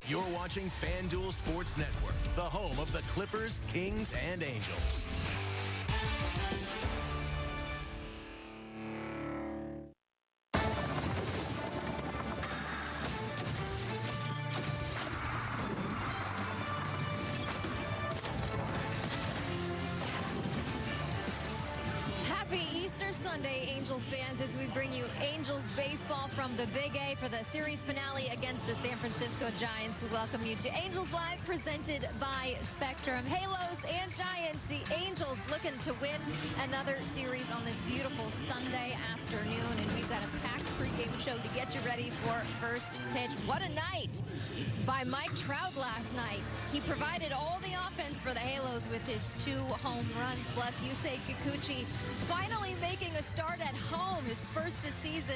You're watching FanDuel Sports Network, the home of the Clippers, Kings, and Angels. Sunday, Angels fans, as we bring you Angels baseball from the Big A for the series finale against the San Francisco Giants. We welcome you to Angels Live, presented by Spectrum. Halos and Giants, the Angels looking to win another series on this beautiful Sunday afternoon, and we've got a packed pregame show to get you ready for first pitch. What a night by Mike Trout last night. He provided all the offense for the Halos with his 2 home runs, plus Yusei Kikuchi finally making a start at home, his first this season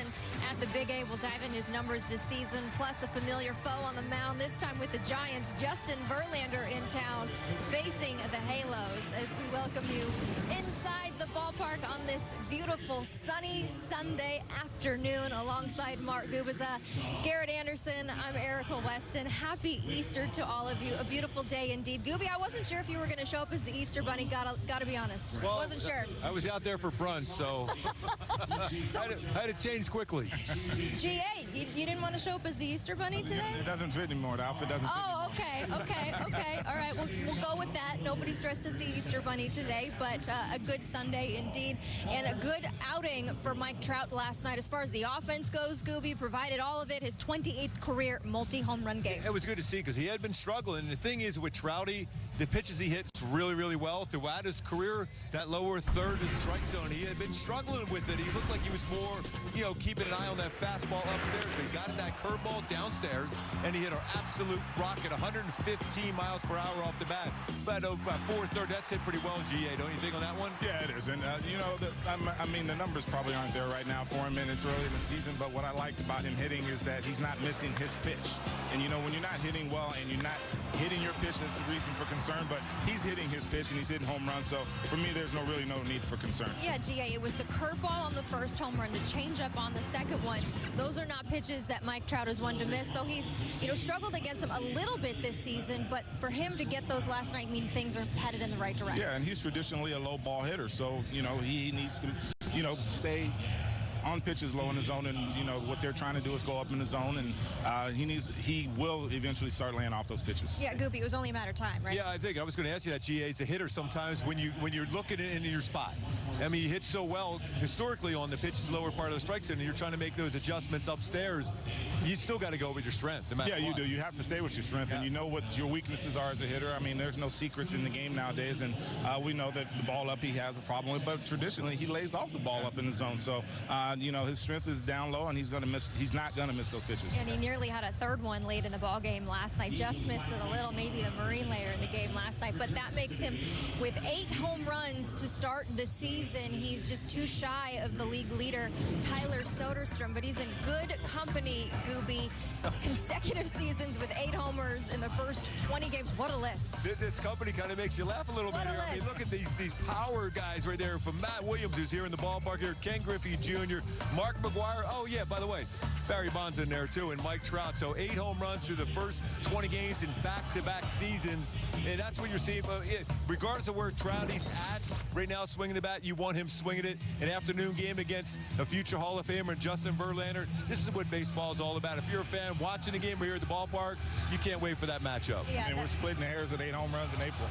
at the Big A. We'll dive into his numbers this season, plus a familiar foe on the mound, this time with the Giants. Justin Verlander in town facing the Halos, as we welcome you inside the ballpark on this beautiful sunny Sunday afternoon alongside Mark Gubiza, Garrett Anderson. I'm Erica Weston. Happy Easter to all of you. A beautiful day indeed. Gooby, I wasn't sure if you were going to show up as the Easter Bunny. Gotta be honest. Well, wasn't sure. I was out there for brunch, so I had to change quickly. GA, you didn't want to show up as the Easter Bunny today? It doesn't fit anymore. The outfit doesn't fit anymore. Okay. All right, we'll go with that. Nobody's dressed as the Easter Bunny today, but a good Sunday indeed, and a good outing for Mike Trout last night. As far as the offense goes, Gooby provided all of it, his 28th career multi-home run game. It was good to see because he had been struggling. And the thing is with Trouty, the pitches he hits really, really well throughout his career. That lower third of the strike zone, he had been struggling with it. He looked like he was more, keeping an eye on that fastball upstairs. But he got that curveball downstairs, and he hit an absolute rocket, 115 miles per hour off the bat. But about 4/3, that's hit pretty well, GA. Don't you think on that one? Yeah, it is. And, the numbers probably aren't there right now for him, and it's early in the season. But what I liked about him hitting is that he's not missing his pitch. And, when you're not hitting well and you're not hitting your pitch, that's a reason for concern. But he's hitting his pitch, and he's hitting home runs. So, for me, there's really no need for concern. Yeah, GA, it was the curveball on the first home run, the changeup on the second one. Those are not pitches that Mike Trout is one to miss, though he's, struggled against them a little bit this season. But for him to get those last night mean things are headed in the right direction. Yeah, and he's traditionally a low ball hitter. So, he needs to, stay on pitches low in the zone, and what they're trying to do is go up in the zone, and he will eventually start laying off those pitches. Yeah, Gooby, it was only a matter of time, right? Yeah, I think I was going to ask you that, GA. It's a hitter sometimes when you're looking in your spot. I mean, you hit so well historically on the pitches lower part of the strike zone, and you're trying to make those adjustments upstairs. You still got to go with your strength, no matter what. You do. You have to stay with your strength, and you know what your weaknesses are as a hitter. I mean, there's no secrets in the game nowadays, and we know that the ball up he has a problem with, but traditionally he lays off the ball up in the zone. So, his strength is down low, and he's not going to miss those pitches. And he nearly had a third one late in the ball game last night. Just missed it a little, maybe the Marine layer in the game last night. But that makes him, with 8 home runs to start the season, he's just too shy of the league leader, Tyler Soderstrom. But he's in good company, Gooby. Consecutive seasons with 8 homers in the first 20 games. What a list. This company kind of makes you laugh a little bit here. I mean, look at these power guys right there, from Matt Williams, who's here in the ballpark here, Ken Griffey Jr., Mark McGuire. Oh, yeah, by the way, Barry Bonds in there, too, and Mike Trout. So 8 home runs through the first 20 games in back-to-back seasons. And that's what you're seeing. Regardless of where Trouty's at right now swinging the bat, you want him swinging it. An afternoon game against a future Hall of Famer, Justin Verlander. This is what baseball is all about. If you're a fan watching the game or here at the ballpark, you can't wait for that matchup. Yeah, and we're splitting the hairs at 8 home runs in April.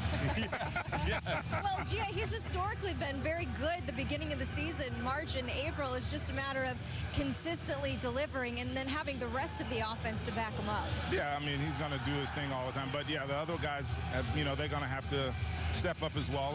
Yes. Well, GA, he's historically been very good the beginning of the season. March and April, it's just a matter of consistently delivering and then having the rest of the offense to back him up. Yeah, I mean, he's going to do his thing all the time. But, yeah, the other guys, they're going to have to step up as well,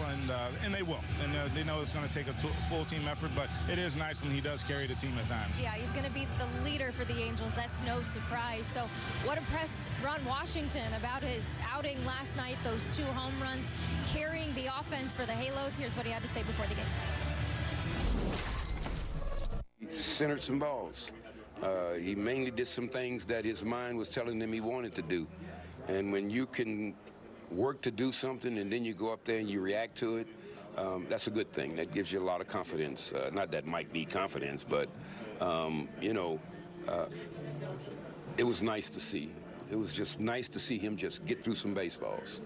and they will. And they know it's going to take a full team effort, but it is nice when he does carry the team at times. Yeah, he's going to be the leader for the Angels. That's no surprise. So what impressed Ron Washington about his outing last night, those 2 home runs, carrying the offense for the Halos? Here's what he had to say before the game. He centered some balls. He mainly did some things that his mind was telling him he wanted to do. And when you can work to do something and then you go up there and you react to it, that's a good thing. That gives you a lot of confidence. Not that Mike need confidence, but, it was nice to see. It was just nice to see him just get through some baseballs.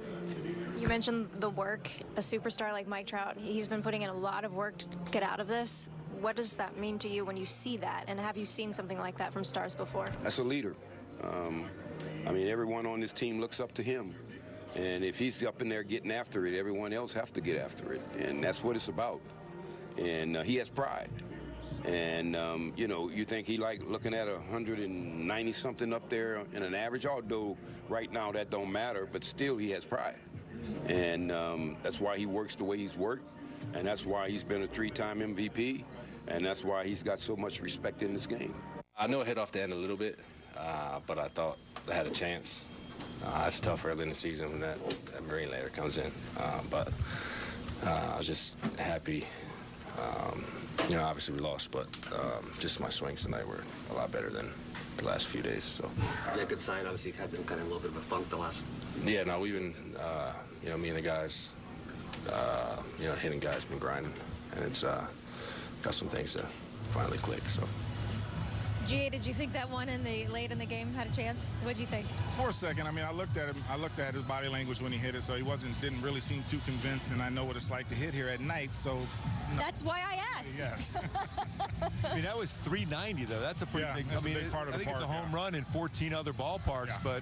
You mentioned the work. A superstar like Mike Trout, he's been putting in a lot of work to get out of this. What does that mean to you when you see that? And have you seen something like that from stars before? That's a leader. I mean, everyone on this team looks up to him. And if he's up in there getting after it, everyone else have to get after it. And that's what it's about. And he has pride. And, you know, you think he like looking at 190-something up there in an average, although right now that don't matter, but still he has pride. And that's why he works the way he's worked. And that's why he's been a 3-time MVP. And that's why he's got so much respect in this game. I know it hit off the end a little bit, but I thought I had a chance. It's tough early in the season when that marine layer comes in. But I was just happy. You know, obviously we lost, but just my swings tonight were a lot better than the last few days. So. Yeah, good sign. Obviously, you had been kind of a little bit of a funk the last. Yeah, no, we've been, you know, me and the guys, you know, hitting guys, been grinding, and it's got some things to finally click. So. GA, did you think that one late in the game had a chance? What did you think? For a second, I mean, I looked at him. I looked at his body language when he hit it, so he didn't really seem too convinced. And I know what it's like to hit here at night, so. No. That's why I asked. Yes. I mean, that was 390 though. That's a pretty big. I mean, I think it's a home run in 14 other ballparks, but.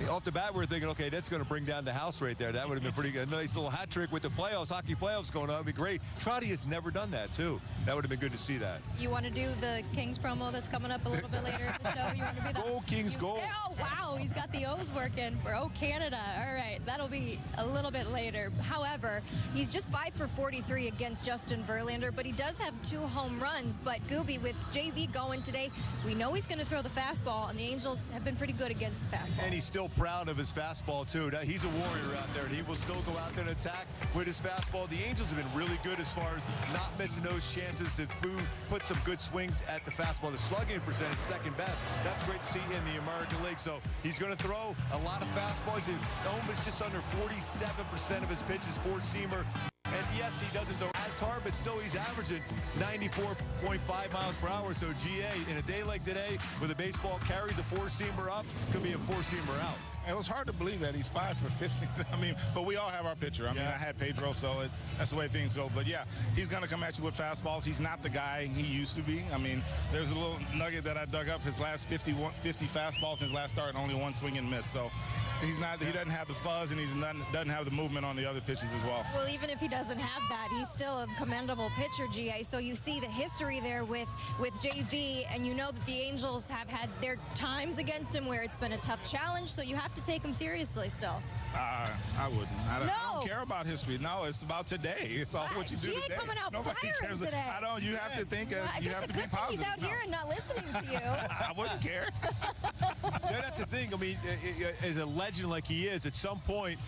Off the bat, we're thinking, okay, that's going to bring down the house right there. That would have been pretty good. A nice little hat trick with the playoffs, hockey playoffs going on. It'd be great. Trotty has never done that, too. That would have been good to see that. You want to do the Kings promo that's coming up a little bit later in the show? You want to be the Goal, Kings, goal. Oh, wow. He's got the O's working. Bro, Canada. All right. That'll be a little bit later. However, he's just 5 for 43 against Justin Verlander, but he does have 2 home runs. But Gooby, with JV going today, we know he's going to throw the fastball, and the Angels have been pretty good against the fastball. And he's still proud of his fastball, too. He's a warrior out there, and he will still go out there and attack with his fastball. The Angels have been really good as far as not missing those chances to put some good swings at the fastball. The slugging percentage is second best. That's great to see in the American League. So he's going to throw a lot of fastballs. Almost just under 47% of his pitches, four-seamer. And yes, he doesn't throw as hard, but still he's averaging 94.5 miles per hour. So GA, in a day like today, where the baseball carries a four-seamer up, could be a four-seamer out. It was hard to believe that he's 5 for 50. I mean, but we all have our pitcher. I mean, I had Pedro, so that's the way things go. But yeah, he's going to come at you with fastballs. He's not the guy he used to be. I mean, there's a little nugget that I dug up. His last 50 fastballs in his last start, and only 1 swing and miss. So he's not. He doesn't have the fuzz, and he doesn't have the movement on the other pitches as well. Well, even if he doesn't have that, he's still a commendable pitcher, GA. So you see the history there with JV, and you know that the Angels have had their times against him where it's been a tough challenge. So you have to take him seriously still. I wouldn't. I don't care about history. No, it's about today. It's all what you do GA today. Coming out Nobody firing cares. today. I don't. You have to think. You have to be positive. He's out here and not listening to you. I wouldn't care. Yeah, that's the thing. I mean, as a legend like he is, at some point,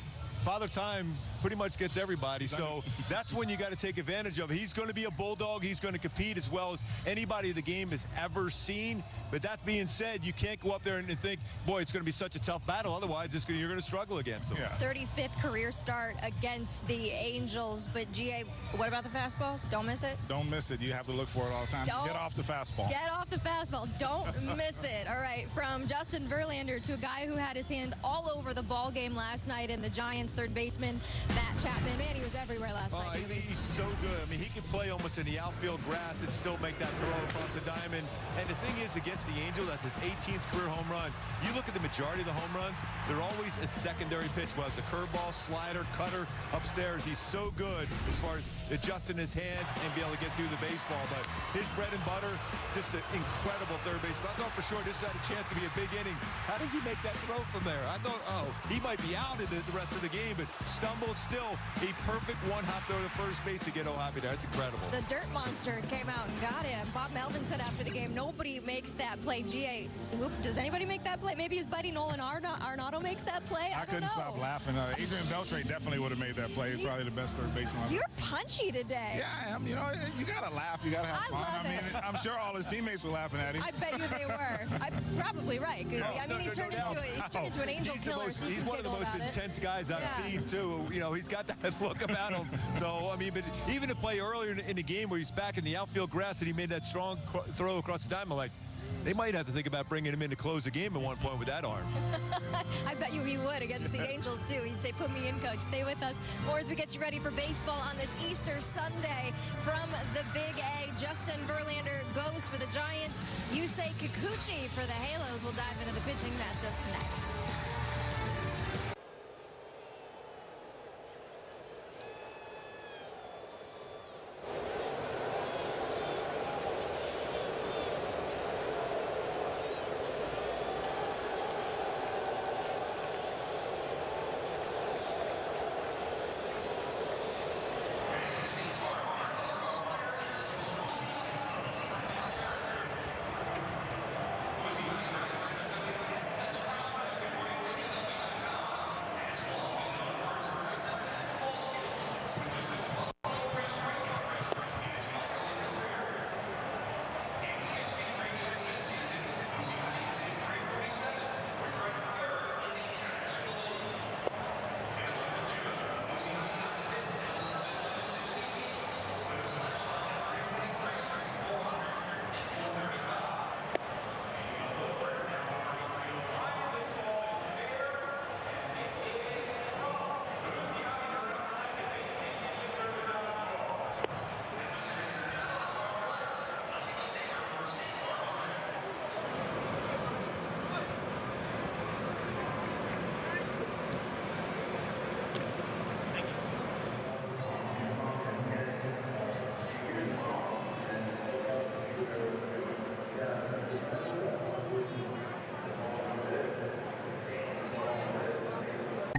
Father Time pretty much gets everybody. So that's when you got to take advantage of it. He's going to be a bulldog. He's going to compete as well as anybody the game has ever seen. But that being said, you can't go up there and think, boy, it's going to be such a tough battle. Otherwise, you're going to struggle against them. Yeah. 35th career start against the Angels. But, GA, what about the fastball? Don't miss it? Don't miss it. You have to look for it all the time. Get off the fastball. Get off the fastball. Don't miss it. All right, from Justin Verlander to a guy who had his hand all over the ball game last night in the Giants' third baseman, Matt Chapman. Man, he was everywhere last night. He's so good. I mean, he can play almost in the outfield grass and still make that throw across the diamond. And the thing is, against the Angels, that's his 18th career home run. You look at the majority of the home runs, they're always a secondary pitch, whether it's a curveball, slider, cutter, upstairs. He's so good as far as adjusting his hands and be able to get through the baseball. But his bread and butter, just an incredible third baseman. I thought for sure this had a chance to be a big inning. How does he make that throw from there? I thought, he might be out in the rest of the game, but stumbled still. A perfect one-hop throw to first base to get O'Happy there. That's incredible. The Dirt Monster came out and got him. Bob Melvin said after the game, nobody makes that play. GA, does anybody make that play? Maybe his buddy Nolan Arenado makes that play? I couldn't stop laughing. Adrian Beltre definitely would have made that play. He's probably the best third baseman. You're punchy today. Yeah, I am. You know, you got to laugh. You got to have fun. I mean, I'm sure all his teammates were laughing at him. I bet you they were. I'm probably right. I mean, he's turned into an angel killer. He's one of the most intense guys I've seen, too. You know, he's got that look about him. So, I mean, but even to play earlier in the game where he's back in the outfield grass and he made that strong throw across the diamond, like, They might have to think about bringing him in to close the game at one point with that arm. I bet you he would against the Angels, too. He'd say, put me in, coach. Stay with us. More as we get you ready for baseball on this Easter Sunday from the Big A. Justin Verlander goes for the Giants. Yusei Kikuchi for the Halos. We'll dive into the pitching matchup next.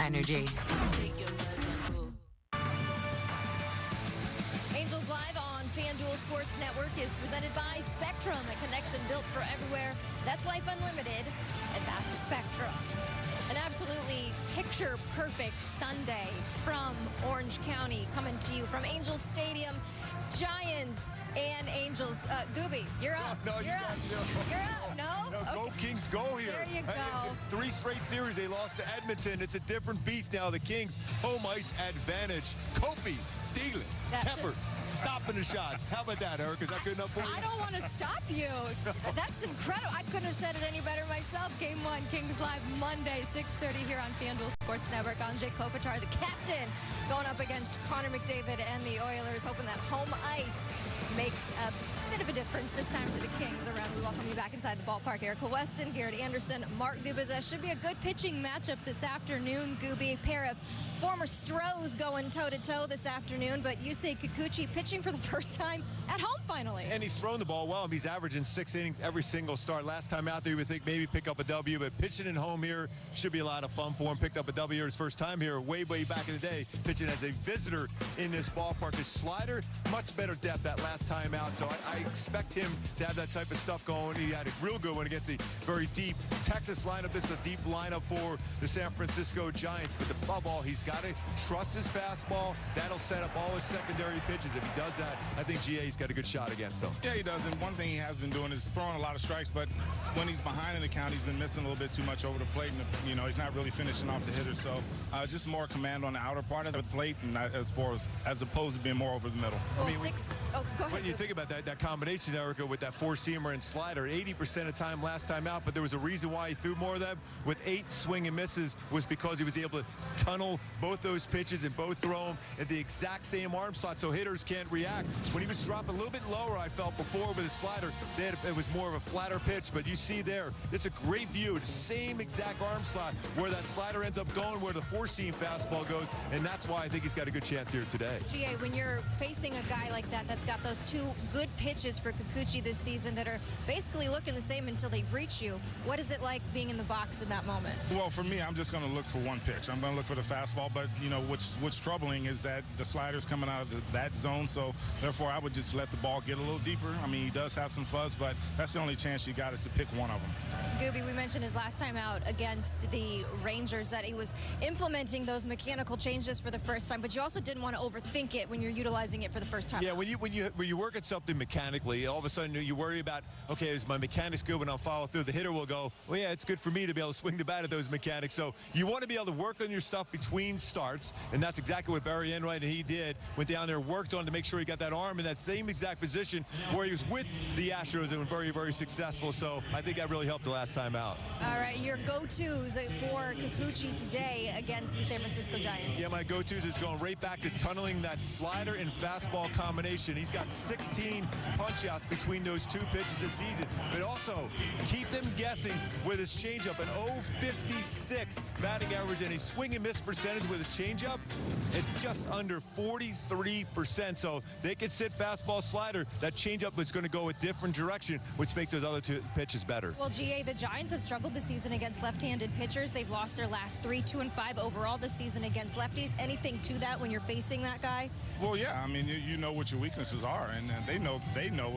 Energy. Angels Live on FanDuel Sports Network is presented by Spectrum, a connection built for everywhere. That's life unlimited, and that's Spectrum. An absolutely picture-perfect Sunday from Orange County, coming to you from Angels Stadium. Giants and Angels. Gooby, you're up. No, you're up. You're up. No? Okay. Go Kings, go here. There you go. 3 straight series they lost to Edmonton. It's a different beast now. The Kings home ice advantage. Kofi, Thielen, Pepper, stopping the shots. How about that, Eric? Is that good enough for you? I don't want to stop you. That's incredible. I couldn't have said it any better myself. Game 1, Kings Live, Monday, 6:30 here on FanDuel Sports Network. Andre Kopitar, the captain, going up against Connor McDavid and the Oilers, hoping that home ice makes a bit of a difference this time for the Kings. Around, we welcome you back inside the ballpark. Erica Weston, Garrett Anderson, Mark Dubas. Should be a good pitching matchup this afternoon. Gooby, a pair of former Stros going toe-to-toe this afternoon, but Yusei Kikuchi pitching for the first time at home finally. And he's thrown the ball well. He's averaging 6 innings every single start. Last time out there, you would think maybe pick up a W, but pitching at home here should be a lot of fun for him. Picked up a W here his first time here way back in the day, pitching as a visitor in this ballpark. His slider, much better depth that last time out, so I expect him to have that type of stuff going. He had a real good one against a very deep Texas lineup. This is a deep lineup for the San Francisco Giants, but above all, he's got to trust his fastball. That'll set up all his secondary pitches. If he does that, I think GA's got a good shot against him. Yeah, he does, and one thing he has been doing is throwing a lot of strikes, but when he's behind in the count, he's been missing a little bit too much over the plate, and he's not really finishing off the hitter, so just more command on the outer part of the plate, and not as opposed to being more over the middle. Well, go ahead. When you think about that combination, Erica, with that 4-seamer and slider, 80% of time last time out, but there was a reason why he threw more of them. With 8 swing and misses was because he was able to tunnel both those pitches and both throw them at the exact same arm slot so hitters can't react. When he was dropping a little bit lower, I felt before with his slider, it was more of a flatter pitch, but you see there, it's a great view, the same exact arm slot where that slider ends up going, where the 4-seam fastball goes, and that's why I think he's got a good chance here today. GA, when you're facing a guy like that's got those 2 good pitches for Kikuchi this season that are basically looking the same until they reach you, what is it like being in the box in that moment? Well, for me, I'm just going to look for one pitch. I'm going to look for the fastball, but what's troubling is that the slider's coming out of that zone, so therefore I would just let the ball get a little deeper. I mean, he does have some fuzz, but that's the only chance you got is to pick one of them. Gooby, we mentioned his last time out against the Rangers that he was implementing those mechanical changes for the first time, but you also didn't want to overthink it when you're utilizing it for the first time. Yeah, when you work at something mechanically, all of a sudden you worry about, okay, is my mechanics good when I'll follow through? The hitter will go, well, yeah, it's good for me to be able to swing the bat at those mechanics. So you want to be able to work on your stuff between starts, and that's exactly what Barry Enright and he did. Went down there, worked on the make sure he got that arm in that same exact position where he was with the Astros and very, very successful. So I think that really helped the last time out. All right, your go-tos for Kikuchi today against the San Francisco Giants. Yeah, my go-tos is going right back to tunneling that slider and fastball combination. He's got 16 punch-outs between those two pitches this season. But also, keep them guessing with his changeup, an .056 batting average, and his swing and miss percentage with his changeup is just under 43%. So they can sit fastball, slider. That changeup is going to go a different direction, which makes those other two pitches better. Well, GA, the Giants have struggled this season against left-handed pitchers. They've lost their last 3, 2-5 overall this season against lefties. Anything to that when you're facing that guy? Well, yeah. I mean, you know what your weaknesses are, and they know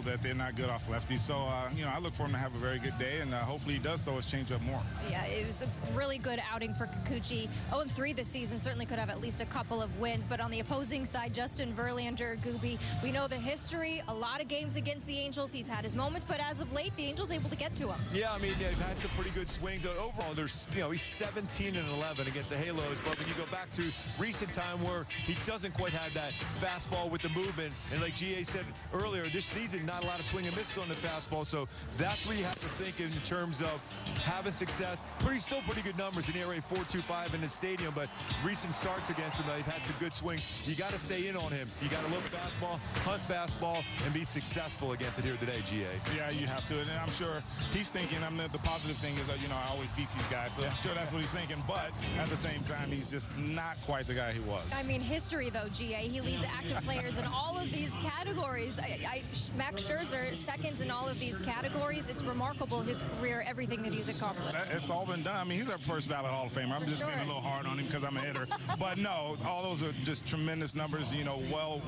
that they're not good off lefties. So, you know, I look for him to have a very good day, and hopefully he does throw his changeup more. Yeah, it was a really good outing for Kikuchi. 0-3 this season, certainly could have at least a couple of wins. But on the opposing side, Justin Verlander, Gooby, we know the history, a lot of games against the Angels. He's had his moments, but as of late, the Angels able to get to him. Yeah, I mean, they've had some pretty good swings. Overall, there's, you know, he's 17-11 against the Halos. But when you go back to recent time where he doesn't quite have that fastball with the movement, and like GA said earlier, this season, not a lot of swing and misses on the fastball. So that's where you have to think in terms of having success. Still pretty good numbers in ERA .425 in the stadium, but recent starts against him, they've had some good swing. You got to stay in on him. You got to look fastball, hunt fastball, and be successful against it here today, GA. Yeah, you have to, and I'm sure he's thinking, the positive thing is that, you know, I always beat these guys, so I'm sure that's what he's thinking, but at the same time, he's just not quite the guy he was. I mean, history, though, GA, he leads active players in all of these categories. Max Scherzer, second in all of these categories. It's remarkable, his career, everything that he's accomplished. It's all been done. I mean, he's our first ballot Hall of Famer. I'm just being a little hard on him because I'm a hitter. But no, all those are just tremendous numbers, you know, well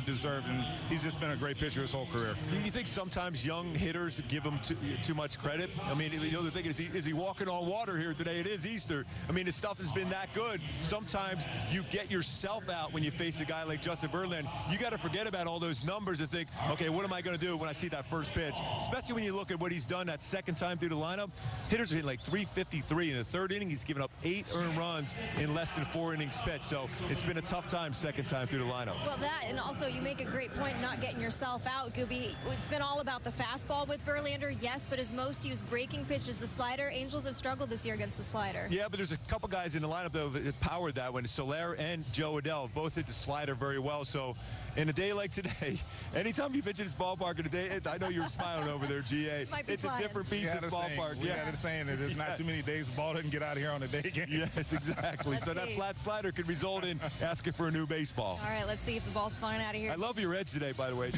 deserved, and he's just been a great pitcher his whole career. You think sometimes young hitters give him too much credit? I mean, the other thing is he walking on water here today? It is Easter. I mean, his stuff has been that good. Sometimes you get yourself out when you face a guy like Justin Verlander. You got to forget about all those numbers and think, okay, what am I going to do when I see that first pitch? Especially when you look at what he's done that second time through the lineup. Hitters are hitting like 353. In the third inning, he's given up 8 earned runs in less than 4 innings pitched. So it's been a tough time second time through the lineup. Well, that, and also you make a great point, not getting yourself out, Gooby. It's been all about the fastball with Verlander, yes, but his most used breaking pitch is the slider. Angels have struggled this year against the slider. Yeah, but there's a couple guys in the lineup that have powered that one. Soler and Joe Adell both hit the slider very well. So in a day like today, anytime you pitch in this ballpark in a day, I know you're smiling over there, GA. It's a different piece of this ballpark. We got it saying that there's not too many days the ball doesn't get out of here on a day game. Yes, exactly. So that flat slider could result in asking for a new baseball. All right, let's see if the ball's flying out of here. I love your edge today, by the way.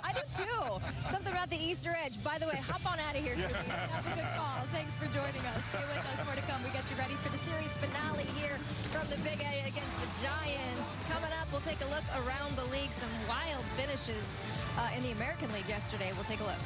I do too. Something about the Easter edge. By the way, hop on out of here, Gooby. Have a good call. Thanks for joining us. Stay with us. More to come. We got you ready for the series finale here from the Big A against the Giants. Coming up, we'll take a look around the league. Some wild finishes in the American League yesterday. We'll take a look.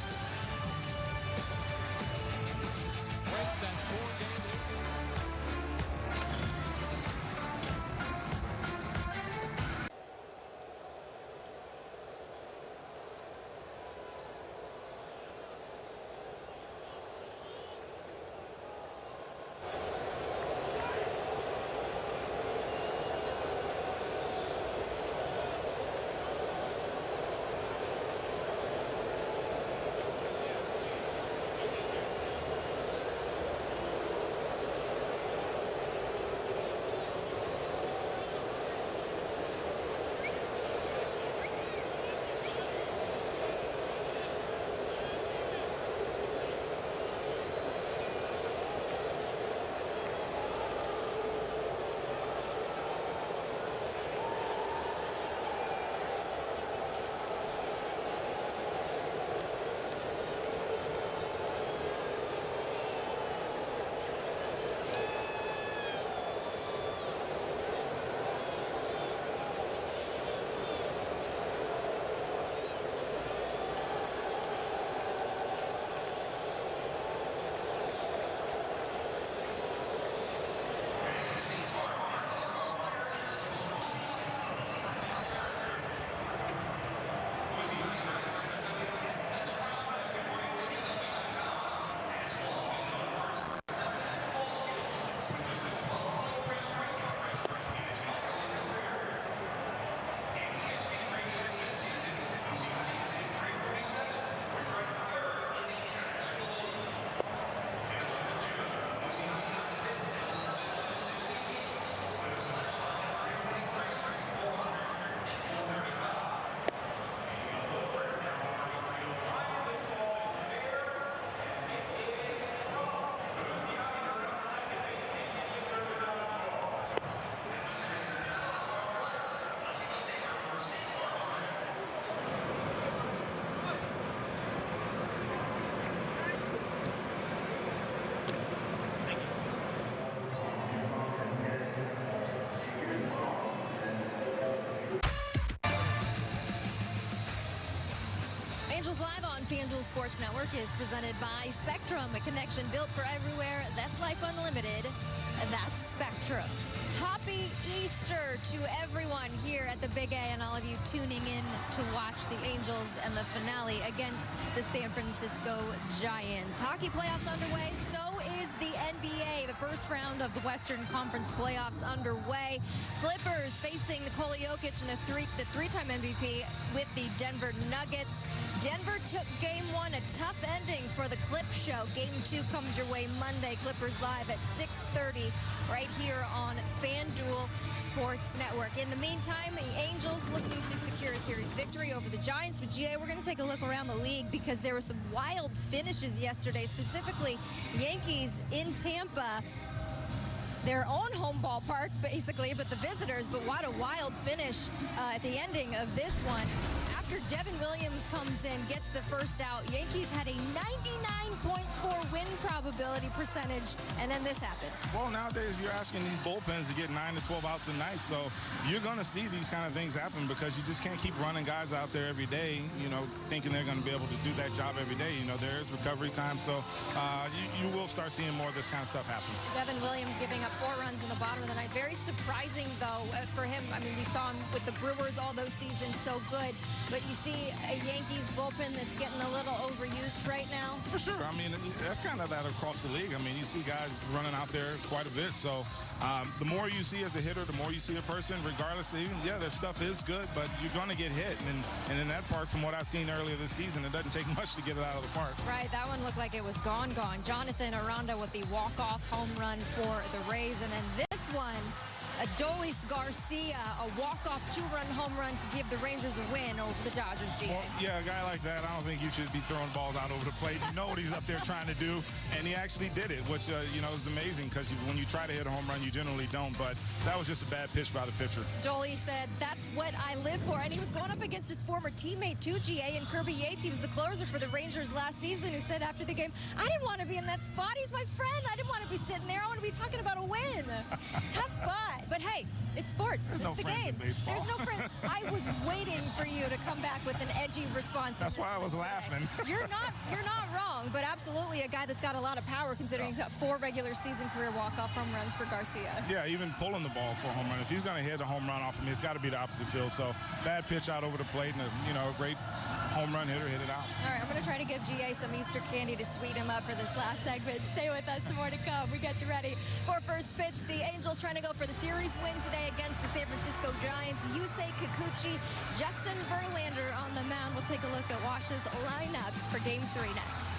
Angels Live on FanDuel Sports Network is presented by Spectrum, a connection built for everywhere. That's life unlimited. And that's Spectrum. Happy Easter to everyone here at the Big A and all of you tuning in to watch the Angels and the finale against the San Francisco Giants. Hockey playoffs underway. So is the NBA. The first round of the Western Conference playoffs underway. Clippers facing Nikola Jokic and the three-time MVP with the Denver Nuggets. Denver took Game 1, a tough ending for the Clip Show. Game 2 comes your way Monday. Clippers live at 6:30 right here on FanDuel Sports Network. In the meantime, the Angels looking to secure a series victory over the Giants. But GA, we're going to take a look around the league because there were some wild finishes yesterday, specifically Yankees in Tampa. Their own home ballpark, basically, but the visitors. But what a wild finish at the ending of this one. After Devin Williams comes in, gets the first out, Yankees had a 99.4 win probability percentage, and then this happened. Well, nowadays you're asking these bullpens to get 9 to 12 outs a night, so you're going to see these kind of things happen because you just can't keep running guys out there every day, you know, thinking they're going to be able to do that job every day. You know, there is recovery time, so you will start seeing more of this kind of stuff happen. Devin Williams giving up 4 runs in the bottom of the ninth. Very surprising, though, for him. I mean, we saw him with the Brewers all those seasons, so good. But you see a Yankees bullpen that's getting a little overused right now. For sure. I mean, that's kind of that across the league. I mean, you see guys running out there quite a bit. So the more you see as a hitter, the more you see a person, regardless of even, yeah, their stuff is good, but you're going to get hit. And in that part, from what I've seen earlier this season, it doesn't take much to get it out of the park. Right. That one looked like it was gone. Jonathan Aranda with the walk-off home run for the Rays. And then this one, Adolis Garcia, a walk-off 2-run home run to give the Rangers a win over the Dodgers, GA. Well, yeah, a guy like that, I don't think you should be throwing balls out over the plate. You know what he's up there trying to do, and he actually did it, which, you know, is amazing because when you try to hit a home run, you generally don't, but that was just a bad pitch by the pitcher. Dolly said, that's what I live for, and he was going up against his former teammate, too, GA, and Kirby Yates. He was the closer for the Rangers last season, who said after the game, I didn't want to be in that spot. He's my friend. I didn't want to be sitting there. I want to be talking about a win. Tough spot. But hey, it's sports. There's it's no the friends game. in baseball. There's no friend. I was waiting for you to come back with an edgy response. That's why I was laughing. You're not wrong, but absolutely a guy that's got a lot of power considering he's got 4 regular season career walk-off home runs for Garcia. Yeah, even pulling the ball for a home run. If he's going to hit a home run off of me, it's got to be the opposite field. So bad pitch out over the plate, and a great home run hitter hit it out. All right, I'm going to try to give GA some Easter candy to sweeten him up for this last segment. Stay with us, some more to come. We got you ready for first pitch. The Angels trying to go for the series win today against the San Francisco Giants. Yusei Kikuchi, Justin Verlander on the mound. We'll take a look at Wash's lineup for Game 3 next.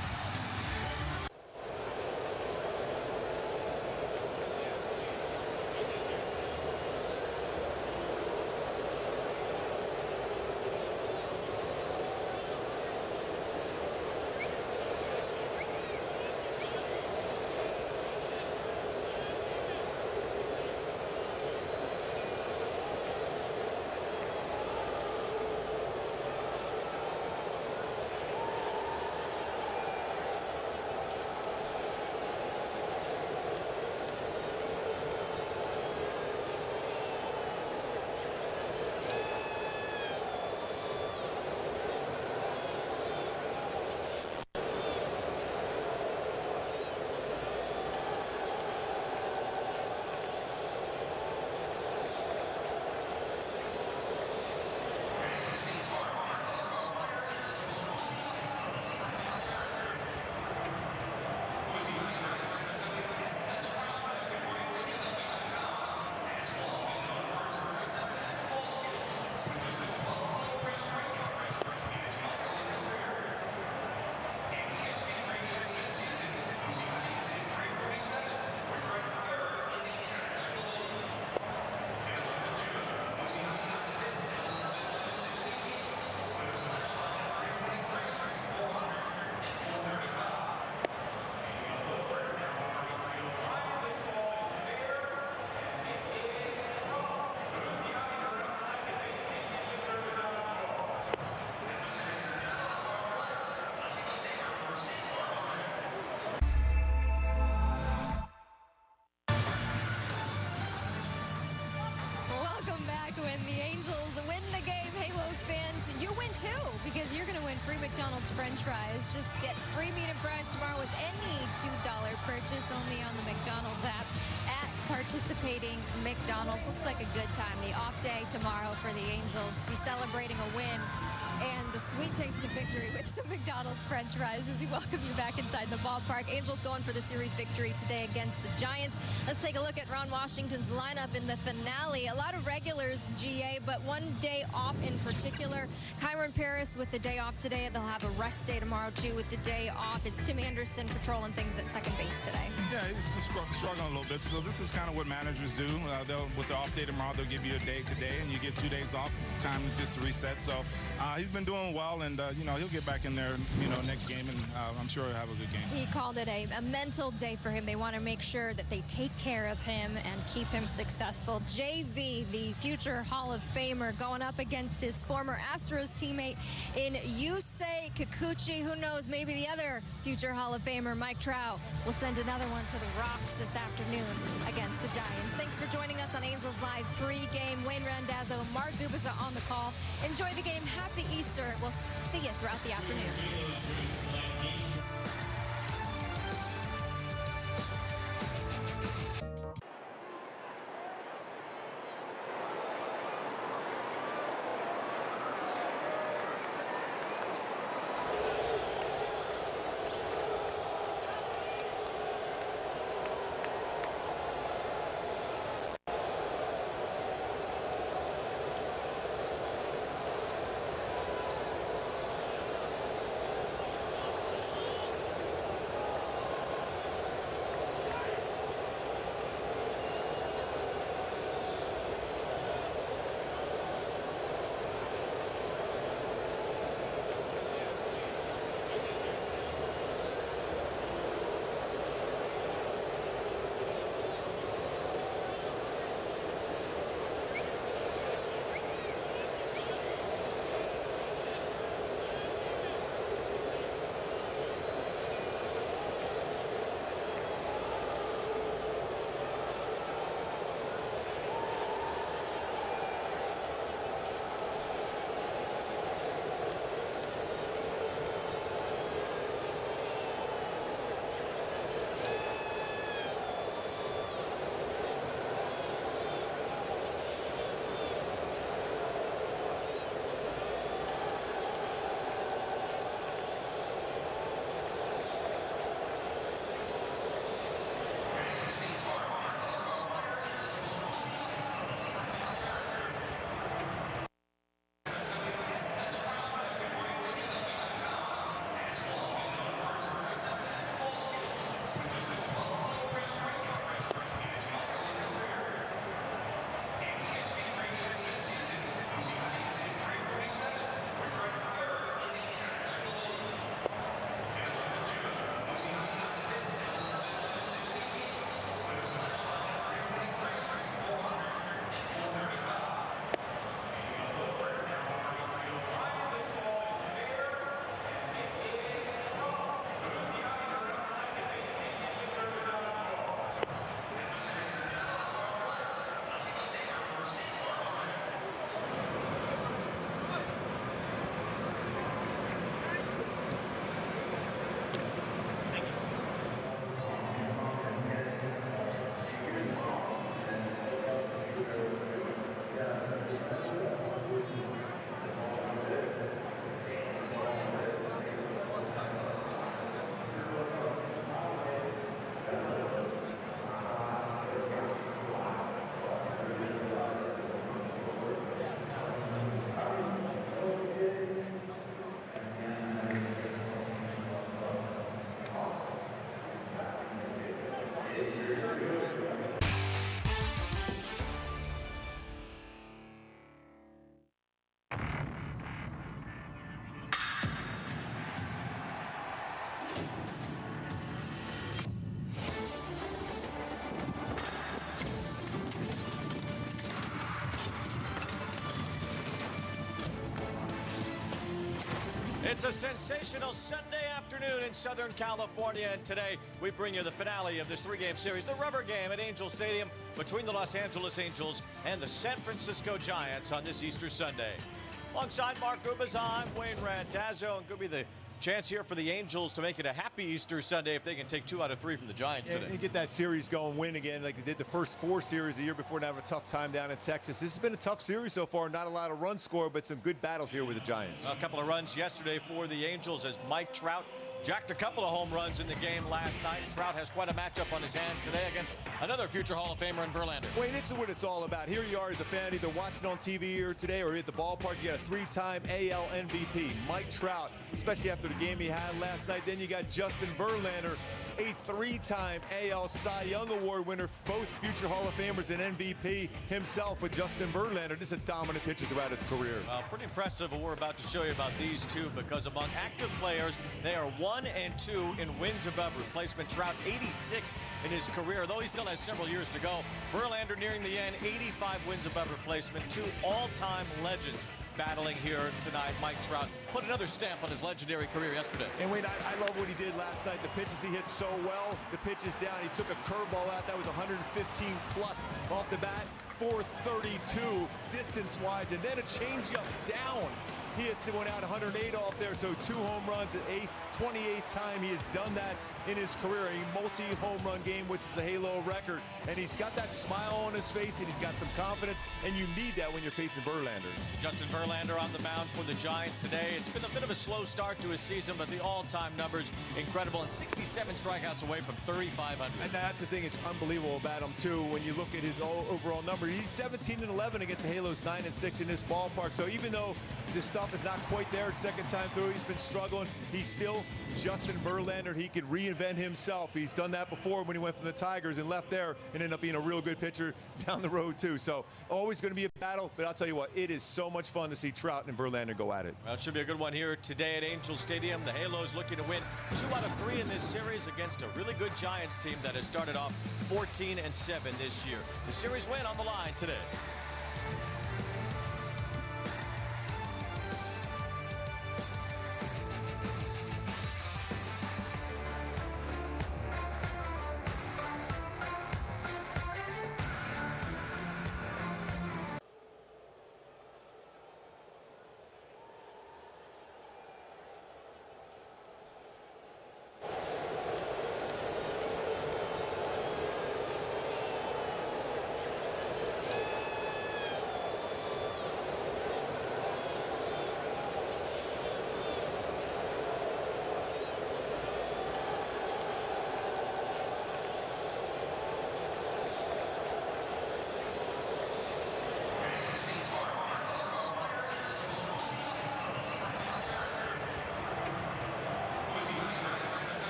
Lowe's fans, you win too, because you're going to win free McDonald's French fries. Just get free meat and fries tomorrow with any $2 purchase, only on the McDonald's app at participating McDonald's. Looks like a good time. The off day tomorrow for the Angels to be celebrating a win and the sweet taste of victory with some McDonald's French fries as we welcome you back inside the ballpark. Angels going for the series victory today against the Giants. Let's take a look at Ron Washington's lineup in the finale. A lot of regulars, GA, but one day off in particular. Kyron Paris with the day off today. They'll have a rest day tomorrow, too, with the day off. It's Tim Anderson patrolling things at second base today. Yeah, he's struggling a little bit. So this is kind of what managers do. With the off day tomorrow, they'll give you a day today, and you get 2 days off, time just to reset. So he's been doing well, and he'll get back in there, next game, and I'm sure he'll have a good game. He called it a mental day for him. They want to make sure that they take care of him and keep him successful. JV, the future Hall of Famer, going up against his former Astros teammate in Yusei Kikuchi. Who knows, maybe the other future Hall of Famer, Mike Trout, will send another one to the rocks this afternoon against the Giants. Thanks for joining us on Angels Live pregame. Wayne Randazzo, Mark Gubasa on the call. Enjoy the game. Happy Easter. We'll see you throughout the afternoon. It's a sensational Sunday afternoon in Southern California, and today we bring you the finale of this three-game series, the rubber game at Angel Stadium between the Los Angeles Angels and the San Francisco Giants on this Easter Sunday. Alongside Mark Gubas, I'm Wayne Randazzo, and could be the chance here for the Angels to make it a happy Easter Sunday if they can take 2 out of 3 from the Giants today. And get that series going, win again like they did the first 4 series the year before, and have a tough time down in Texas. This has been a tough series so far. Not a lot of runs scored, but some good battles here with the Giants. A couple of runs yesterday for the Angels as Mike Trout jacked a couple of home runs in the game last night. Trout has quite a matchup on his hands today against another future Hall of Famer in Verlander. Wayne, this is what it's all about. Here you are as a fan, either watching on TV here today or at the ballpark. You got a 3-time AL MVP, Mike Trout, especially after the game he had last night. Then you got Justin Verlander, a 3-time AL Cy Young Award winner, both future Hall of Famers and MVP himself with Justin Verlander. This is a dominant pitcher throughout his career. Well, pretty impressive what we're about to show you about these two, because among active players, they are 1 and 2 in wins above replacement. Trout 86 in his career, though he still has several years to go. Verlander nearing the end, 85 wins above replacement. 2 all-time legends battling here tonight. Mike Trout put another stamp on his legendary career yesterday. And Wayne, I love what he did last night. The pitches he hit so well, the pitches down. He took a curveball out that was 115 plus off the bat, 432 distance-wise, and then a changeup down. He hits one out 108 off there, so 2 home runs at 28th time he has done that in his career. A multi-home run game, which is a Halo record. And he's got that smile on his face, and he's got some confidence, and you need that when you're facing Verlander. Justin Verlander on the mound for the Giants today. It's been a bit of a slow start to his season, but the all-time numbers incredible, and 67 strikeouts away from 3,500. And that's the thing, it's unbelievable about him too. When you look at his overall number, he's 17-11 against the Halos, 9-6 in this ballpark. So even though this stuff is not quite there second time through, he's been struggling, he's still Justin Verlander. He can reinvent himself. He's done that before when he went from the Tigers and left there and ended up being a real good pitcher down the road too. So always going to be a battle, but I'll tell you what, it is so much fun to see Trout and Verlander go at it. Well, it should be a good one here today at Angel Stadium. The Halos looking to win 2 out of 3 in this series against a really good Giants team that has started off 14-7 this year. The series win on the line today.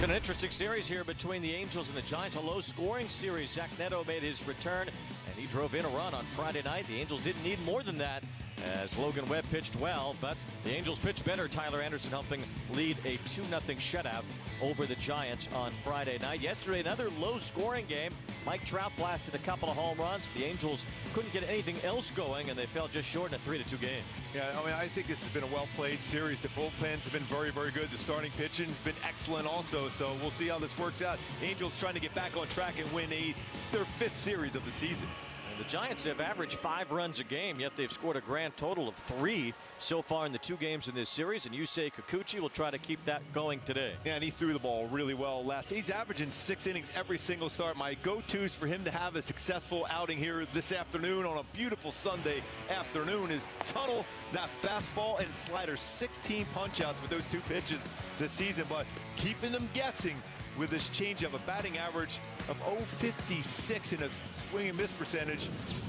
Been an interesting series here between the Angels and the Giants. A low-scoring series. Zach Neto made his return, and he drove in a run on Friday night. The Angels didn't need more than that, as Logan Webb pitched well, but the Angels pitched better. Tyler Anderson helping lead a 2-0 shutout over the Giants on Friday night. Yesterday, another low-scoring game. Mike Trout blasted a couple of home runs. The Angels couldn't get anything else going, and they fell just short in a 3-2 game. Yeah, I mean, I think this has been a well-played series. The bullpens have been very, very good. The starting pitching has been excellent also, so we'll see how this works out. Angels trying to get back on track and win their 5th series of the season. And the Giants have averaged 5 runs a game, yet they've scored a grand total of 3 so far in the 2 games in this series, and Yusei Kikuchi will try to keep that going today. Yeah, and he threw the ball really well last. He's averaging 6 innings every single start. My go-tos for him to have a successful outing here this afternoon on a beautiful Sunday afternoon is tunnel that fastball and slider. 16 punch-outs with those 2 pitches this season, but keeping them guessing with this changeup, a batting average of 0.56 and a swing and miss percentage,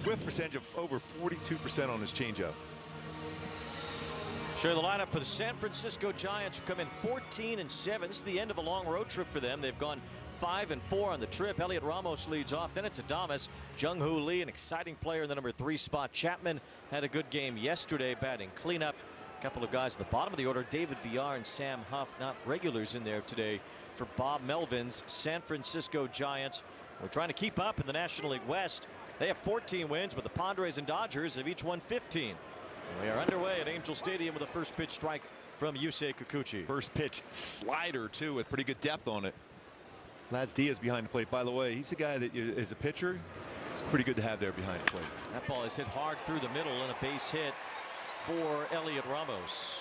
whiff percentage of over 42% on his changeup. Sure, the lineup for the San Francisco Giants come in 14-7. This is the end of a long road trip for them. They've gone 5-4 on the trip. Elliot Ramos leads off. Then it's Adames. Jung-Hoo Lee, an exciting player in the number 3 spot. Chapman had a good game yesterday batting cleanup. A couple of guys at the bottom of the order. David Villar and Sam Huff, not regulars in there today for Bob Melvin's San Francisco Giants. We're trying to keep up in the National League West. They have 14 wins, but the Padres and Dodgers have each won 15. And we are underway at Angel Stadium with a first pitch strike from Yusei Kikuchi. First pitch slider, too, with pretty good depth on it. Laz Diaz behind the plate. By the way, he's a guy that is a pitcher. It's pretty good to have there behind the plate. That ball is hit hard through the middle and a base hit for Elliot Ramos.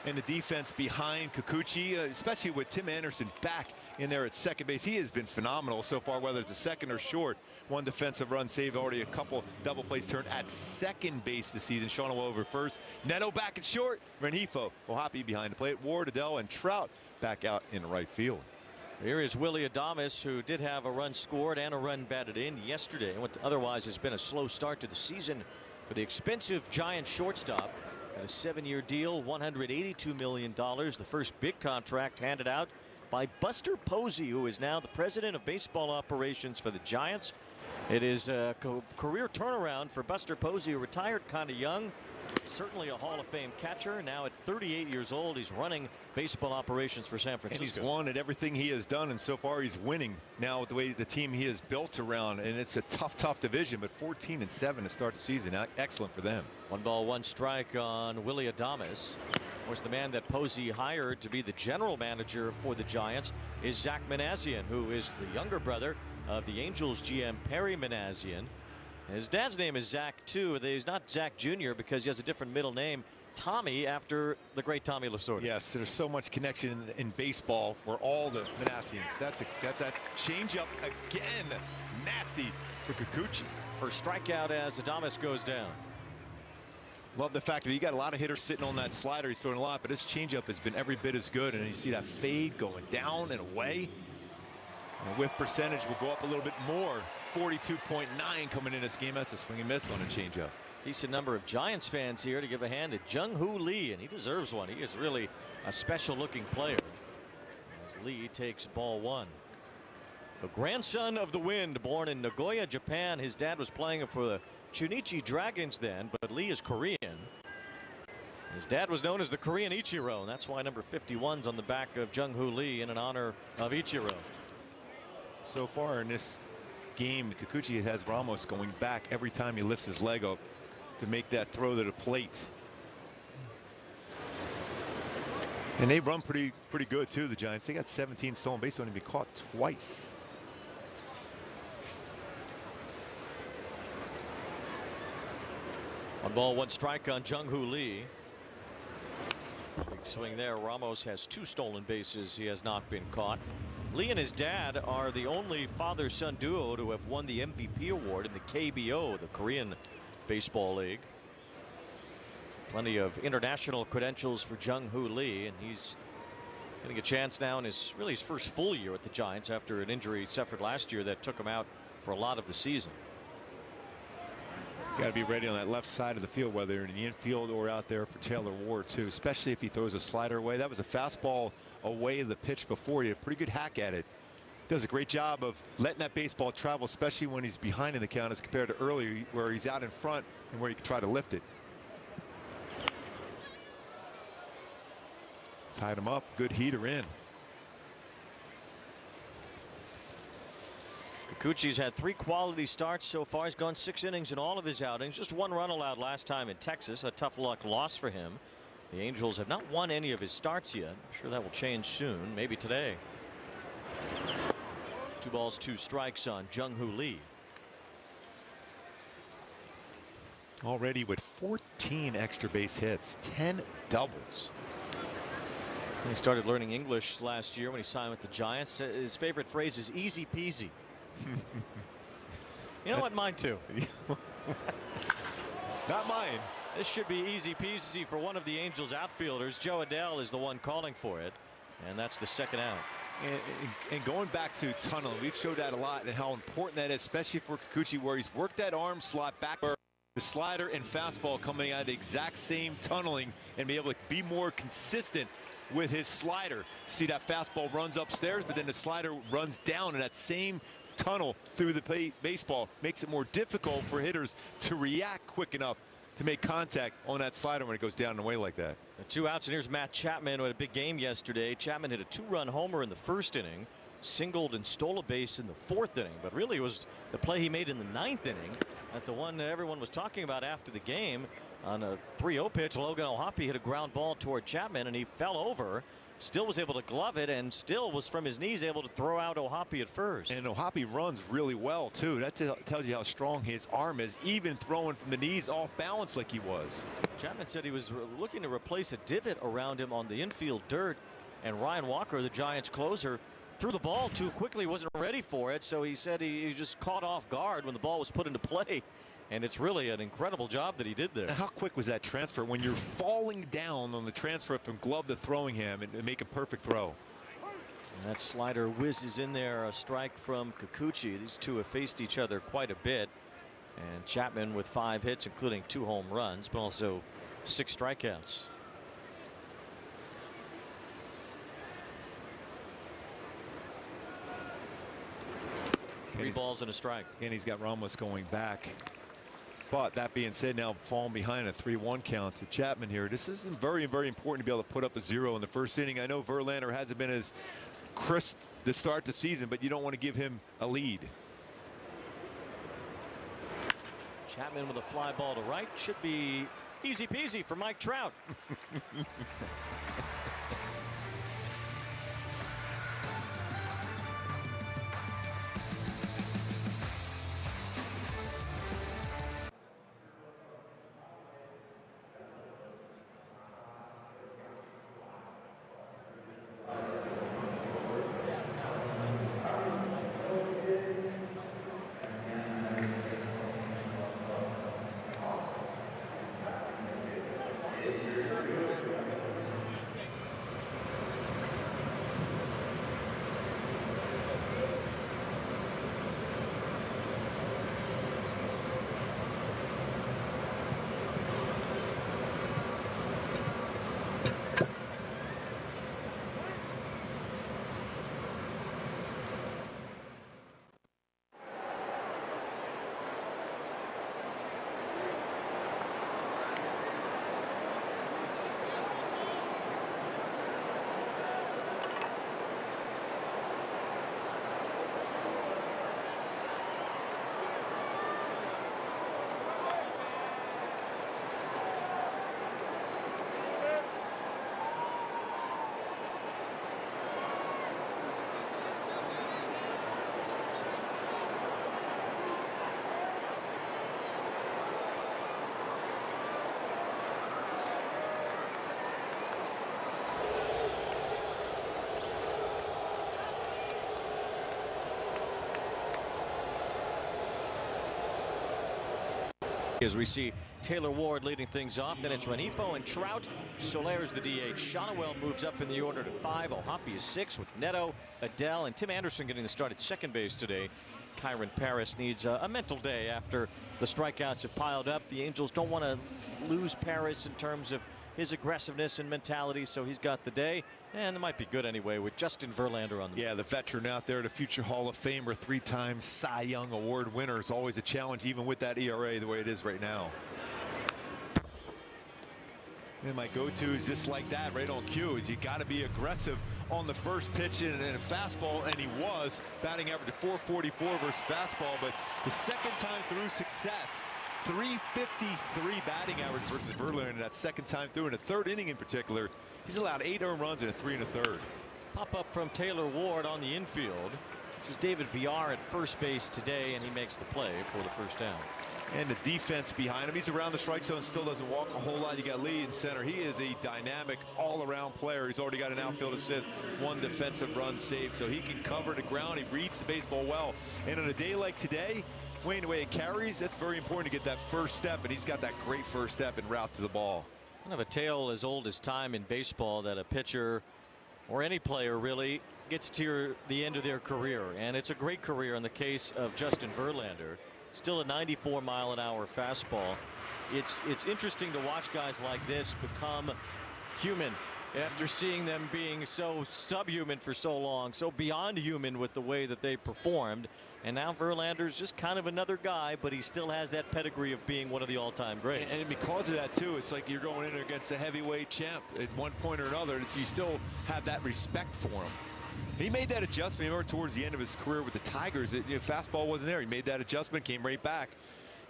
And the defense behind Kikuchi, especially with Tim Anderson back in there at second base. He has been phenomenal so far, whether it's a second or short. 1 defensive run saved, already a couple double plays turned at second base this season. Sean over first. Neto back at short. Rengifo, Ohapi behind the plate. Ward, Adele, and Trout back out in right field. Here is Willie Adames, who did have a run scored and a run batted in yesterday, and what otherwise has been a slow start to the season for the expensive Giant shortstop. A 7-year deal, $182 million. The first big contract handed out by Buster Posey, who is now the president of baseball operations for the Giants. It is a career turnaround for Buster Posey, who retired kind of young. Certainly a Hall of Fame catcher. Now at 38 years old, he's running baseball operations for San Francisco. And he's won at everything he has done, and so far he's winning now with the way the team he has built around. And it's a tough division, but 14-7 to start the season. Excellent for them. 1 ball, 1 strike on Willie Adames. Of course, the man that Posey hired to be the general manager for the Giants is Zach Manassian, who is the younger brother of the Angels GM Perry Manassian. His dad's name is Zach, too. He's not Zach Jr. because he has a different middle name, Tommy, after the great Tommy Lasorda. Yes, there's so much connection in baseball for all the Manassians. That's that changeup again. Nasty for Kikuchi. First strikeout as Adames goes down. Love the fact that he got a lot of hitters sitting on that slider. He's throwing a lot, but his changeup has been every bit as good. And you see that fade going down and away. And the whiff percentage will go up a little bit more. 42.9 coming in this game. That's a swing and miss on a changeup. Decent number of Giants fans here to give a hand to Jung-Hoo Lee, and he deserves one. He is really a special-looking player. As Lee takes ball 1. The grandson of the wind, born in Nagoya, Japan. His dad was playing for the Chunichi Dragons then, but Lee is Korean. His dad was known as the Korean Ichiro, and that's why number 51's on the back of Jung-Hoo Lee in honor of Ichiro. So far in this game, Kikuchi has Ramos going back every time he lifts his leg up to make that throw to the plate. And they run pretty good too, the Giants. They got 17 stolen bases, only been caught twice. One ball, 1 strike on Jung-Hoo Lee. Big swing there. Ramos has 2 stolen bases. He has not been caught. Lee and his dad are the only father-son duo to have won the MVP award in the KBO, the Korean Baseball League. Plenty of international credentials for Jung-Hoo Lee, and he's getting a chance now in his first full year at the Giants after an injury suffered last year that took him out for a lot of the season. Got to be ready on that left side of the field, whether in the infield or out there for Taylor Ward too, especially if he throws a slider away. That was a fastball away of the pitch before. He had a pretty good hack at it. Does a great job of letting that baseball travel, especially when he's behind in the count as compared to earlier where he's out in front and where he can try to lift it. Tied him up. Good heater in. Kikuchi's had 3 quality starts so far. He's gone 6 innings in all of his outings. Just 1 run allowed last time in Texas. A tough luck loss for him. The Angels have not won any of his starts yet. I'm sure that will change soon, maybe today. 2 balls, 2 strikes on Jung-Hoo Lee. Already with 14 extra base hits, 10 doubles. He started learning English last year when he signed with the Giants. His favorite phrase is easy peasy. You know what? Mine too. Not mine. This should be easy peasy for one of the Angels outfielders. Joe Adele is the one calling for it, and that's the second out. And going back to tunneling, we've showed that a lot and how important that is, especially for Kikuchi, where he's worked that arm slot back where the slider and fastball coming out of the exact same tunneling and be able to be more consistent with his slider. See that fastball runs upstairs, but then the slider runs down in that same tunnel through the baseball. Makes it more difficult for hitters to react quick enough to make contact on that slider when it goes down and away like that. 2 outs, and here's Matt Chapman, who had a big game yesterday. Chapman hit a 2-run homer in the 1st inning, singled and stole a base in the 4th inning, but really it was the play he made in the 9th inning at the one that everyone was talking about after the game. On a 3-0 pitch, Logan O'Hoppe hit a ground ball toward Chapman, and he fell over. Still was able to glove it, and still was from his knees able to throw out O'Hoppe at first. And O'Hoppe runs really well too. That tells you how strong his arm is, even throwing from the knees off balance like he was. Chapman said he was looking to replace a divot around him on the infield dirt, and Ryan Walker, the Giants closer, threw the ball too quickly, wasn't ready for it, so he said he just caught off guard when the ball was put into play. And it's really an incredible job that he did there. Now, how quick was that transfer when you're falling down on the transfer from glove to throwing him and make a perfect throw? And that slider whizzes in there, a strike from Kikuchi. These two have faced each other quite a bit. And Chapman with 5 hits, including 2 home runs, but also 6 strikeouts. Three balls and a strike. And he's got Ramos going back. But that being said, now falling behind a 3-1 count to Chapman here. This is very, very important to be able to put up a 0 in the 1st inning. I know Verlander hasn't been as crisp to start the season, but you don't want to give him a lead. Chapman with a fly ball to right. Should be easy peasy for Mike Trout. As we see Taylor Ward leading things off, then it's Renifo and Trout. Soler's the DH. Shotwell moves up in the order to 5. O'Hoppe is 6 with Neto, Adele, and Tim Anderson getting the start at second base today. Kyron Paris needs a mental day after the strikeouts have piled up. The Angels don't want to lose Paris in terms of his aggressiveness and mentality, so he's got the day, and it might be good anyway with Justin Verlander on the Yeah, the veteran out there, the future Hall of Famer, 3-time Cy Young Award winner, is always a challenge, even with that ERA the way it is right now. And my go-to is just like that, right on cue, is you got to be aggressive on the first pitch in a fastball, and he was batting average of 444 versus fastball, but the second time through success. 353 batting average versus Verlander in that second time through. In the third inning in particular, he's allowed 8 earned runs in a 3 1/3. Pop up from Taylor Ward on the infield. This is David Villar at first base today, and he makes the play for the first down. And the defense behind him. He's around the strike zone, still doesn't walk a whole lot. You got Lee in center. He is a dynamic all-around player. He's already got an outfield assist, 1 defensive run saved, so he can cover the ground. He reads the baseball well. And on a day like today, Wayne, the way it carries, that's very important to get that first step, and he's got that great first step en route to the ball. Kind of a tale as old as time in baseball that a pitcher or any player really gets to the end of their career, and it's a great career in the case of Justin Verlander. Still a 94-mile-an-hour fastball. It's interesting to watch guys like this become human after seeing them being so subhuman for so long, so beyond human with the way that they performed. And now Verlander's just kind of another guy, but he still has that pedigree of being one of the all-time greats. And because of that, too, it's like you're going in against the heavyweight champ at one point or another. You still have that respect for him. He made that adjustment. Remember, towards the end of his career with the Tigers, fastball wasn't there. He made that adjustment, came right back,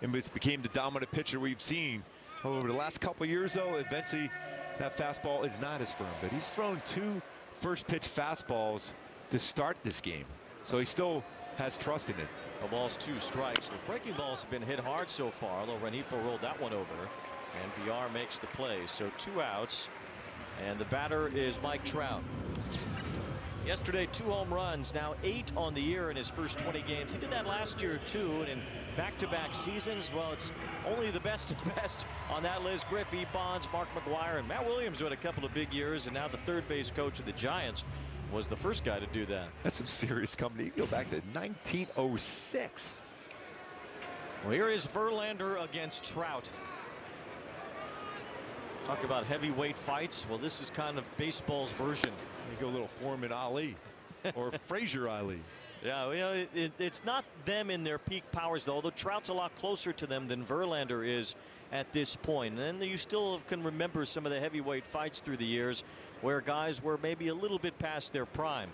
and became the dominant pitcher we've seen over the last couple of years. Though eventually that fastball is not as firm, but he's thrown 2 first-pitch fastballs to start this game, so he still has trust in it. The ball's 2 strikes. The breaking balls have been hit hard so far, although Renifo rolled that one over, and Villar makes the play. So 2 outs, and the batter is Mike Trout. Yesterday, 2 home runs, now 8 on the year in his first 20 games. He did that last year too, and in back-to-back seasons, well, it's only the best of best on that list. Griffey, Bonds, Mark McGwire, and Matt Williams, who had a couple of big years, and now the third base coach of the Giants, was the first guy to do that. That's some serious company. You go back to 1906. Well, here is Verlander against Trout. Talk about heavyweight fights. Well, this is kind of baseball's version. You go a little Foreman Ali or Frazier Ali. Yeah, you know, it's not them in their peak powers, though. Although Trout's a lot closer to them than Verlander is at this point. And then you still can remember some of the heavyweight fights through the years where guys were maybe a little bit past their prime.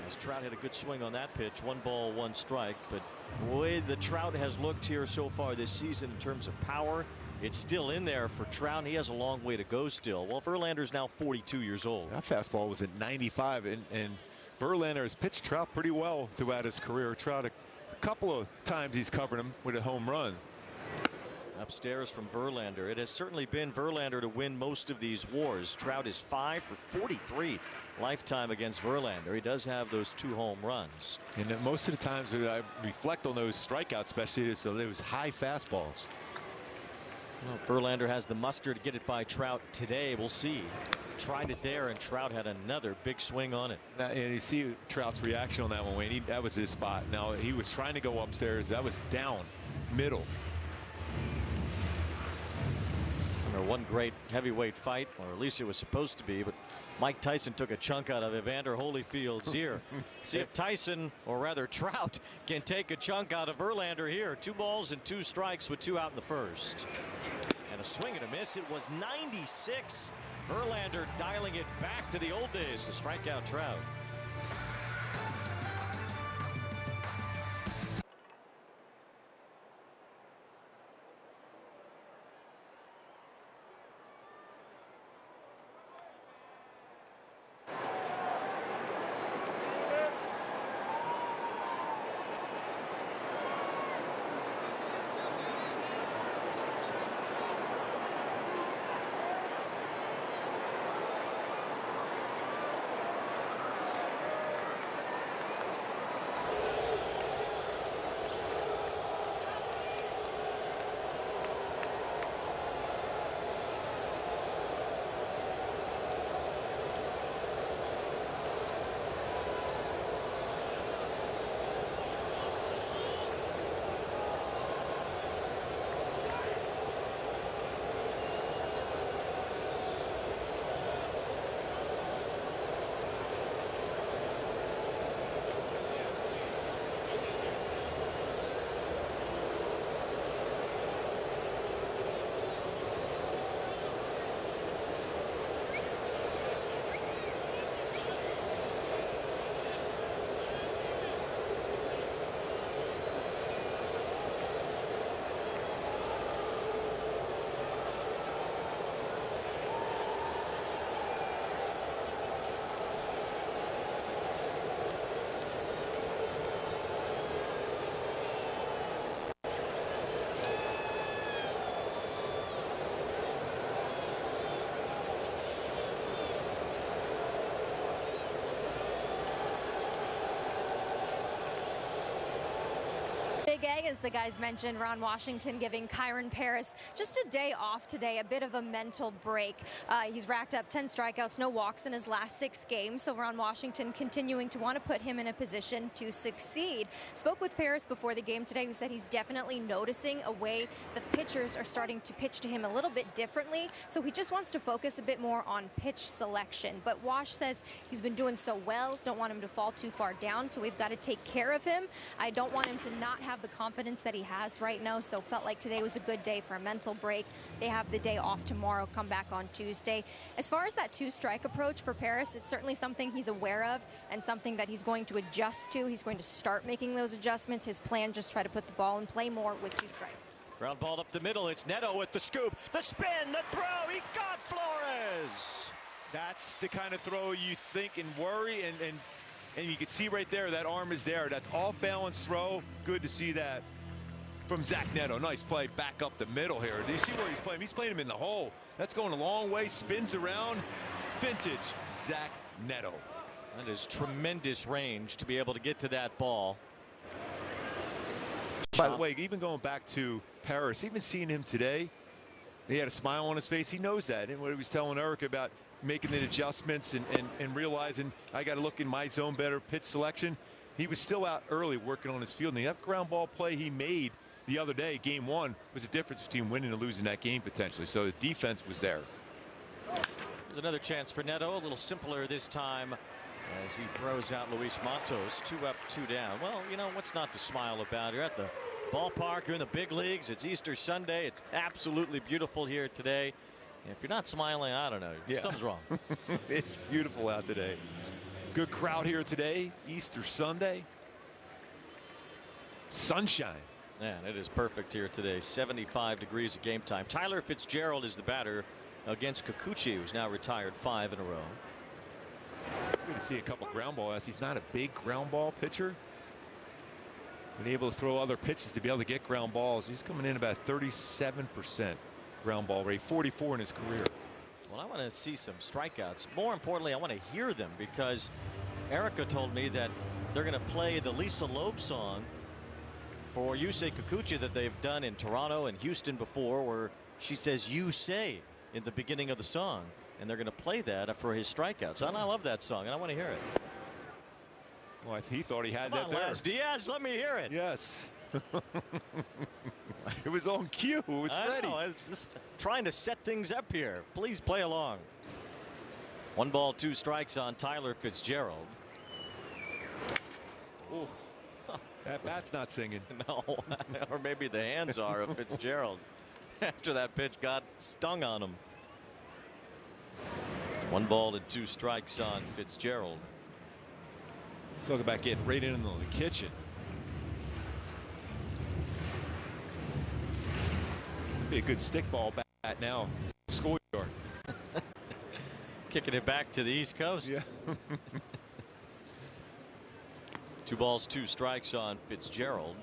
As Trout had a good swing on that pitch, 1 ball, 1 strike. But the way the Trout has looked here so far this season in terms of power, it's still in there for Trout. He has a long way to go still. Well, Verlander's now 42 years old. That fastball was at 95, and Verlander has pitched Trout pretty well throughout his career. Trout, a couple of times he's covered him with a home run. Upstairs from Verlander. It has certainly been Verlander to win most of these wars. Trout is 5 for 43 lifetime against Verlander. He does have those 2 home runs. And most of the times that I reflect on those strikeouts, especially those high fastballs. Well, Verlander has the muster to get it by Trout today. We'll see. Tried it there, and Trout had another big swing on it. Now, and you see Trout's reaction on that one, Wayne. That was his spot. Now, he was trying to go upstairs. That was down middle. One great heavyweight fight, or at least it was supposed to be, but Mike Tyson took a chunk out of Evander Holyfield's ear. See if Tyson, or rather Trout, can take a chunk out of Verlander here. 2 balls and 2 strikes with 2 out in the first. And a swing and a miss. It was 96. Verlander dialing it back to the old days to strike out Trout. Big A, as the guys mentioned, Ron Washington giving Kyron Paris just a day off today, a bit of a mental break. He's racked up 10 strikeouts, no walks in his last 6 games, so Ron Washington continuing to want to put him in a position to succeed. Spoke with Paris before the game today, who said he's definitely noticing a way the pitchers are starting to pitch to him a little bit differently, so he just wants to focus a bit more on pitch selection. But Wash says he's been doing so well, don't want him to fall too far down, so we've got to take care of him. I don't want him to not have the confidence that he has right now, so felt like today was a good day for a mental break. They have the day off tomorrow, come back on Tuesday. As far as that 2-strike approach for Paris, it's certainly something he's aware of and something that he's going to adjust to. He's going to start making those adjustments. His plan, just try to put the ball in play more with 2 strikes. Ground ball up the middle. It's Neto with the scoop, the spin, the throw. He got Flores. That's the kind of throw you think and worry, and you can see right there that arm is there. That's off-balance throw. Good to see that from Zach Neto. Nice play back up the middle here. Do you see where he's playing? He's playing him in the hole. That's going a long way. Spins around. Vintage Zach Neto. That is tremendous range to be able to get to that ball. By the way, even going back to Paris, even seeing him today, he had a smile on his face. He knows that. And what he was telling Eric about making the adjustments and realizing I got to look in my zone better, pitch selection. He was still out early working on his field. And that ground ball play he made the other day, game 1, was the difference between winning and losing that game potentially. So the defense was there. There's another chance for Neto, a little simpler this time as he throws out Luis Matos. 2 up, 2 down. Well, you know, what's not to smile about? You're at the ballpark, you're in the big leagues. It's Easter Sunday. It's absolutely beautiful here today. If you're not smiling, I don't know. Yeah. Something's wrong. It's beautiful out today. Good crowd here today. Easter Sunday. Sunshine. Man, it is perfect here today. 75 degrees at game time. Tyler Fitzgerald is the batter against Kikuchi, who's now retired 5 in a row. It's good to see a couple ground balls. He's not a big ground ball pitcher. Been able to throw other pitches to be able to get ground balls. He's coming in about 37% ground ball rate, 44 in his career. Well, I want to see some strikeouts. More importantly, I want to hear them, because Erica told me that they're going to play the Lisa Loeb song for Yusei Kikuchi that they've done in Toronto and Houston before, where she says Yusei in the beginning of the song, and they're going to play that for his strikeouts. And I love that song, and I want to hear it. Well, he thought he had Come that on, there. Les Diaz, let me hear it. Yes. It was on cue. It's ready. I was just trying to set things up here. Please play along. 1 ball, 2 strikes on Tyler Fitzgerald. Ooh. That bat's not singing. No, or maybe the hands are of Fitzgerald after that pitch got stung on him. 1 ball and 2 strikes on Fitzgerald. Talk about getting right into the kitchen. Be a good stick ball bat now. Score. Kicking it back to the East Coast. Yeah. 2 balls, 2 strikes on Fitzgerald.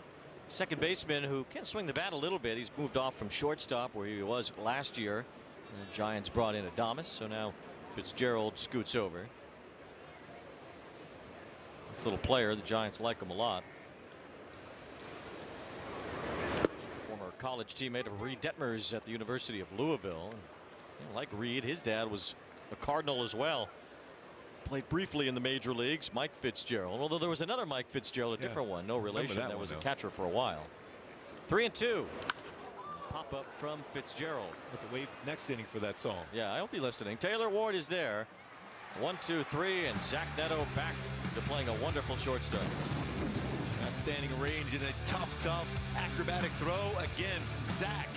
Second baseman who can swing the bat a little bit. He's moved off from shortstop where he was last year. And the Giants brought in Adames, so now Fitzgerald scoots over. This little player, the Giants like him a lot. Former college teammate of Reed Detmers at the University of Louisville. Like Reed, his dad was a Cardinal as well. Played briefly in the major leagues. Mike Fitzgerald, although there was another Mike Fitzgerald, a different one, no relation, that was a catcher for a while. 3-2. Pop up from Fitzgerald. Have to wait next inning for that song. Yeah, I hope you're listening. Taylor Ward is there. 1, 2, 3, and Zach Neto back to playing a wonderful shortstop. Outstanding range and a tough acrobatic throw again. Zach.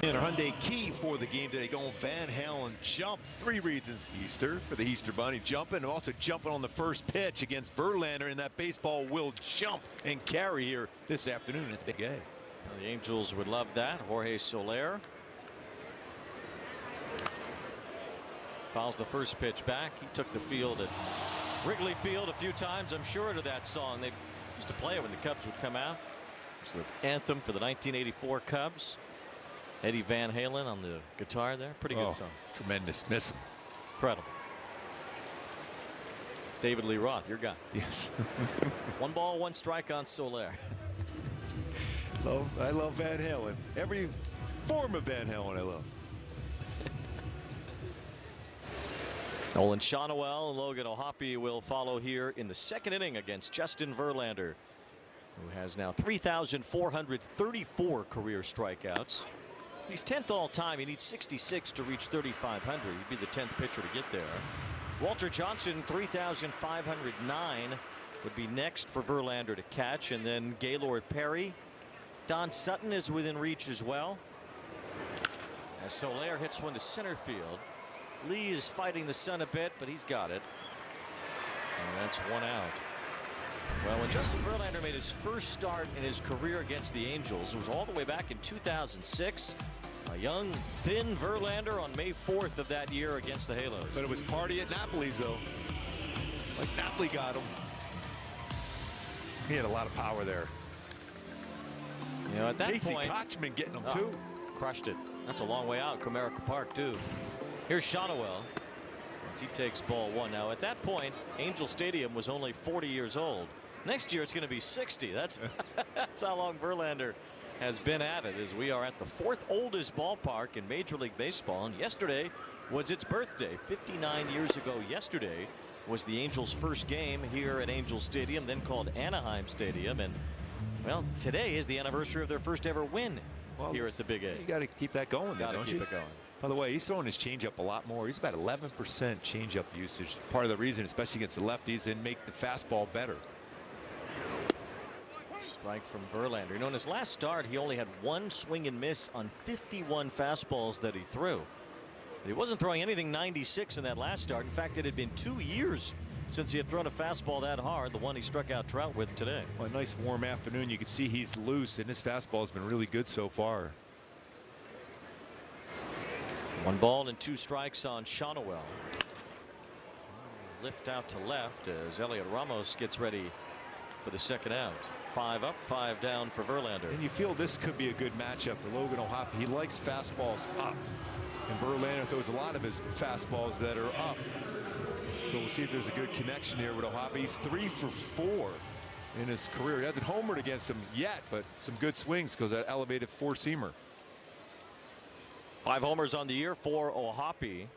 And our Hyundai key for the game today going Van Halen jump. 3 reasons. Easter for the Easter Bunny jumping, and also jumping on the first pitch against Verlander, and that baseball will jump and carry here this afternoon at the Big A. Well, the Angels would love that. Jorge Soler fouls the first pitch back. He took the field at Wrigley Field a few times, I'm sure, to that song. They used to play it when the Cubs would come out. It's the anthem for the 1984 Cubs. Eddie Van Halen on the guitar there. Pretty good song. Tremendous. Miss him. Incredible. David Lee Roth, your guy. Yes. 1 ball, 1 strike on Soler. I love Van Halen. Every form of Van Halen I love. Nolan Shawnoel and Logan O'Hoppe will follow here in the 2nd inning against Justin Verlander, who has now 3,434 career strikeouts. He's 10th all time. He needs 66 to reach 3,500. He'd be the 10th pitcher to get there. Walter Johnson, 3,509, would be next for Verlander to catch, and then Gaylord Perry. Don Sutton is within reach as well. As Soler hits one to center field. Lee is fighting the sun a bit, but he's got it. And that's 1 out. Well, when Justin Verlander made his first start in his career against the Angels, it was all the way back in 2006. A young, thin Verlander on May 4th of that year against the Halos. But it was party at Napoli's, though. Like Napoli got him. He had a lot of power there. You know, at that Casey point, Kochman getting him too. Crushed it. That's a long way out, Comerica Park, too. Here's Shawnoel as he takes ball 1. Now, at that point, Angel Stadium was only 40 years old. Next year, it's going to be 60. That's how long Verlander has been at it, as we are at the 4th oldest ballpark in Major League Baseball. And yesterday was its birthday. 59 years ago yesterday was the Angels' first game here at Angel Stadium, then called Anaheim Stadium. And, well, today is the anniversary of their first ever win here at the Big A. You got to keep that going. Got to keep it going. By the way, he's throwing his changeup a lot more. He's about 11% changeup usage. Part of the reason, especially against the lefties, and make the fastball better. Strike from Verlander. You know, in his last start, he only had 1 swing and miss on 51 fastballs that he threw. But he wasn't throwing anything 96 in that last start. In fact, it had been 2 years since he had thrown a fastball that hard, the one he struck out Trout with today. Well, a nice warm afternoon. You can see he's loose, and his fastball has been really good so far. 1 ball and 2 strikes on Shawnoel. Lift out to left as Elliot Ramos gets ready for the 2nd out. 5 up, 5 down for Verlander. And you feel this could be a good matchup for Logan O'Hoppe. He likes fastballs up, and Verlander throws a lot of his fastballs that are up. So we'll see if there's a good connection here with O'Hoppe. He's 3 for 4 in his career. He hasn't homered against him yet, but some good swings because that elevated 4-seamer. 5 homers on the year for O'Hoppe.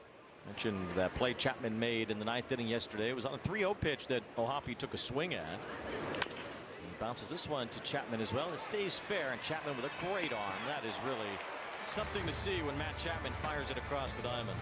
Mentioned that play Chapman made in the 9th inning yesterday. It was on a 3-0 pitch that O'Hoppe took a swing at. He bounces this one to Chapman as well. It stays fair, and Chapman with a great arm. That is really something to see when Matt Chapman fires it across the diamond.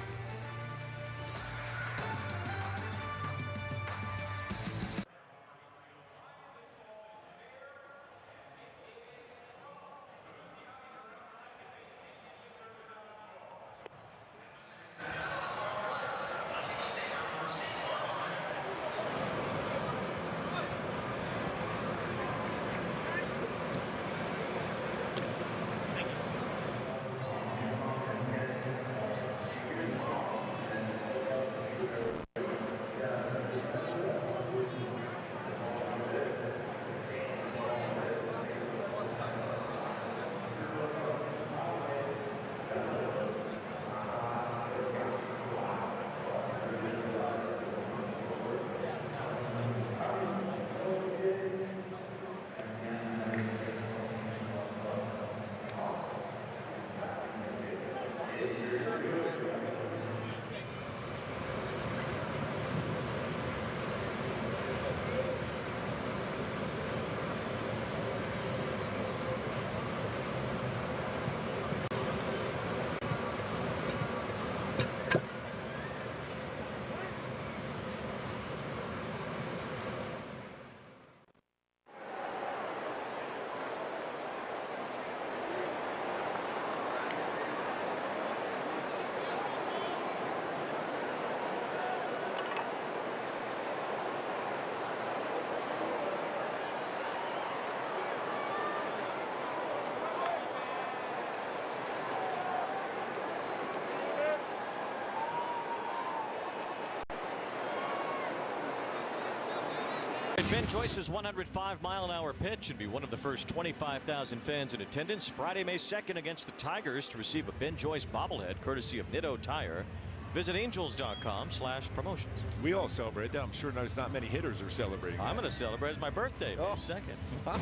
Ben Joyce's 105-mile-an-hour pitch should be one of the first 25,000 fans in attendance Friday, May 2nd against the Tigers. To receive a Ben Joyce bobblehead courtesy of Nitto Tire, visit angels.com/promotions. We all celebrate that. I'm sure there's not many hitters are celebrating. I'm going to celebrate. It's my birthday, May 2nd. Wow.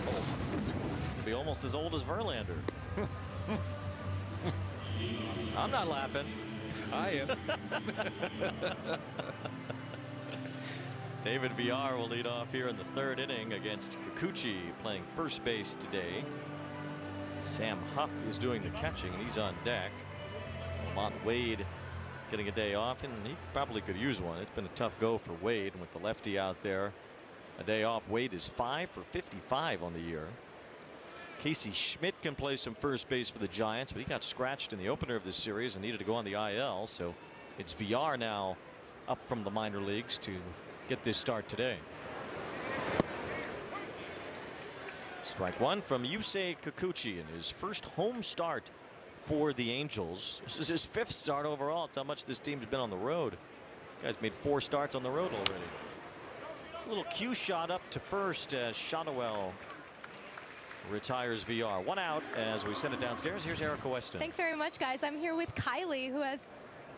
Be almost as old as Verlander. I'm not laughing. I am. David Villar will lead off here in the 3rd inning against Kikuchi, playing first base today. Sam Huff is doing the catching, and he's on deck. Lamont Wade getting a day off, and he probably could use one. It's been a tough go for Wade, and with the lefty out there, a day off. Wade is 5 for 55 on the year. Casey Schmidt can play some first base for the Giants, but he got scratched in the opener of this series and needed to go on the IL. So it's Villar now up from the minor leagues to get this start today. Strike one from Yusei Kikuchi in his first home start for the Angels. This is his 5th start overall. It's how much this team's been on the road. This guy's made 4 starts on the road already. A little cue shot up to first as Shotwell retires Villar. 1 out as we send it downstairs. Here's Erica Weston. Thanks very much, guys. I'm here with Kylie, who has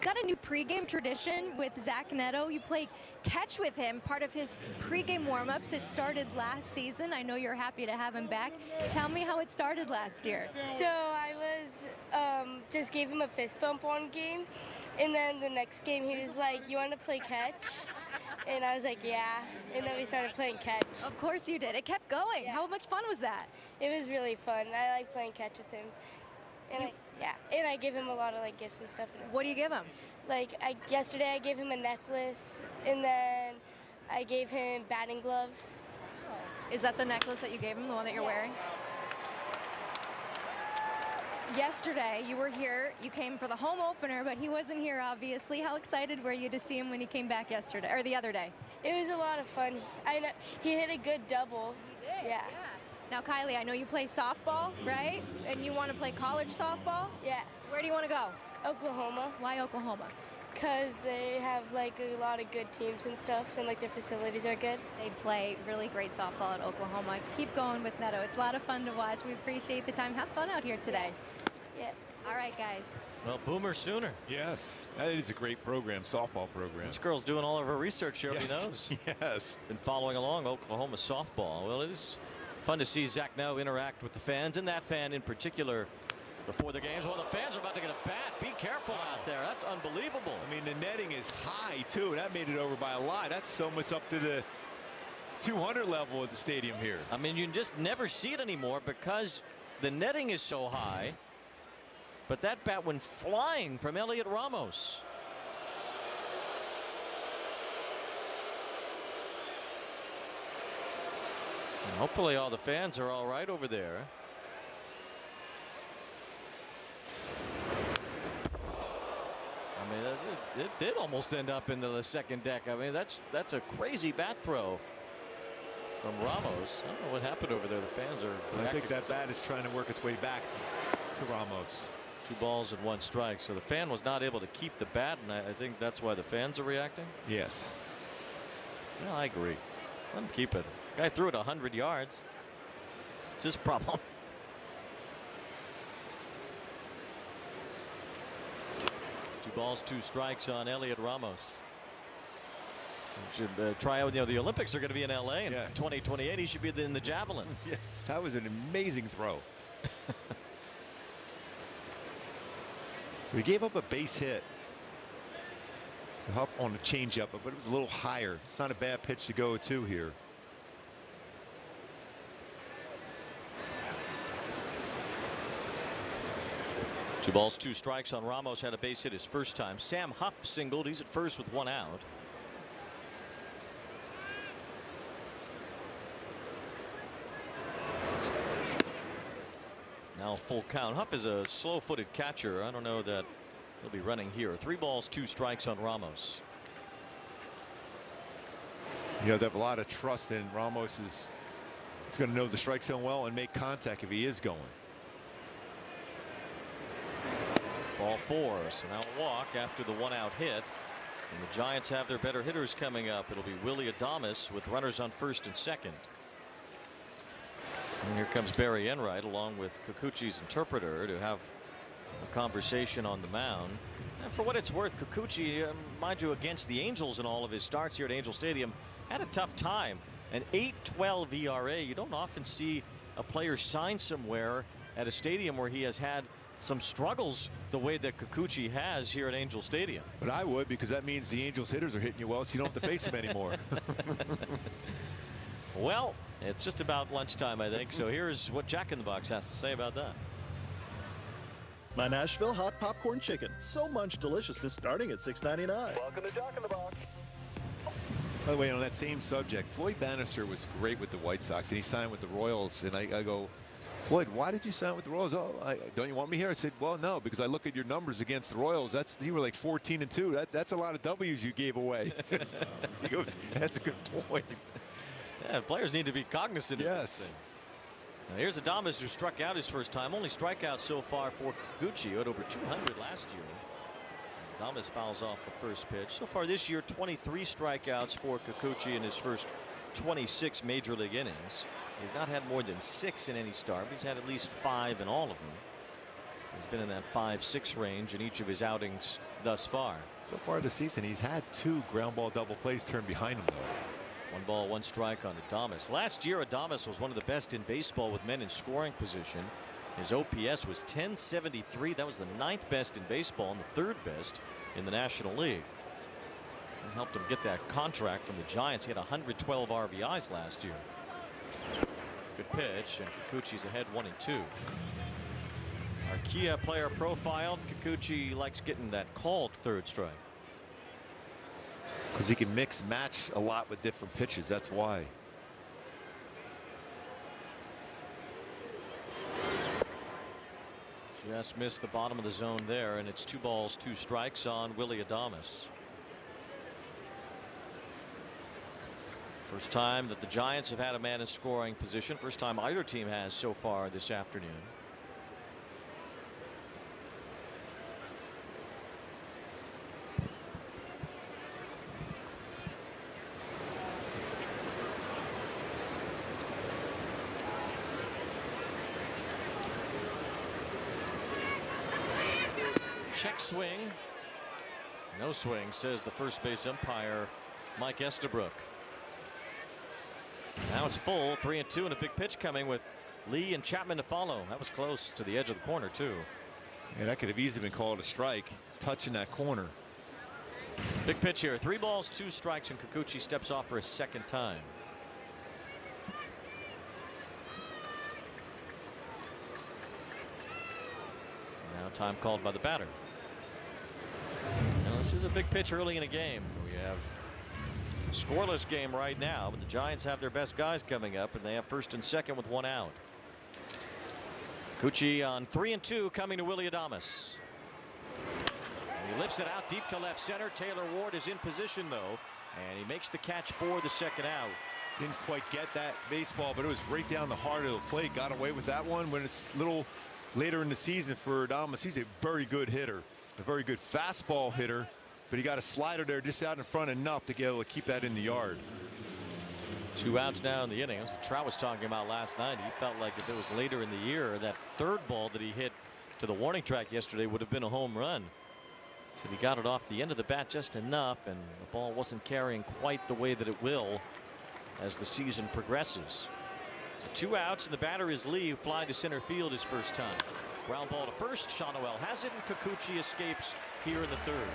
got a new pregame tradition with Zach Neto. You play catch with him, part of his pregame warmups. It started last season. I know you're happy to have him back. Tell me how it started last year. So I was just gave him a fist bump one game, and then the next game he was like, "You want to play catch?" And I was like, "Yeah." And then we started playing catch. Of course you did. It kept going. Yeah. How much fun was that? It was really fun. I like playing catch with him. And I give him a lot of like gifts and stuff. What do you give him? Like yesterday I gave him a necklace, and then I gave him batting gloves. Is that the necklace that you gave him, the one that you're wearing? Yesterday you were here. You came for the home opener, but he wasn't here, obviously. How excited were you to see him when he came back yesterday, or the other day? It was a lot of fun. I know he hit a good double. He did. Yeah. Now, Kylie, I know you play softball, right? And you want to play college softball? Yes. Where do you want to go? Oklahoma. Why Oklahoma? Because they have like a lot of good teams and stuff, and like their facilities are good. They play really great softball at Oklahoma. Keep going with Neto. It's a lot of fun to watch. We appreciate the time. Have fun out here today. Yeah. All right, guys. Well, Boomer Sooner. Yes, that is a great program, softball program. This girl's doing all of her research here. He knows. Yes. Been following along Oklahoma softball. Well, it is fun to see Zach now interact with the fans, and that fan in particular before the games. Well, the fans are about to get a bat. Be careful out there. That's unbelievable. I mean, the netting is high, too. That made it over by a lot. That's almost up to the 200 level at the stadium here. I mean, you just never see it anymore because the netting is so high. But that bat went flying from Elliot Ramos. And hopefully all the fans are all right over there. I mean, it did almost end up into the second deck. I mean, that's a crazy bat throw from Ramos. I don't know what happened over there. The fans are. I think that bat is trying to work its way back to Ramos. 2 balls and 1 strike. So the fan was not able to keep the bat, and I think that's why the fans are reacting. Yes. Yeah, I agree. Let him keep it. Guy threw it 100 yards. It's his problem. Two balls, 2 strikes on Elliot Ramos. He should try out. You know, the Olympics are going to be in LA in 2028. He should be in the javelin. Yeah, that was an amazing throw. So he gave up a base hit to Huff on a changeup, but it was a little higher. It's not a bad pitch to go to here. Two balls, 2 strikes on Ramos. Had a base hit his first time. Sam Huff singled. He's at first with 1 out. Now full count. Huff is a slow-footed catcher. I don't know that he'll be running here. 3 balls, 2 strikes on Ramos. You have to have a lot of trust in Ramos. He's going to know the strike zone well and make contact if he is going. Ball 4. So now a walk after the 1-out hit. And the Giants have their better hitters coming up. It'll be Willie Adames with runners on first and second. And here comes Barry Enright along with Kikuchi's interpreter to have a conversation on the mound. And for what it's worth, Kikuchi, mind you, against the Angels in all of his starts here at Angel Stadium, had a tough time. An 8.12 ERA. You don't often see a player sign somewhere at a stadium where he has had some struggles the way that Kikuchi has here at Angel Stadium. But I would, because that means the Angels hitters are hitting you well, so you don't have to face them anymore. Well, it's just about lunchtime, I think. So here's what Jack in the Box has to say about that. My Nashville hot popcorn chicken. So much deliciousness starting at $6.99. Welcome to Jack in the Box. By the way, on that same subject, Floyd Bannister was great with the White Sox, and he signed with the Royals. And I go, Floyd, why did you sign with the Royals? Oh, don't you want me here? I said, well, no, because I look at your numbers against the Royals. You were like 14-2. That's a lot of W's you gave away. He goes, that's a good point. Yeah, players need to be cognizant of these things. Now here's Adames, who struck out his first time. Only strikeout so far for Kikuchi, who had over 200 last year. Adames fouls off the first pitch. So far this year, 23 strikeouts for Kikuchi in his first 26 major league innings. He's not had more than 6 in any start, but he's had at least 5 in all of them. So he's been in that 5-6 range in each of his outings thus far. So far this season, he's had 2 ground ball double plays turned behind him, though. 1 ball, 1 strike on Adames. Last year, Adames was one of the best in baseball with men in scoring position. His OPS was 1073. That was the 9th best in baseball and the 3rd best in the National League. And helped him get that contract from the Giants. He had 112 RBIs last year. Good pitch, and Kikuchi's ahead 1-2. Our Kia player profiled. Kikuchi likes getting that called 3rd strike. Because he can mix match a lot with different pitches. That's why. Just missed the bottom of the zone there, and it's 2 balls, 2 strikes on Willie Adames. First time that the Giants have had a man in scoring position. First time either team has so far this afternoon. Check swing. No swing, says the first base umpire, Mike Estabrook. So now it's full, 3-2, and a big pitch coming with Lee and Chapman to follow. That was close to the edge of the corner, too. Yeah, that could have easily been called a strike, touching that corner. Big pitch here. 3 balls, 2 strikes, and Kikuchi steps off for a second time. Now time called by the batter. Now this is a big pitch early in a game. We have a scoreless game right now, but the Giants have their best guys coming up, and they have first and second with 1 out. Kikuchi on 3-2, coming to Willie Adames. He lifts it out deep to left center. Taylor Ward is in position, though, and he makes the catch for the second out. Didn't quite get that baseball, but it was right down the heart of the plate. Got away with that one. When it's a little later in the season for Adames, he's a very good hitter, a very good fastball hitter, but he got a slider there just out in front enough to be able to keep that in the yard. 2 outs now in the inning. As Trout was talking about last night, he felt like if it was later in the year, that 3rd ball that he hit to the warning track yesterday would have been a home run. Said he got it off the end of the bat just enough, and the ball wasn't carrying quite the way that it will as the season progresses. So 2 outs, and the batter is Lee, who flied to center field his first time. Ground ball to first. Shawnoel has it, and Kikuchi escapes here in the 3rd.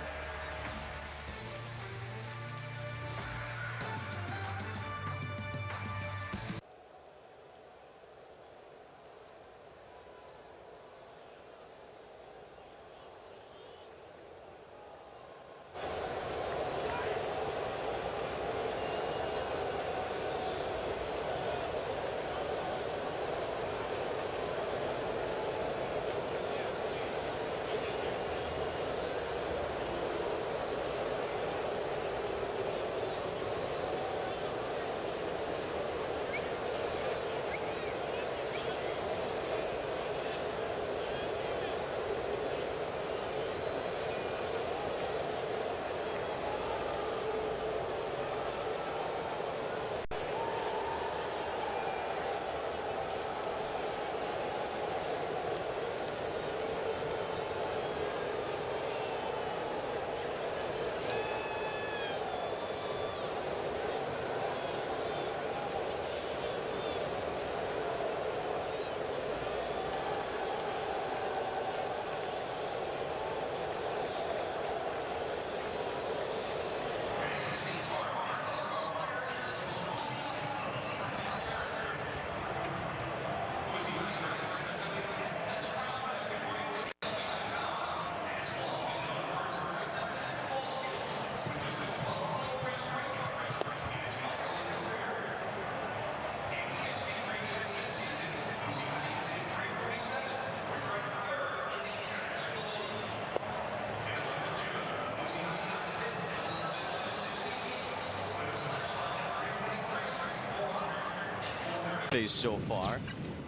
base so far.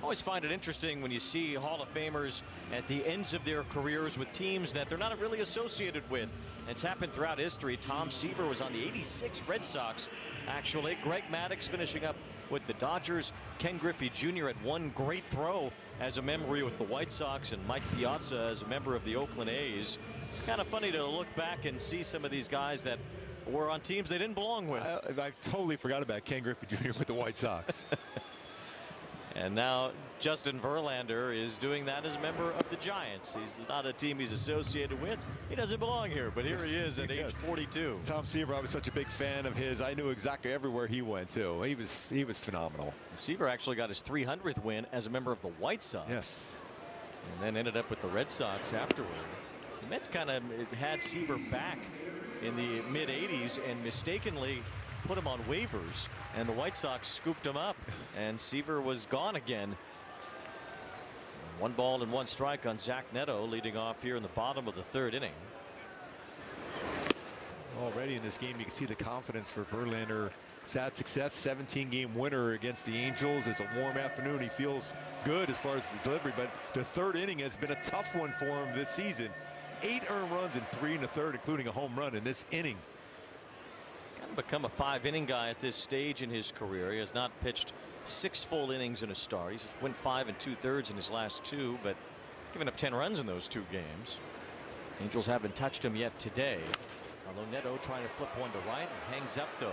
Always find it interesting when you see Hall of Famers at the ends of their careers with teams that they're not really associated with. It's happened throughout history. Tom Seaver was on the '86 Red Sox, actually. Greg Maddux finishing up with the Dodgers. Ken Griffey Jr. had one great throw as a memory with the White Sox, and Mike Piazza as a member of the Oakland A's. It's kind of funny to look back and see some of these guys that were on teams they didn't belong with. I totally forgot about Ken Griffey Jr. with the White Sox. And now Justin Verlander is doing that as a member of the Giants. He's not a team he's associated with. He doesn't belong here, but here he is at age 42. Tom Seaver, I was such a big fan of his. I knew exactly everywhere he went to. He was phenomenal. Seaver actually got his 300th win as a member of the White Sox. Yes. And then ended up with the Red Sox afterward. The Mets kind of had Seaver back in the mid-'80s and mistakenly put him on waivers, and the White Sox scooped him up, and Seaver was gone again. 1 ball and 1 strike on Zach Neto, leading off here in the bottom of the 3rd inning. Already in this game, you can see the confidence for Verlander. He's had success, 17-game winner against the Angels. It's a warm afternoon. He feels good as far as the delivery, but the 3rd inning has been a tough one for him this season. 8 earned runs and 3 in the 3rd, including a home run in this inning. Become a 5-inning guy at this stage in his career. He has not pitched 6 full innings in a start. He's went 5 2/3 in his last 2, but he's given up 10 runs in those 2 games. Angels haven't touched him yet today. Although Neto trying to flip one to right, and hangs up though.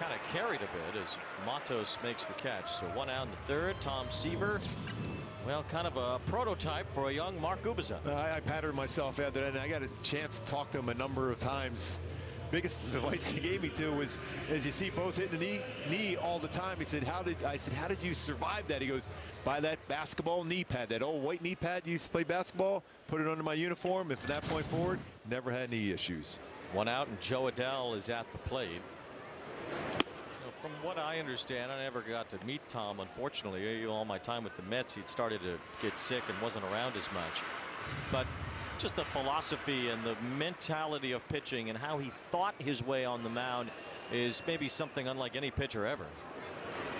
Kind of carried a bit as Matos makes the catch. So 1 out in the 3rd. Tom Seaver, well, kind of a prototype for a young Mark Gubicza. I patterned myself after that, and I got a chance to talk to him a number of times. Biggest advice he gave me too was, as you see both hitting the knee all the time, he said, how did you survive that? He goes, buy that basketball knee pad, that old white knee pad you used to play basketball, put it under my uniform, and from that point forward, never had knee issues. 1 out, and Joe Adell is at the plate. From what I understand, I never got to meet Tom, unfortunately. All my time with the Mets, he'd started to get sick and wasn't around as much. But just the philosophy and the mentality of pitching and how he thought his way on the mound is maybe something unlike any pitcher ever.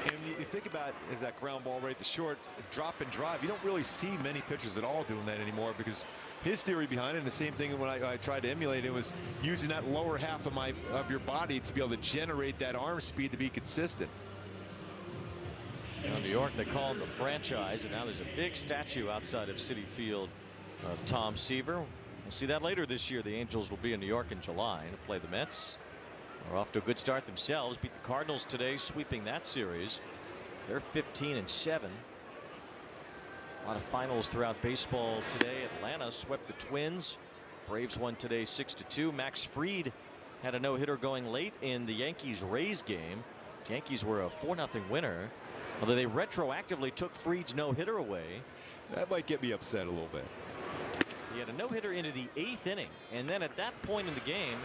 And you think about is that ground ball right to short, drop and drive. You don't really see many pitchers at all doing that anymore, because his theory behind it, and the same thing when I tried to emulate it, was using that lower half of your body to be able to generate that arm speed to be consistent. Now, New York, they call him the franchise, and now there's a big statue outside of Citi Field of Tom Seaver. We'll see that later this year. The Angels will be in New York in July to play the Mets. They're off to a good start themselves. Beat the Cardinals today, sweeping that series. They're 15-7. A lot of finals throughout baseball today. Atlanta swept the Twins. Braves won today 6-2. Max Fried had a no-hitter going late in the Yankees-Rays game. Yankees were a 4-0 winner, although they retroactively took Fried's no-hitter away. That might get me upset a little bit. He had a no-hitter into the 8th inning, and then at that point in the game,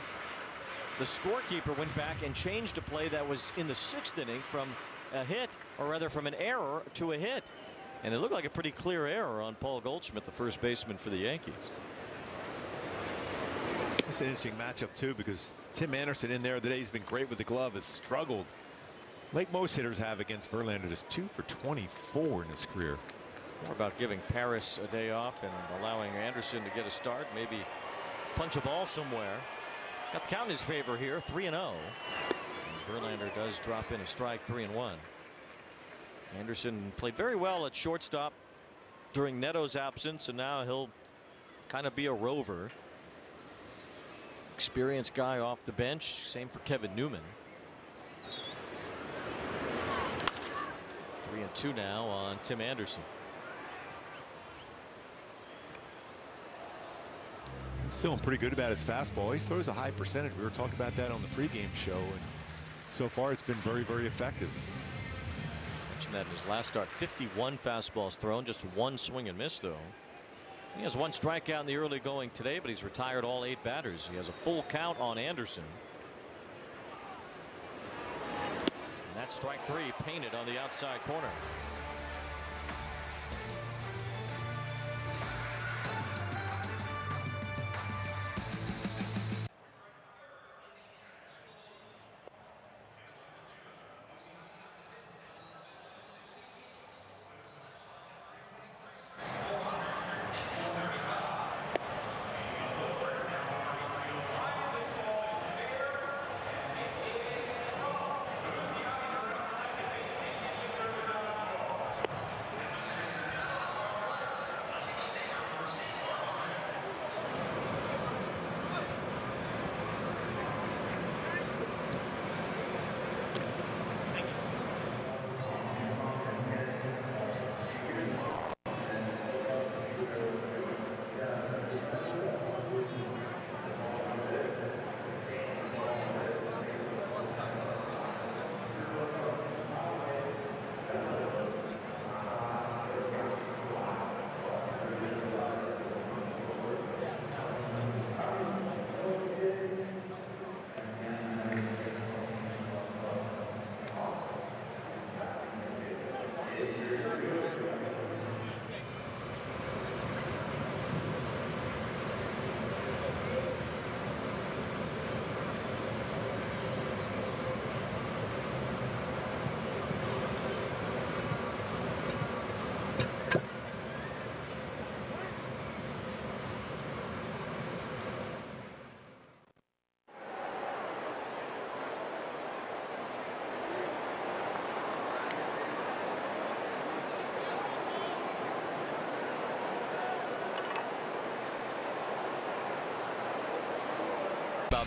the scorekeeper went back and changed a play that was in the 6th inning from a hit, or rather from an error to a hit. And it looked like a pretty clear error on Paul Goldschmidt, the first baseman for the Yankees. It's an interesting matchup too, because Tim Anderson in there today, he's been great with the glove, has struggled like most hitters have against Verlander. Just 2 for 24 in his career. More about giving Paris a day off and allowing Anderson to get a start, maybe punch a ball somewhere. Got the count in his favor here, 3-0. As Verlander does drop in a strike, 3-1. Anderson played very well at shortstop during Neto's absence, and now he'll kind of be a rover. Experienced guy off the bench. Same for Kevin Newman. 3-2 now on Tim Anderson. He's feeling pretty good about his fastball. He throws a high percentage. We were talking about that on the pregame show, and so far it's been very, very effective. Mentioned that in his last start, 51 fastballs thrown, just 1 swing and miss though. He has 1 strikeout in the early going today, but he's retired all 8 batters. He has a full count on Anderson. And that's strike 3 painted on the outside corner.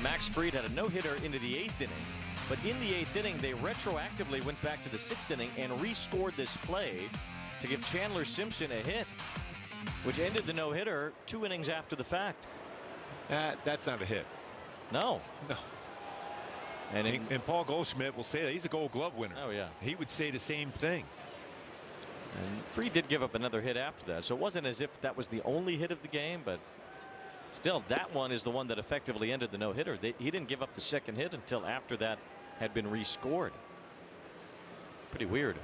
Max Fried had a no-hitter into the 8th inning. But in the 8th inning, they retroactively went back to the 6th inning and rescored this play to give Chandler Simpson a hit, which ended the no-hitter 2 innings after the fact. That's not a hit. No. No. And Paul Goldschmidt will say that. He's a Gold Glove winner. Oh, yeah. He would say the same thing. And Fried did give up another hit after that, so it wasn't as if that was the only hit of the game, but still, that one is the one that effectively ended the no-hitter. He didn't give up the second hit until after that had been rescored. Pretty weird.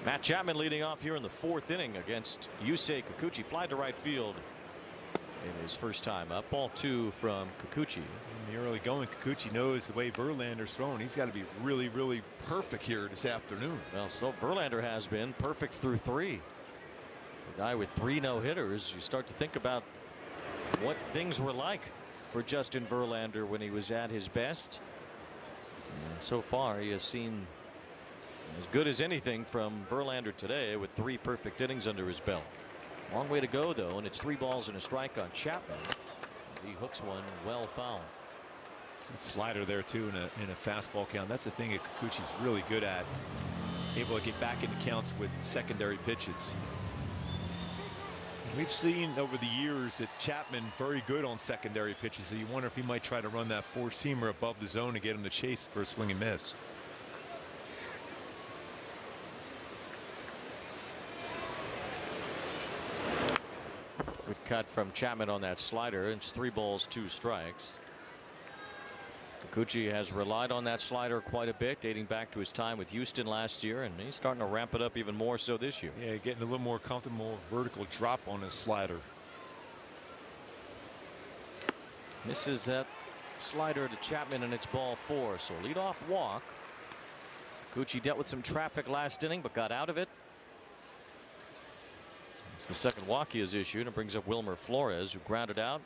Matt Chapman leading off here in the 4th inning against Yusei Kikuchi. Fly to right field in his first time up. Ball 2 from Kikuchi. In the early going, Kikuchi knows the way Verlander's throwing. He's got to be really, really perfect here this afternoon. Well, so Verlander has been perfect through 3. A guy with 3 no-hitters. You start to think about what things were like for Justin Verlander when he was at his best. And so far, he has seen as good as anything from Verlander today with 3 perfect innings under his belt. Long way to go, though, and it's 3 balls and a strike on Chapman as he hooks one well foul. Slider there too in a fastball count. That's the thing that Kikuchi's really good at, able to get back into counts with secondary pitches. And we've seen over the years that Chapman very good on secondary pitches, so you wonder if he might try to run that 4-seamer above the zone and get him to chase for a swing and miss. Good cut from Chapman on that slider. It's 3 balls 2 strikes. Kikuchi has relied on that slider quite a bit, dating back to his time with Houston last year, and he's starting to ramp it up even more so this year. Yeah, getting a little more comfortable vertical drop on his slider. Misses that slider to Chapman, and it's ball 4. So leadoff walk. Kikuchi dealt with some traffic last inning, but got out of it. It's the second walk he has issued, and brings up Wilmer Flores, who grounded out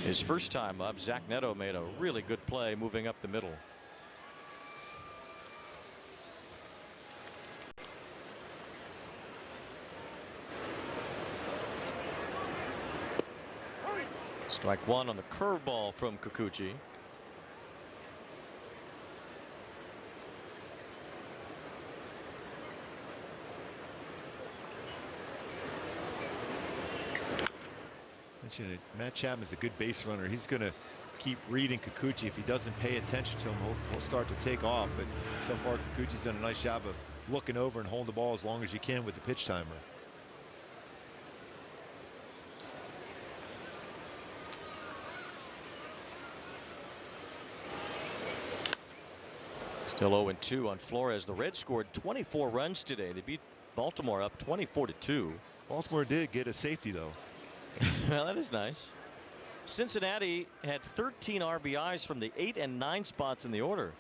his first time up. Zach Neto made a really good play moving up the middle. Strike 1 on the curveball from Kikuchi. Matt Chapman's a good base runner. He's going to keep reading Kikuchi. If he doesn't pay attention to him, he'll start to take off. But so far, Kikuchi's done a nice job of looking over and holding the ball as long as you can with the pitch timer. Still 0-2 on Flores. The Reds scored 24 runs today. They beat Baltimore up 24-2. Baltimore did get a safety, though. Well, that is nice. Cincinnati had 13 RBIs from the 8 and 9 spots in the order.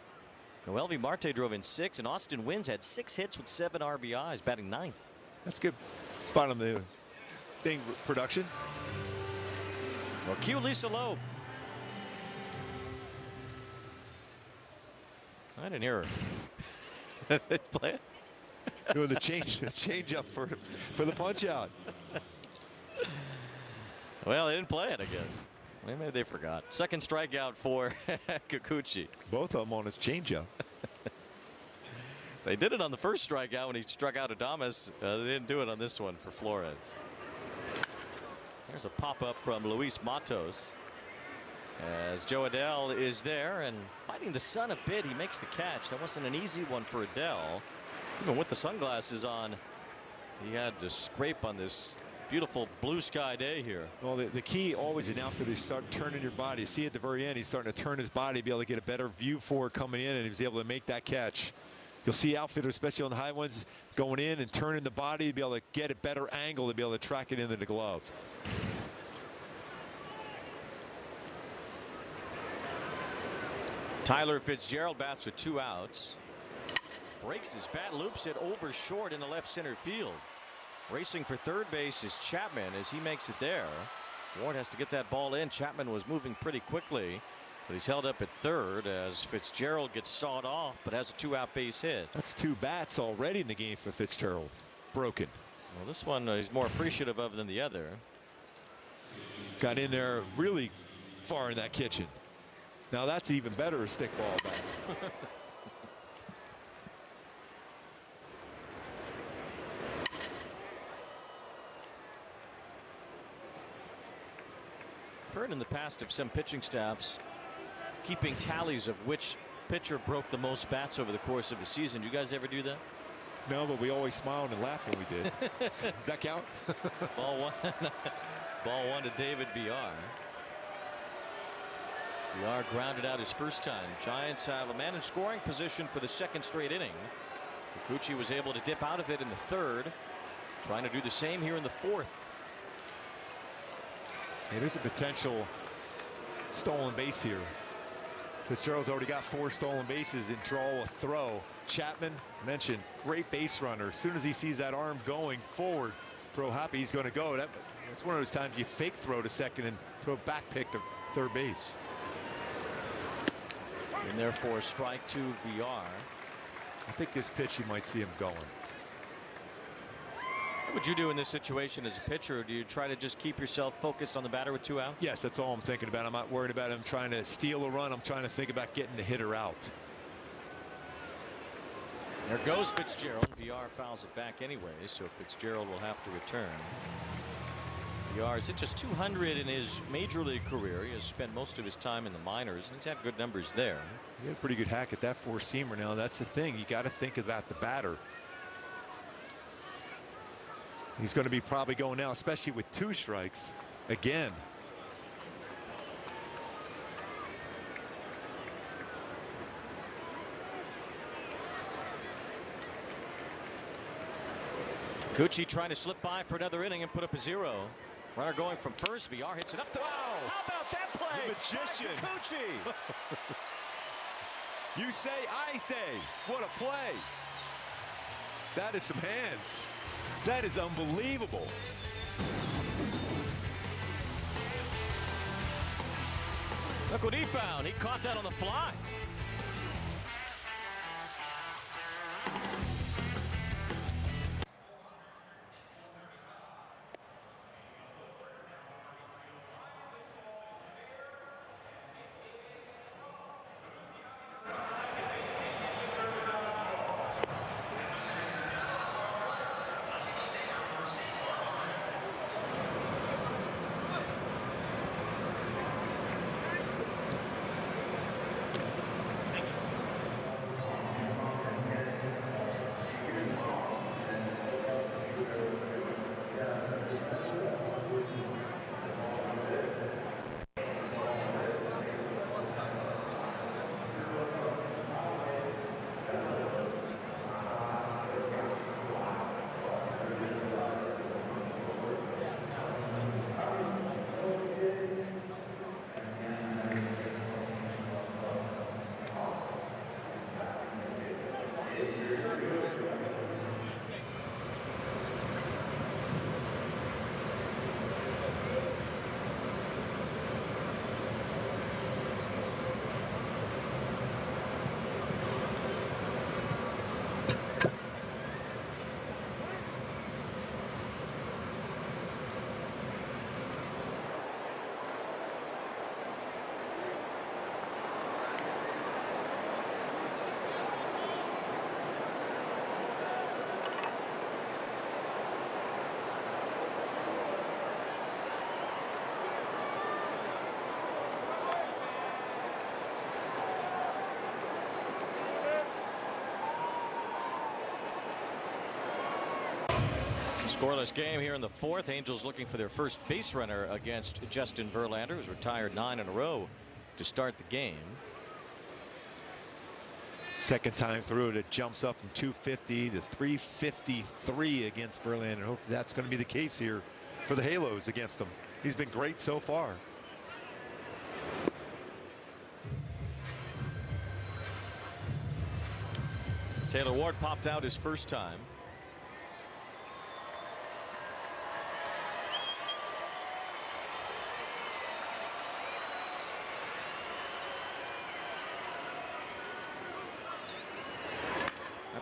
Noelvi Marte drove in 6, and Austin Wynns had 6 hits with 7 RBIs, batting 9th. That's good. Bottom of the thing, production. Well, cue Lisa Loeb. I didn't hear her. Play it. Doing the change up for the punch out. Well, they didn't play it, I guess. Maybe they forgot. Second strikeout for Kikuchi. Both of them on his changeup. They did it on the first strikeout when he struck out Adames. They didn't do it on this one for Flores. There's a pop-up from Luis Matos. As Joe Adell is there and fighting the sun a bit, he makes the catch. That wasn't an easy one for Adell. Even with the sunglasses on, he had to scrape on this beautiful blue sky day here. Well, the key always in outfield is start turning your body. You see at the very end, he's starting to turn his body to be able to get a better view for it coming in, and he was able to make that catch. You'll see outfielders, especially on the high ones, going in and turning the body to be able to get a better angle to be able to track it into the glove. Tyler Fitzgerald bats with 2 outs. Breaks his bat, loops it over short in the left center field. Racing for third base is Chapman as he makes it there. Ward has to get that ball in. Chapman was moving pretty quickly, but he's held up at third as Fitzgerald gets sawed off, but has a 2-out base hit. That's 2 bats already in the game for Fitzgerald. Broken. Well, this one he's more appreciative of than the other. Got in there really far in that kitchen. Now that's even better, a stick ball bat. I've heard in the past of some pitching staffs keeping tallies of which pitcher broke the most bats over the course of a season. Do you guys ever do that? No, but we always smiled and laughed when we did. Does that count? Ball one to David Villar. Villar grounded out his first time. Giants have a man in scoring position for the second straight inning. Kikuchi was able to dip out of it in the third. Trying to do the same here in the fourth. Hey, there's a potential stolen base here. Fitzgerald's already got 4 stolen bases and draw a throw. Chapman mentioned great base runner. As soon as he sees that arm going forward, throw happy, he's going to go. That's one of those times you fake throw to second and throw back pick to third base. And therefore strike to Villar. I think this pitch you might see him going. What would you do in this situation as a pitcher? Do you try to just keep yourself focused on the batter with 2 outs? Yes, that's all I'm thinking about. I'm not worried about him trying to steal a run. I'm trying to think about getting the hitter out. There goes Fitzgerald. Villar fouls it back anyway, so Fitzgerald will have to return. Villar is at just 200 in his major league career. He has spent most of his time in the minors, and he's had good numbers there. He had a pretty good hack at that 4-seamer. Now that's the thing. You got to think about the batter. He's going to be probably going now, especially with 2 strikes again. Kikuchi trying to slip by for another inning and put up a 0. Runner going from first. Villar hits it up. Oh, how about that play? The magician. Kikuchi. You say, I say. What a play. That is some hands. That is unbelievable. Look what he found. He caught that on the fly. Scoreless game here in the fourth. Angels looking for their first base runner against Justin Verlander, who's retired 9 in a row to start the game. Second time through it, it jumps up from 250 to 353 against Verlander. Hopefully that's going to be the case here for the Halos against him. He's been great so far. Taylor Ward popped out his first time.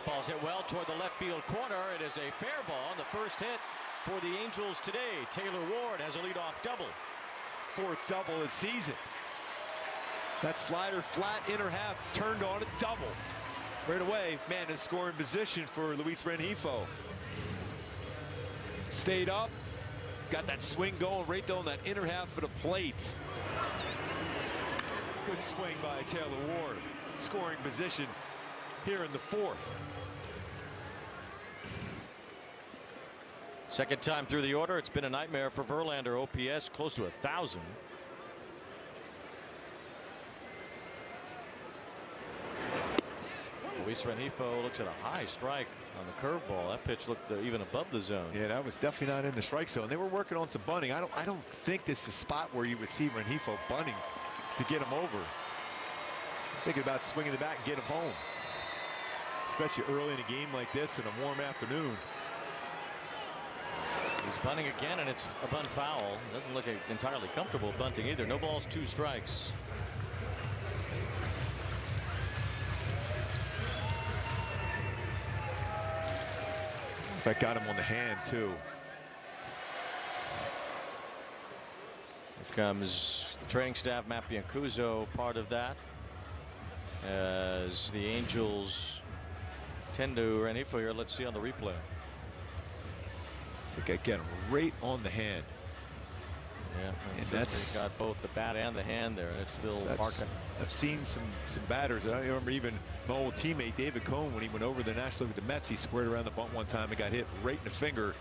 Ball's hit well toward the left field corner. It is a fair ball. The first hit for the Angels today. Taylor Ward has a leadoff double. 4th double of the season. That slider flat inner half turned on it, double. Right away, man in scoring position for Luis Rengifo. Stayed up. He's got that swing going right there on that inner half of the plate. Good swing by Taylor Ward. Scoring position here in the fourth. Second time through the order, it's been a nightmare for Verlander. OPS close to 1,000. Luis Rengifo looks at a high strike on the curveball. That pitch looked even above the zone. Yeah, that was definitely not in the strike zone. They were working on some bunting. I don't think this is a spot where you would see Rengifo bunting to get him over. Thinking about swinging the bat and get him home, especially early in a game like this in a warm afternoon. He's bunting again, and it's a bunt foul. Doesn't look entirely comfortable bunting either. No balls, 2 strikes. That got him on the hand too. Here comes the training staff. Matt Biancuzzo part of that, as the Angels tend to Rengifo here. Let's see on the replay. I think I get him right on the hand. Yeah, and that's got both the bat and the hand there, and it's still marking. I've seen some batters. I remember even my old teammate David Cohn, when he went over the National League with the Mets, he squared around the bunt one time and got hit right in the finger,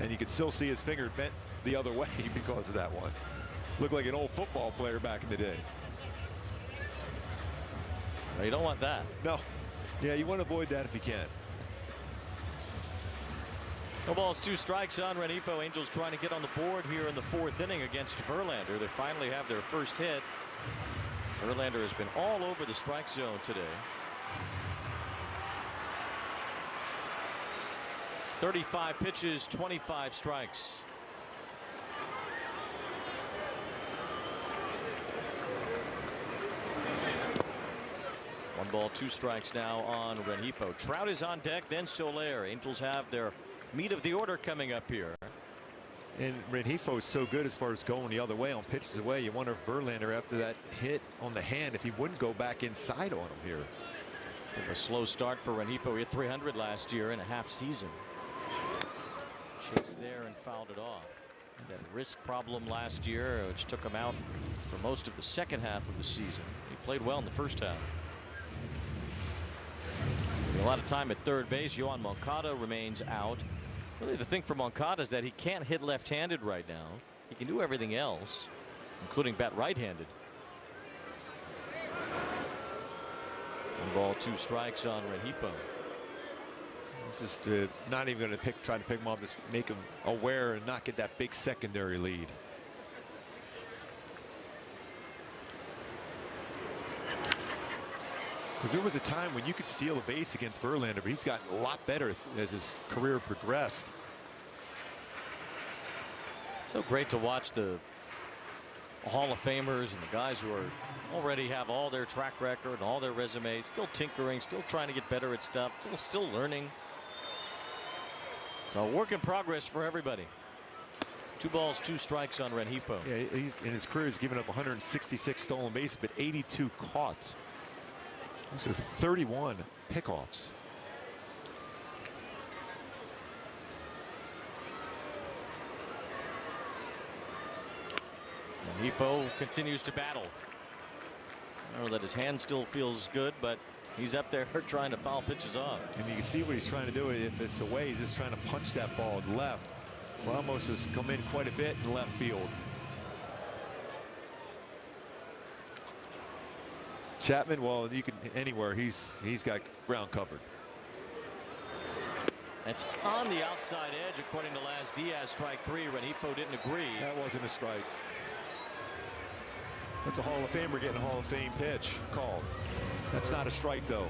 and you could still see his finger bent the other way because of that one. Looked like an old football player back in the day. No, you don't want that. No. Yeah, you want to avoid that if you can. No balls, 2 strikes on Rengifo. Angels trying to get on the board here in the 4th inning against Verlander. They finally have their first hit. Verlander has been all over the strike zone today. 35 pitches, 25 strikes. One ball, 2 strikes now on Rengifo. Trout is on deck, then Soler. Angels have their meat of the order coming up here. And Rengifo is so good as far as going the other way on pitches away. You wonder if Verlander, after that hit on the hand, if he wouldn't go back inside on him here. Bit of a slow start for Rengifo. He hit 300 last year in a half season. Chase there and fouled it off. That wrist problem last year, which took him out for most of the second half of the season. He played well in the first half. A lot of time at third base. Yohan Moncada remains out. Really, the thing for Moncada is that he can't hit left-handed right now. He can do everything else, including bat right-handed. 1 ball, 2 strikes on Rengifo. This is not even going to try to pick him up, just make him aware and not get that big secondary lead. Because there was a time when you could steal a base against Verlander, but he's gotten a lot better as his career progressed. So great to watch the Hall of Famers and the guys who are already have all their track record and all their resumes, still tinkering, still trying to get better at stuff, still learning. So a work in progress for everybody. 2 balls, 2 strikes on Rengifo. Yeah, in his career he's given up 166 stolen bases, but 82 caught. So 31 pickoffs. Rengifo continues to battle. I don't know that his hand still feels good, but he's up there trying to foul pitches off. And you can see what he's trying to do. If it's away, he's just trying to punch that ball left. Ramos has come in quite a bit in left field. Chapman, well, you can anywhere. He's got ground covered. That's on the outside edge, according to Laz Diaz. Strike 3. Rengifo didn't agree. That wasn't a strike. That's a Hall of Famer getting a Hall of Fame pitch called. That's not a strike, though.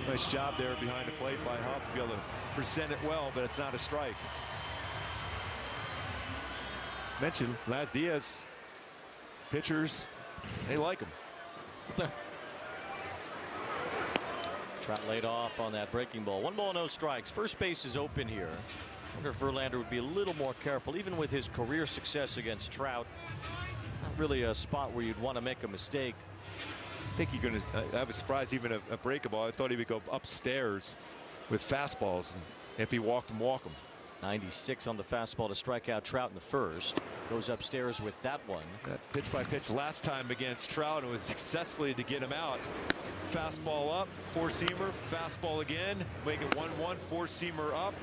Nice job there behind the plate by Huff to be able to present it well, but it's not a strike. Mentioned Laz Diaz. Pitchers, they like him. Trout laid off on that breaking ball. 1 ball, no strikes. First base is open here. I wonder if Verlander would be a little more careful, even with his career success against Trout. really a spot where you'd want to make a mistake. I think you're going to. I was surprised even a breakable. I thought he would go upstairs with fastballs, and if he walked them, walk them. 96 on the fastball to strike out Trout in the first. Goes upstairs with that one. That pitch by pitch last time against Trout, and was successfully to get him out. Fastball up, four-seamer, fastball again, make it 1-1, four-seamer up,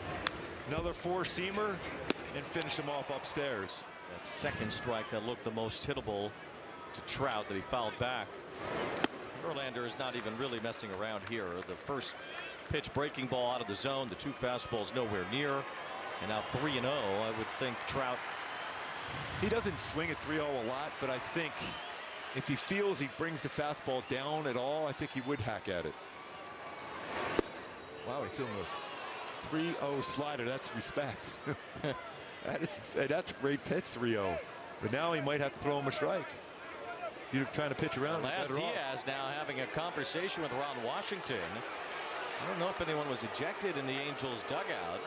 another four-seamer, and finish him off upstairs. That second strike that looked the most hittable to Trout that he fouled back. Verlander is not even really messing around here. The first pitch breaking ball out of the zone, the two fastballs nowhere near, and now 3-0. I would think Trout. He doesn't swing at 3-0 a lot, but I think if he feels he brings the fastball down at all, I think he would hack at it. Wow, he's feeling a 3-0 slider. That's respect. That's a great pitch, 3-0. But now he might have to throw him a strike. You're trying to pitch around. Last Diaz now having a conversation with Ron Washington. I don't know if anyone was ejected in the Angels dugout.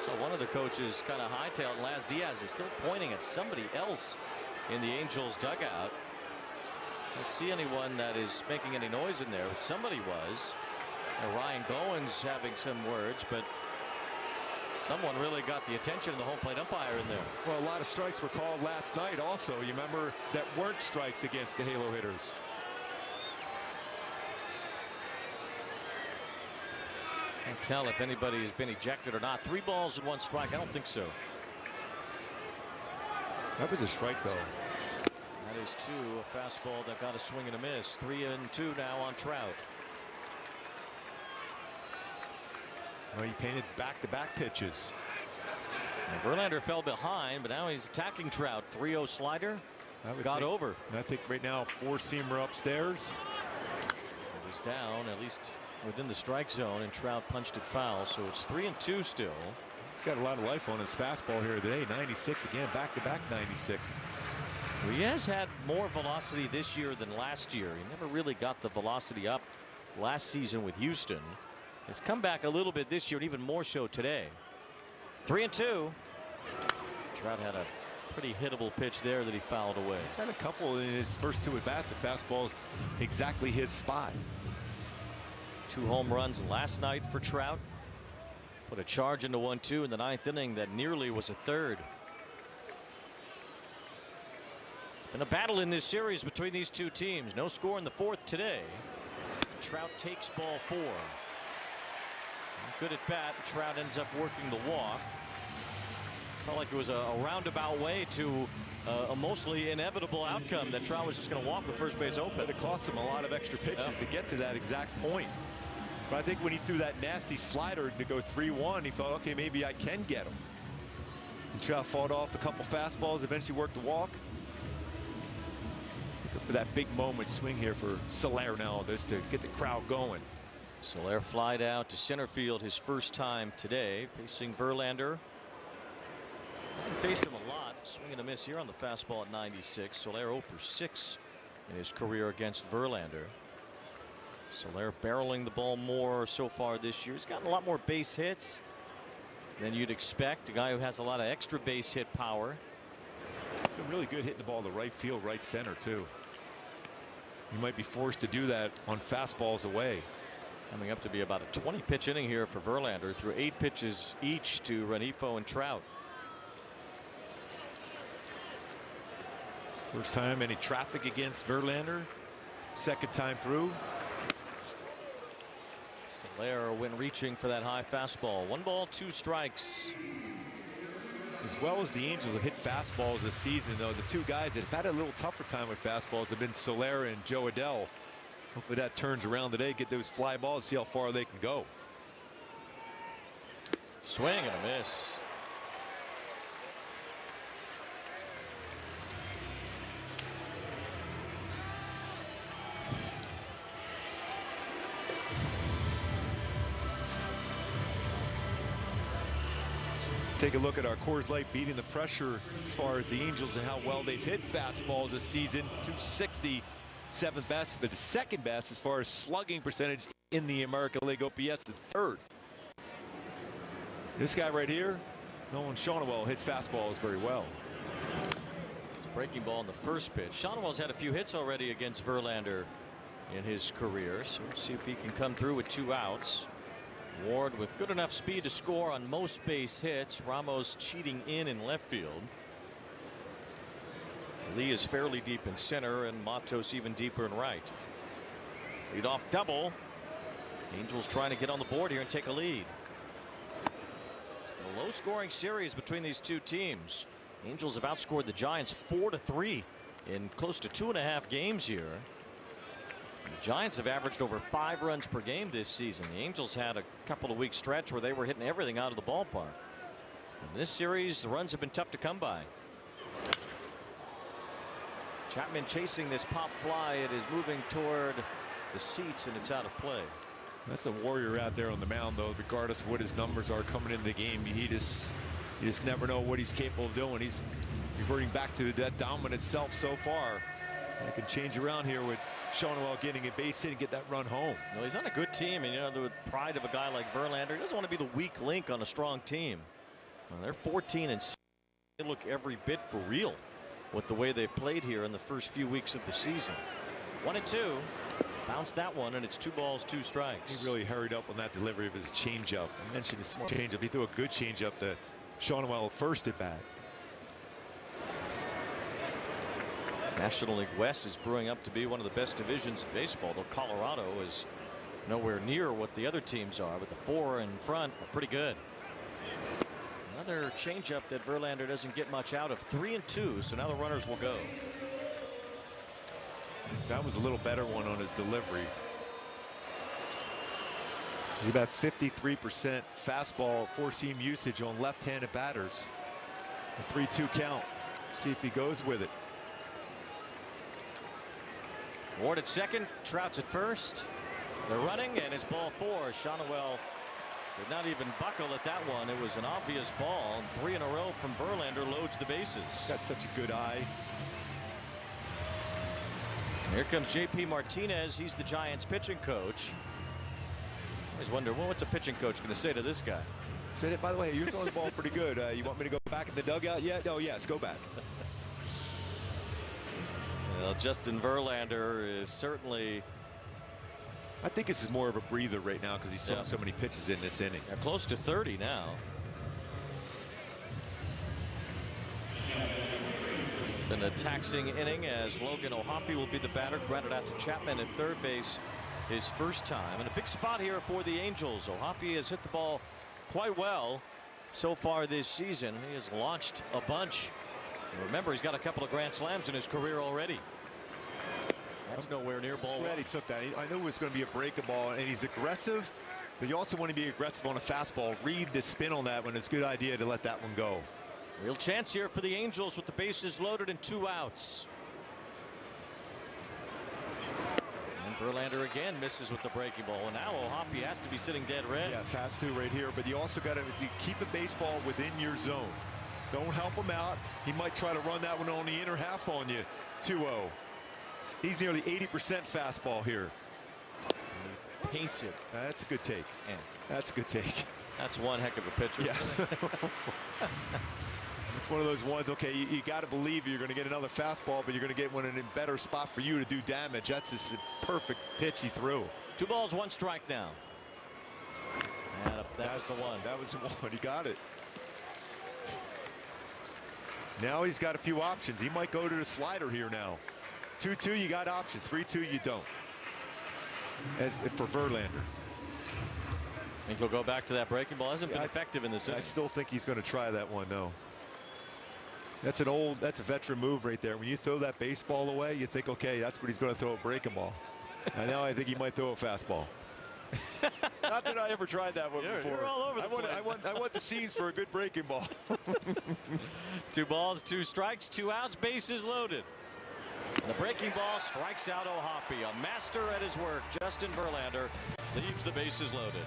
So one of the coaches kind of hightailed, and Last Diaz is still pointing at somebody else in the Angels dugout. Don't see anyone that is making any noise in there, but somebody was. And Ryan Goins having some words, but someone really got the attention of the home plate umpire in there. Well, a lot of strikes were called last night also. You remember that weren't strikes against the Halo hitters. Can't tell if anybody has been ejected or not. 3 balls and 1 strike. I don't think so. That was a strike, though. That is 2. A fastball that got a swing and a miss. 3-2 now on Trout. Well, he painted back-to-back pitches. And Verlander fell behind, but now he's attacking Trout. 3-0 slider. Got over. I think right now four-seamer upstairs. It was down, at least within the strike zone, and Trout punched it foul, so it's 3-2 still. He's got a lot of life on his fastball here today. 96 again, back-to-back 96. Well, he has had more velocity this year than last year. He never really got the velocity up last season with Houston. It's come back a little bit this year, and even more so today. 3-2. Trout had a pretty hittable pitch there that he fouled away. He's had a couple in his first 2 at-bats of fastballs exactly his spot. 2 home runs last night for Trout. Put a charge into 1-2 in the 9th inning that nearly was a third. It's been a battle in this series between these two teams. No score in the 4th today. Trout takes ball 4. Good at bat. Trout ends up working the walk. Felt like it was a roundabout way to a mostly inevitable outcome that Trout was just going to walk with first base open. But it cost him a lot of extra pitches to get to that exact point. But I think when he threw that nasty slider to go 3-1, he thought, okay, maybe I can get him. And Trout fought off a couple fastballs, eventually worked the walk. Looking for that big moment swing here for Soler now, just to get the crowd going. Soler flied out to center field his first time today, facing Verlander. Hasn't faced him a lot. Swing and a miss here on the fastball at 96. Soler 0 for 6 in his career against Verlander. Soler barreling the ball more so far this year. He's gotten a lot more base hits than you'd expect. A guy who has a lot of extra base hit power. He's been really good hitting the ball to right field, right center too. You might be forced to do that on fastballs away. Coming up to be about a 20 pitch inning here for Verlander, through 8 pitches each to Renifo and Trout. First time any traffic against Verlander. Second time through. Soler went reaching for that high fastball. 1 ball, 2 strikes. As well as the Angels have hit fastballs this season, though, the 2 guys that have had a little tougher time with fastballs have been Soler and Joe Adell. Hopefully that turns around today, get those fly balls, see how far they can go. Swing and a miss. Take a look at our Coors Light beating the pressure as far as the Angels and how well they've hit fastballs this season. 260, 7th best, but the 2nd best as far as slugging percentage in the American League. OPS the 3rd. This guy right here, Nolan Shonewell, hits fastballs very well. Breaking ball in the first pitch. Shonwell's had a few hits already against Verlander in his career, so we'll see if he can come through with 2 outs. Ward with good enough speed to score on most base hits. Ramos cheating in left field. Lee is fairly deep in center, and Matos even deeper in right. Leadoff double. Angels trying to get on the board here and take a lead. A low scoring series between these two teams. Angels have outscored the Giants 4-3 in close to 2.5 games here. The Giants have averaged over 5 runs per game this season. The Angels had a couple of weeks stretch where they were hitting everything out of the ballpark. In this series, the runs have been tough to come by. Chapman chasing this pop fly. It is moving toward the seats, and it's out of play. That's a warrior out there on the mound, though, regardless of what his numbers are coming into the game. You just never know what he's capable of doing. He's reverting back to that dominant self so far. They can change around here with Shonwell getting a base hit and get that run home. Well, he's on a good team, and you know the pride of a guy like Verlander. He doesn't want to be the weak link on a strong team. Well, they're 14-6. They look every bit for real with the way they've played here in the first few weeks of the season. 1-2. Bounced that one, and it's 2 balls, 2 strikes. He really hurried up on that delivery of his changeup. I mentioned his changeup. He threw a good changeup to Shonwell first at bat. National League West is brewing up to be one of the best divisions in baseball, though Colorado is nowhere near what the other teams are, but the 4 in front are pretty good. Another changeup that Verlander doesn't get much out of. 3-2, so now the runners will go. That was a little better one on his delivery. He's about 53% fastball 4-seam usage on left-handed batters. A 3-2 count. See if he goes with it. Ward at second, Trout's at first. They're running, and it's ball 4. Shonwell did not even buckle at that one. It was an obvious ball. 3 in a row from Verlander loads the bases. Got such a good eye. Here comes J.P. Martinez. He's the Giants pitching coach. I always wonder, well, what's a pitching coach going to say to this guy? Say that, by the way, you're throwing the ball pretty good. You want me to go back in the dugout yet? Oh, yes, go back. Well, Justin Verlander is certainly. I think this is more of a breather right now because he's throwing so many pitches in this inning. Yeah, close to 30 now. Been a taxing inning as Logan O'Hoppe will be the batter. Grounded out to Chapman at third base his first time. And a big spot here for the Angels. O'Hoppe has hit the ball quite well so far this season. He has launched a bunch. And remember, he's got a couple of grand slams in his career already. That's nowhere near ball. Glad he took that. I knew it was going to be a breaking ball, and he's aggressive, but you also want to be aggressive on a fastball. Read the spin on that one. It's a good idea to let that one go. Real chance here for the Angels with the bases loaded and 2 outs. And Verlander again misses with the breaking ball. And now O'Hoppe has to be sitting dead red. Yes, has to right here. But you also got to keep a baseball within your zone. Don't help him out. He might try to run that one on the inner half on you. 2-0. He's nearly 80% fastball here. He paints it. That's a good take. Yeah. That's a good take. That's one heck of a pitcher. Yeah. It's one of those ones, okay, you got to believe you're going to get another fastball, but you're going to get one in a better spot for you to do damage. That's just a perfect pitch he threw. 2 balls, 1 strike now. And that was the one. That was the one. He got it. Now he's got a few options. He might go to the slider here now. 2-2, you got options. 3-2, you don't. As for Verlander. Think he'll go back to that breaking ball. Hasn't been effective in this inning. I still think he's going to try that one, though. That's a veteran move right there. When you throw that baseball away, you think, okay, that's what he's going to throw, a breaking ball. And now I think he might throw a fastball. Not that I ever tried that one before. You're all over the place. I want the scenes for a good breaking ball. 2 balls, 2 strikes, 2 outs, bases loaded. The breaking ball strikes out O'Hoppe. A master at his work. Justin Verlander leaves the bases loaded.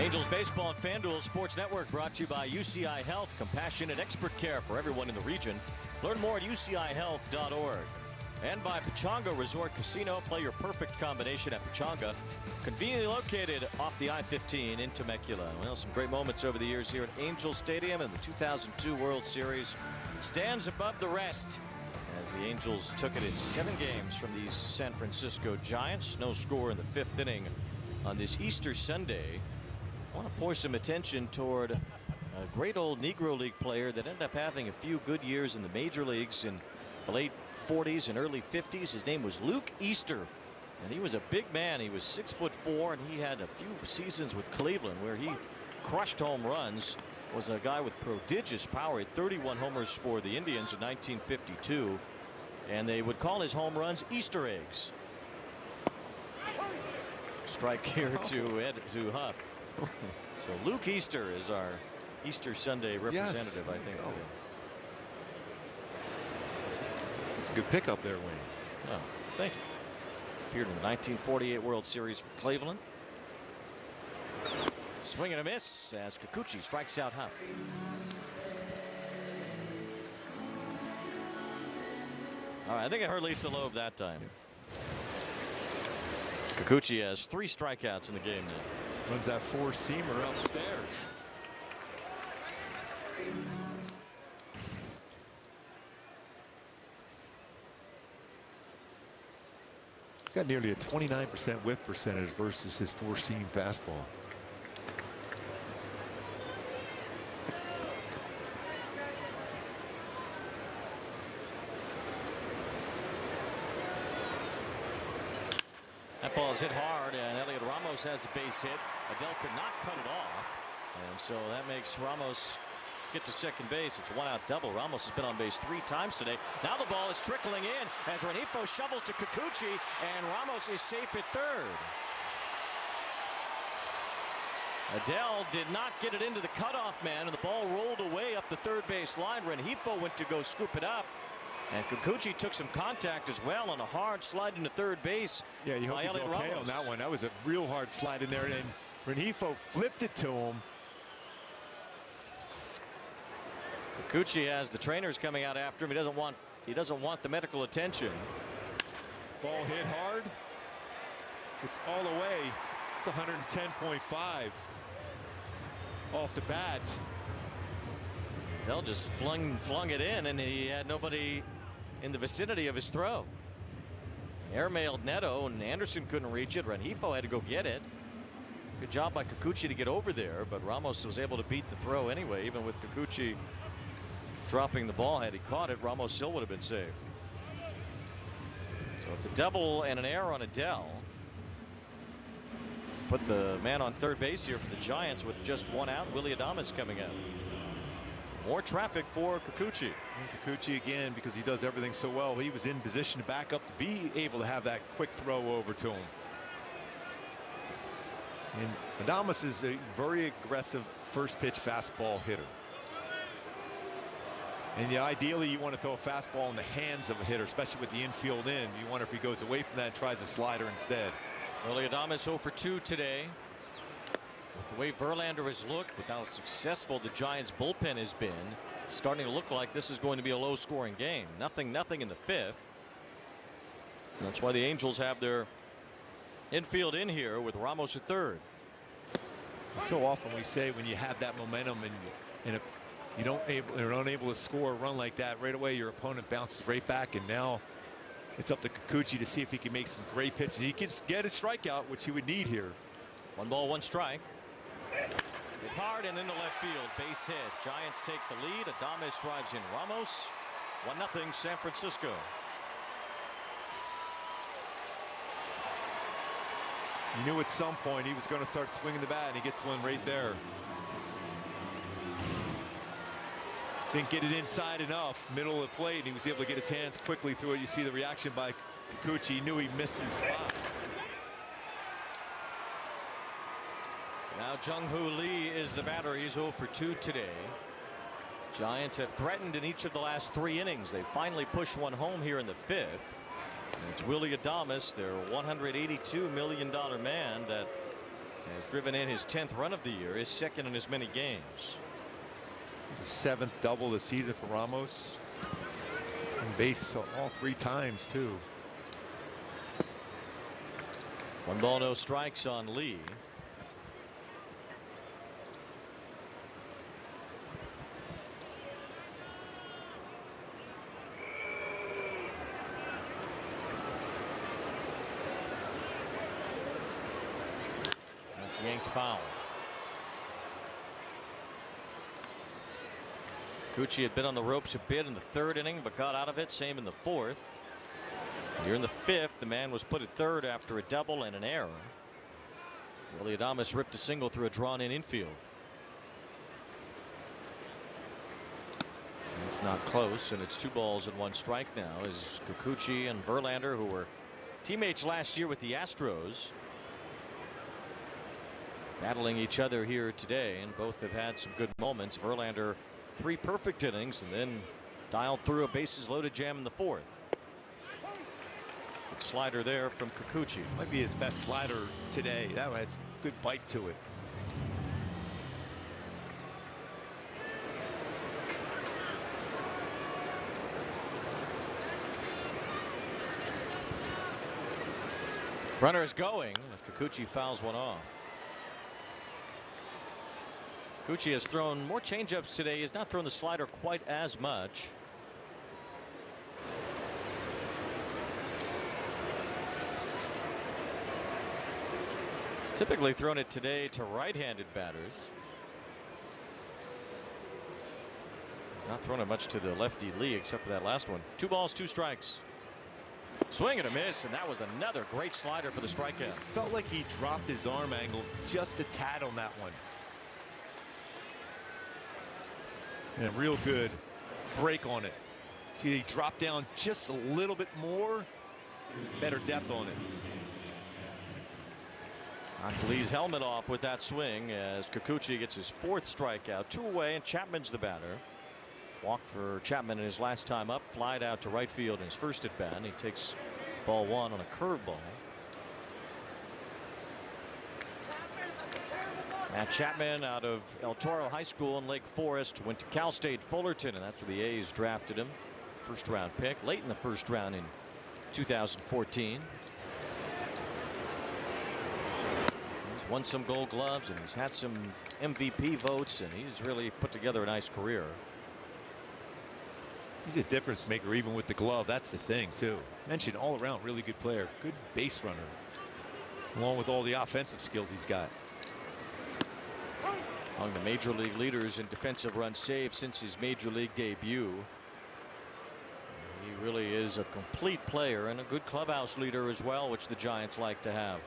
Angels Baseball and FanDuel Sports Network brought to you by UCI Health. Compassionate expert care for everyone in the region. Learn more at ucihealth.org. And by Pechanga Resort Casino. Play your perfect combination at Pechanga. Conveniently located off the I-15 in Temecula. Well, some great moments over the years here at Angel Stadium, and the 2002 World Series stands above the rest as the Angels took it in 7 games from these San Francisco Giants. No score in the 5th inning on this Easter Sunday. I want to pour some attention toward a great old Negro League player that ended up having a few good years in the major leagues in the late 40s and early 50s. His name was Luke Easter, and he was a big man. He was 6'4", and he had a few seasons with Cleveland where he crushed home runs. Was a guy with prodigious power. He had 31 homers for the Indians in 1952, and they would call his home runs Easter eggs. Strike here to Huff. So Luke Easter is our Easter Sunday representative, I think. Today. It's a good pickup there, Wayne. Oh, thank you. Appeared in the 1948 World Series for Cleveland. Swing and a miss as Kikuchi strikes out Huff. All right, I think I heard Lisa Loeb that time. Kikuchi has 3 strikeouts in the game now. Runs that 4-seamer upstairs. He's got nearly a 29% whiff percentage versus his 4-seam fastball. That ball is hit hard, and Elliot Ramos has a base hit. Adele could not cut it off, and so that makes Ramos get to second base. It's a 1-out double. Ramos has been on base 3 times today. Now the ball is trickling in as Rengifo shovels to Kikuchi, and Ramos is safe at third. Adele did not get it into the cutoff man, and the ball rolled away up the third base line. Rengifo went to go scoop it up, and Kikuchi took some contact as well on a hard slide into third base. Yeah, you hope he's okay on that one. That was a real hard slide in there, and Rengifo flipped it to him. Kikuchi has the trainers coming out after him. He doesn't want the medical attention. Ball hit hard. It's all the way. It's 110.5 off the bat. Dell just flung it in, and he had nobody in the vicinity of his throw. Airmailed Neto, and Anderson couldn't reach it. Rengifo had to go get it. Good job by Kikuchi to get over there, but Ramos was able to beat the throw anyway. Even with Kikuchi dropping the ball, had he caught it, Ramos still would have been safe. So it's a double and an error on Adele. Put the man on third base here for the Giants with just 1 out. Willy Adames coming out. More traffic for Kikuchi. And Kikuchi again, because he does everything so well, he was in position to back up to be able to have that quick throw over to him. And Adames is a very aggressive first pitch fastball hitter. And ideally you want to throw a fastball in the hands of a hitter, especially with the infield in. You wonder if he goes away from that and tries a slider instead. Willy Adames 0 for 2 today. With the way Verlander has looked, with how successful the Giants bullpen has been, starting to look like this is going to be a low scoring game. Nothing in the 5th. And that's why the Angels have their infield in here with Ramos at third. So often we say when you have that momentum and you're unable to score a run like that right away, your opponent bounces right back, and now it's up to Kikuchi to see if he can make some great pitches. He can get a strikeout, which he would need here. 1 ball, 1 strike. Hit hard and into left field. Base hit. Giants take the lead. Adames drives in Ramos. 1-0 San Francisco. You knew at some point he was going to start swinging the bat, and he gets one right there. Didn't get it inside enough, middle of the plate, and he was able to get his hands quickly through it. You see the reaction by Kikuchi. He knew he missed his spot. Now Jung-Hoo Lee is the batter. He's 0 for 2 today. Giants have threatened in each of the last 3 innings. They finally push one home here in the 5th. And it's Willy Adames, their $182 million man, that has driven in his 10th run of the year, his second in as many games. The 7th double this season for Ramos. On base all 3 times too. 1 ball, no strikes on Lee. That's yanked foul. Kikuchi had been on the ropes a bit in the 3rd inning, but got out of it. Same in the 4th. Here in the 5th, the man was put at 3rd after a double and an error. Willie Adames ripped a single through a drawn-in infield. It's not close, and it's 2 balls and 1 strike now as Kikuchi and Verlander, who were teammates last year with the Astros, battling each other here today, and both have had some good moments. Verlander 3 perfect innings and then dialed through a bases loaded jam in the 4th. Good slider there from Kikuchi. Might be his best slider today. That had a good bite to it. Runner is going as Kikuchi fouls one off. Kikuchi has thrown more changeups today. He has not thrown the slider quite as much. He's typically thrown it today to right-handed batters. He's not thrown it much to the lefty Lee except for that last one. 2 balls, 2 strikes. Swing and a miss, and that was another great slider for the strikeout. Felt like he dropped his arm angle just a tad on that one. And real good break on it. See, he dropped down just a little bit more. Better depth on it. Knocked Lee's helmet off with that swing as Kikuchi gets his 4th strikeout. 2 away, and Chapman's the batter. Walk for Chapman in his last time up. Flied out to right field in his first at bat. He takes ball 1 on a curveball. Matt Chapman out of El Toro High School in Lake Forest went to Cal State Fullerton, and that's where the A's drafted him. 1st round pick late in the 1st round in 2014. He's won some Gold Gloves and he's had some MVP votes, and he's really put together a nice career. He's a difference maker even with the glove. That's the thing too. Mentioned all around really good player, good base runner, along with all the offensive skills he's got. Among the major league leaders in defensive runs saved since his major league debut. He really is a complete player and a good clubhouse leader as well, which the Giants like to have.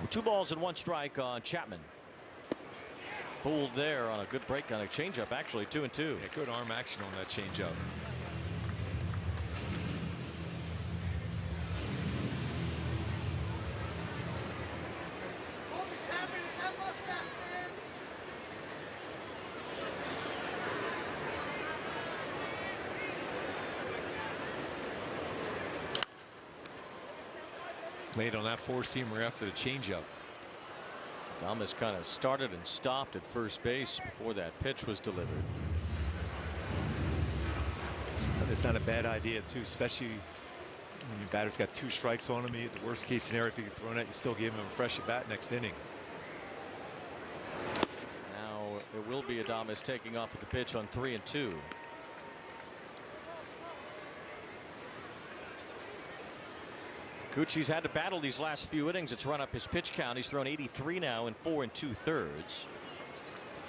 2 balls and 1 strike on Chapman. Fooled there on a good break on a changeup, actually 2-2. Yeah, good arm action on that changeup. Late on that 4-seamer after the changeup. Thomas kind of started and stopped at first base before that pitch was delivered. It's not a bad idea too, especially when your batter's got 2 strikes on him. The worst case scenario, if you can throw it, you still give him a fresh at bat next inning. Now it will be Adames taking off with the pitch on 3-2. Kikuchi's had to battle these last few innings. It's run up his pitch count. He's thrown 83 now in 4 2/3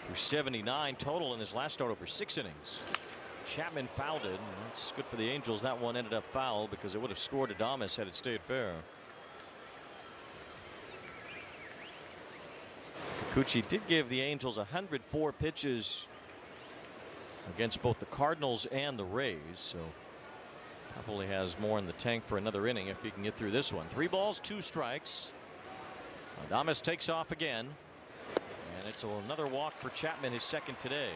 through 79 total in his last start over 6 innings. Chapman fouled it, and that's good for the Angels. That one ended up foul because it would have scored Adames had it stayed fair. Kikuchi did give the Angels 104 pitches against both the Cardinals and the Rays, so probably has more in the tank for another inning if he can get through this one. 3 balls, 2 strikes. Adames takes off again, and it's another walk for Chapman, his 2nd today.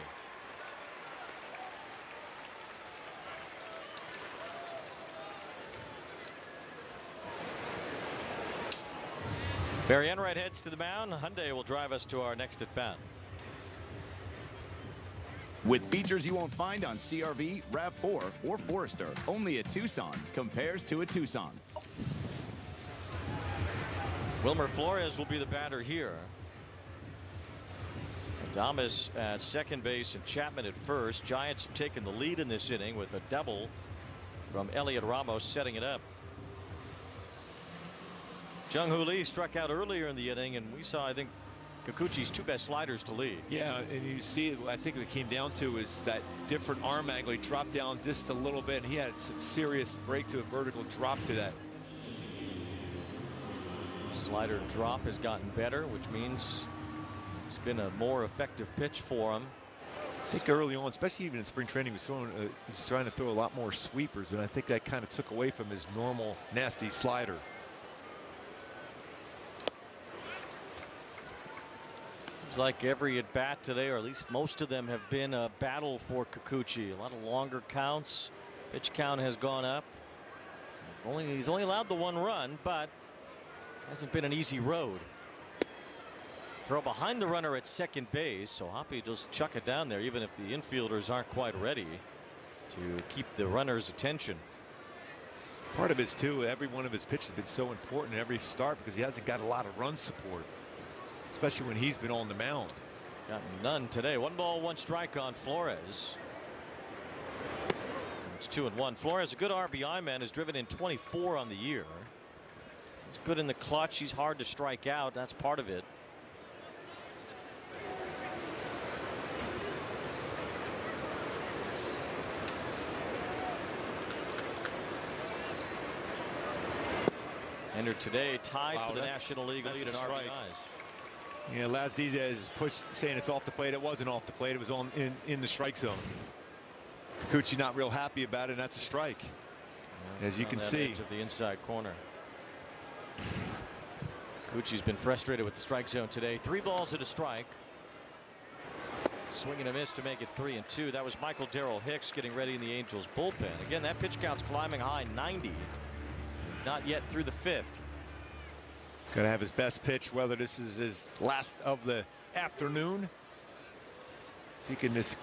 Barry Enright heads to the mound. Hyundai will drive us to our next at bat. With features you won't find on CR-V, RAV4, or Forester, only a Tucson compares to a Tucson. Wilmer Flores will be the batter here. Adames at second base and Chapman at first. Giants have taken the lead in this inning with a double from Elliot Ramos setting it up. Jung-Hoo Lee struck out earlier in the inning, and we saw, I think, Kikuchi's two best sliders to lead. Yeah, and you see, I think what it came down to is that different arm angle. He dropped down just a little bit, and he had some serious break to a vertical drop to that. Slider drop has gotten better, which means it's been a more effective pitch for him. I think early on, especially even in spring training, he was trying to throw a lot more sweepers, and I think that kind of took away from his normal nasty slider. Seems like every at bat today, or at least most of them, have been a battle for Kikuchi. A lot of longer counts. Pitch count has gone up. He's only allowed the one run, but hasn't been an easy road. Throw behind the runner at second base, so Hoppy just chuck it down there, even if the infielders aren't quite ready to keep the runner's attention. Part of it is too, every one of his pitches has been so important in every start because he hasn't got a lot of run support, especially when he's been on the mound. Got none today. 1 ball, 1 strike on Flores. It's 2-1. Flores, a good RBI man, has driven in 24 on the year. He's good in the clutch. He's hard to strike out. That's part of it. Entered today, tied for the National League lead in RBIs. Yeah, Laz Diaz pushed, saying it's off the plate. It wasn't off the plate. It was on in the strike zone. Kikuchi not real happy about it, and that's a strike. Yeah, as you can see. Edge of the inside corner. Kikuchi's been frustrated with the strike zone today. 3 balls and a strike. Swing and a miss to make it 3-2. That was Michael Darrell Hicks getting ready in the Angels bullpen. Again, that pitch count's climbing high, 90. He's not yet through the 5th. Gonna have his best pitch, whether this is his last of the afternoon. So he can just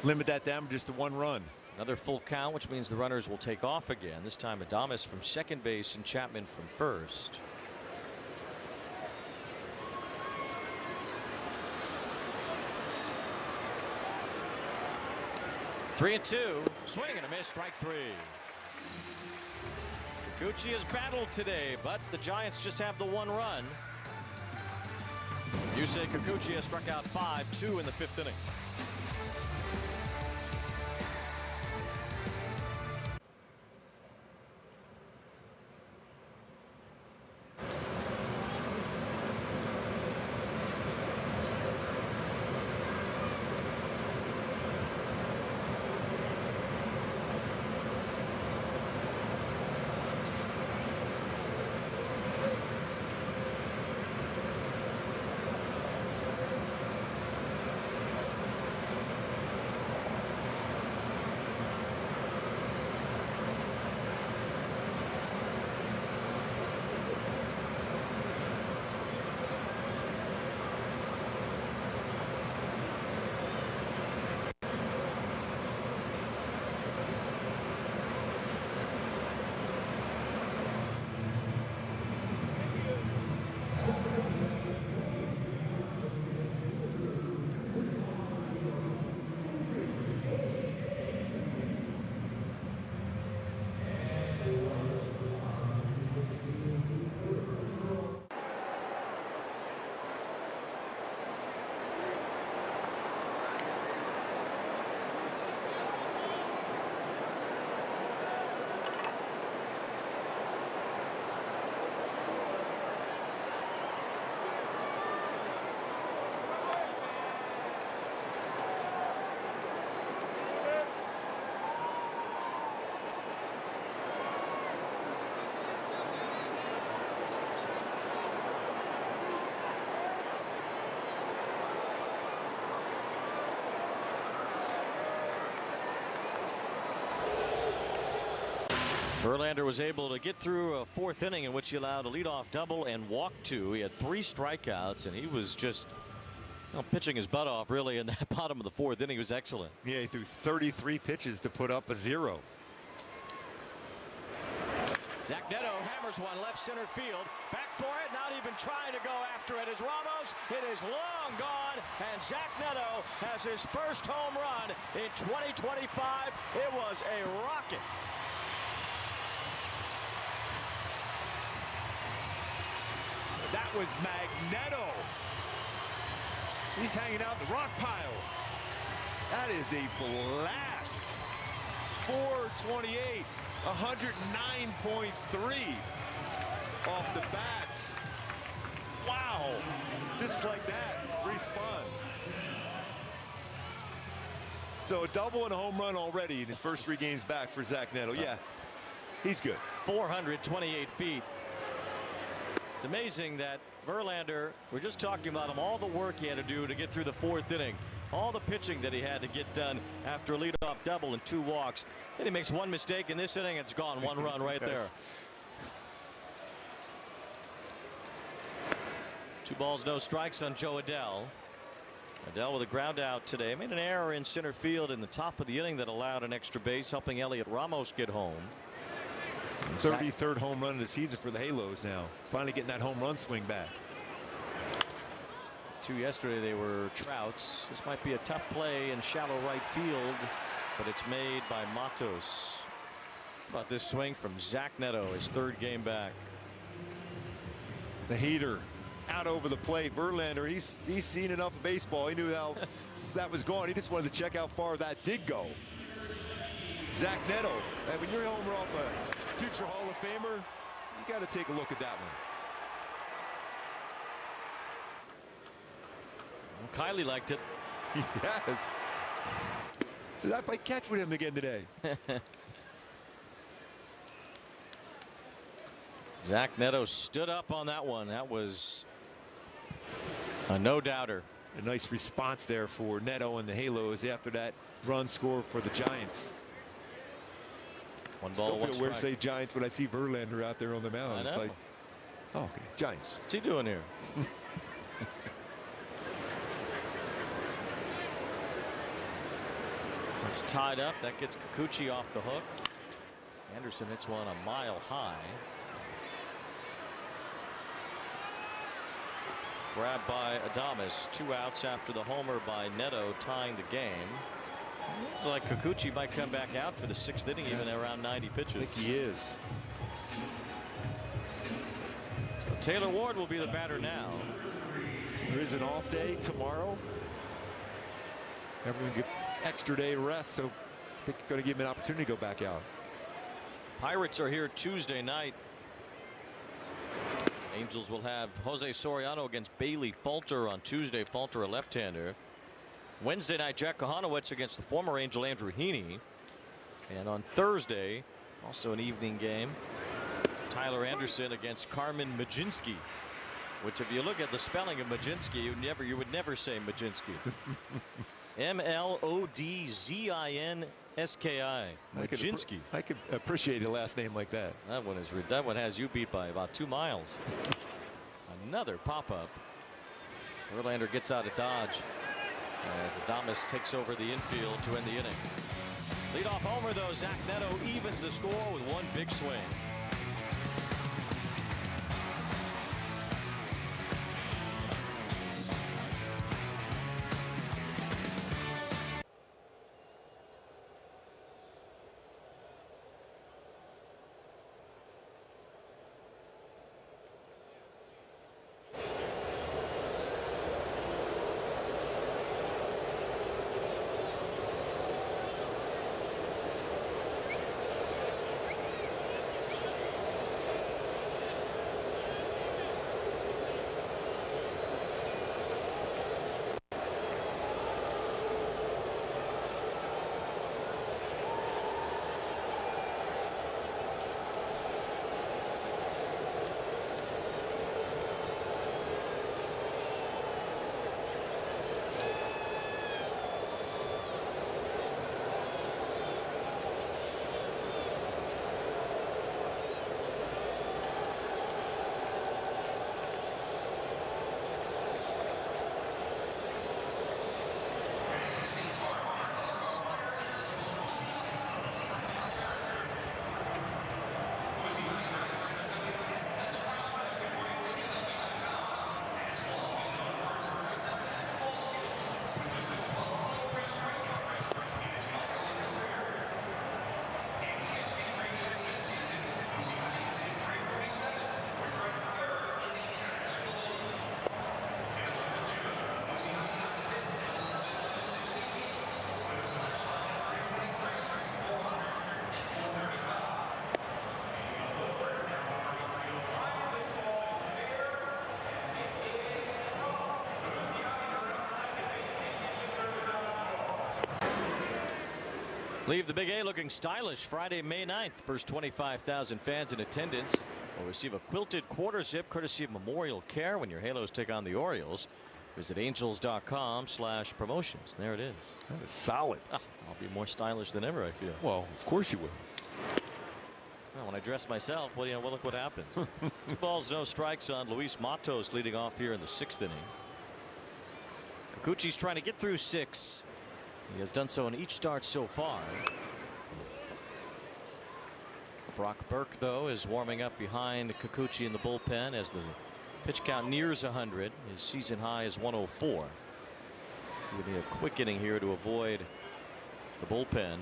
limit that down just to 1 run. Another full count, which means the runners will take off again. This time Adames from second base and Chapman from first. Three and 2. Swing and a miss. Strike 3. Kikuchi has battled today, but the Giants just have the 1 run. Yusei Kikuchi has struck out 5-2 in the 5th inning. Verlander was able to get through a fourth inning in which he allowed a leadoff double and walked 2. He had 3 strikeouts, and he was just pitching his butt off really in that bottom of the fourth inning. He was excellent. Yeah, he threw 33 pitches to put up a 0. Zach Neto hammers one left center field. Back for it, not even trying to go after it is Ramos. It is long gone, and Zach Neto has his first home run in 2025. It was a rocket. That was Magneto. He's hanging out in the rock pile. That is a blast. 428, 109.3 off the bat. Wow. Just like that, respawn. So a double and a home run already in his first 3 games back for Zach Neto. Yeah, he's good. 428 feet. It's amazing that Verlander, we're just talking about him, all the work he had to do to get through the fourth inning, all the pitching that he had to get done after a leadoff double and 2 walks. Then he makes 1 mistake in this inning. It's gone. 1 run right there. 2 balls, no strikes on Joe Adell. Adell with a ground out today. Made an error in center field in the top of the inning that allowed an extra base, helping Elliot Ramos get home. 33rd home run of the season for the Halos now. Finally getting that home run swing back. 2 yesterday, they were Trouts. This might be a tough play in shallow right field, but it's made by Matos. How about this swing from Zach Neto, his 3rd game back. The heater out over the plate. Verlander, he's seen enough of baseball. He knew how that was going. He just wanted to check how far that did go. Zach Neto, and when you're homer off a future Hall of Famer, you got to take a look at that one. Kylie liked it. Yes. So that might catch with him again today. Zach Neto stood up on that one. That was a no-doubter. A nice response there for Neto and the Halos after that run score for the Giants. 1 ball, 1 strike. Where say Giants when I see Verlander out there on the mound. It's like, oh, okay, Giants. What's he doing here? It's tied up. That gets Kikuchi off the hook. Anderson hits one a mile high. Grabbed by Adames. 2 outs after the homer by Neto, tying the game. It's like Kikuchi might come back out for the 6th inning, even around 90 pitches. I think he is. So Taylor Ward will be the batter now. There is an off day tomorrow. Everyone get extra day rest, so I think it's going to give him an opportunity to go back out. Pirates are here Tuesday night. Angels will have Jose Soriano against Bailey Falter on Tuesday. Falter, a left-hander. Wednesday night, Jack Kohanowitz against the former Angel Andrew Heaney. And on Thursday, also an evening game, Tyler Anderson against Carmen Majinski. Which, if you look at the spelling of Majinski, you would never say Majinski. M-L-O-D-Z-I-N-S-K-I. Majinski. I could appreciate a last name like that. That one has you beat by about 2 miles. Another pop-up. Verlander gets out of dodge as Adames takes over the infield to end the inning. Leadoff homer, though. Zach Neto evens the score with 1 big swing. Leave the Big A looking stylish Friday, May 9th. First 25,000 fans in attendance will receive a quilted quarter zip courtesy of Memorial Care when your Halos take on the Orioles. Visit angels.com/promotions. There it is. That is solid. I'll be more stylish than ever, I feel. Well, of course you will. Well, when I dress myself, well, look what happens. 2 balls, no strikes on Luis Matos leading off here in the 6th inning. Kikuchi's trying to get through 6. He has done so in each start so far. Brock Burke, though, is warming up behind Kikuchi in the bullpen as the pitch count nears 100. His season high is 104. He would need a quick inning here to avoid the bullpen.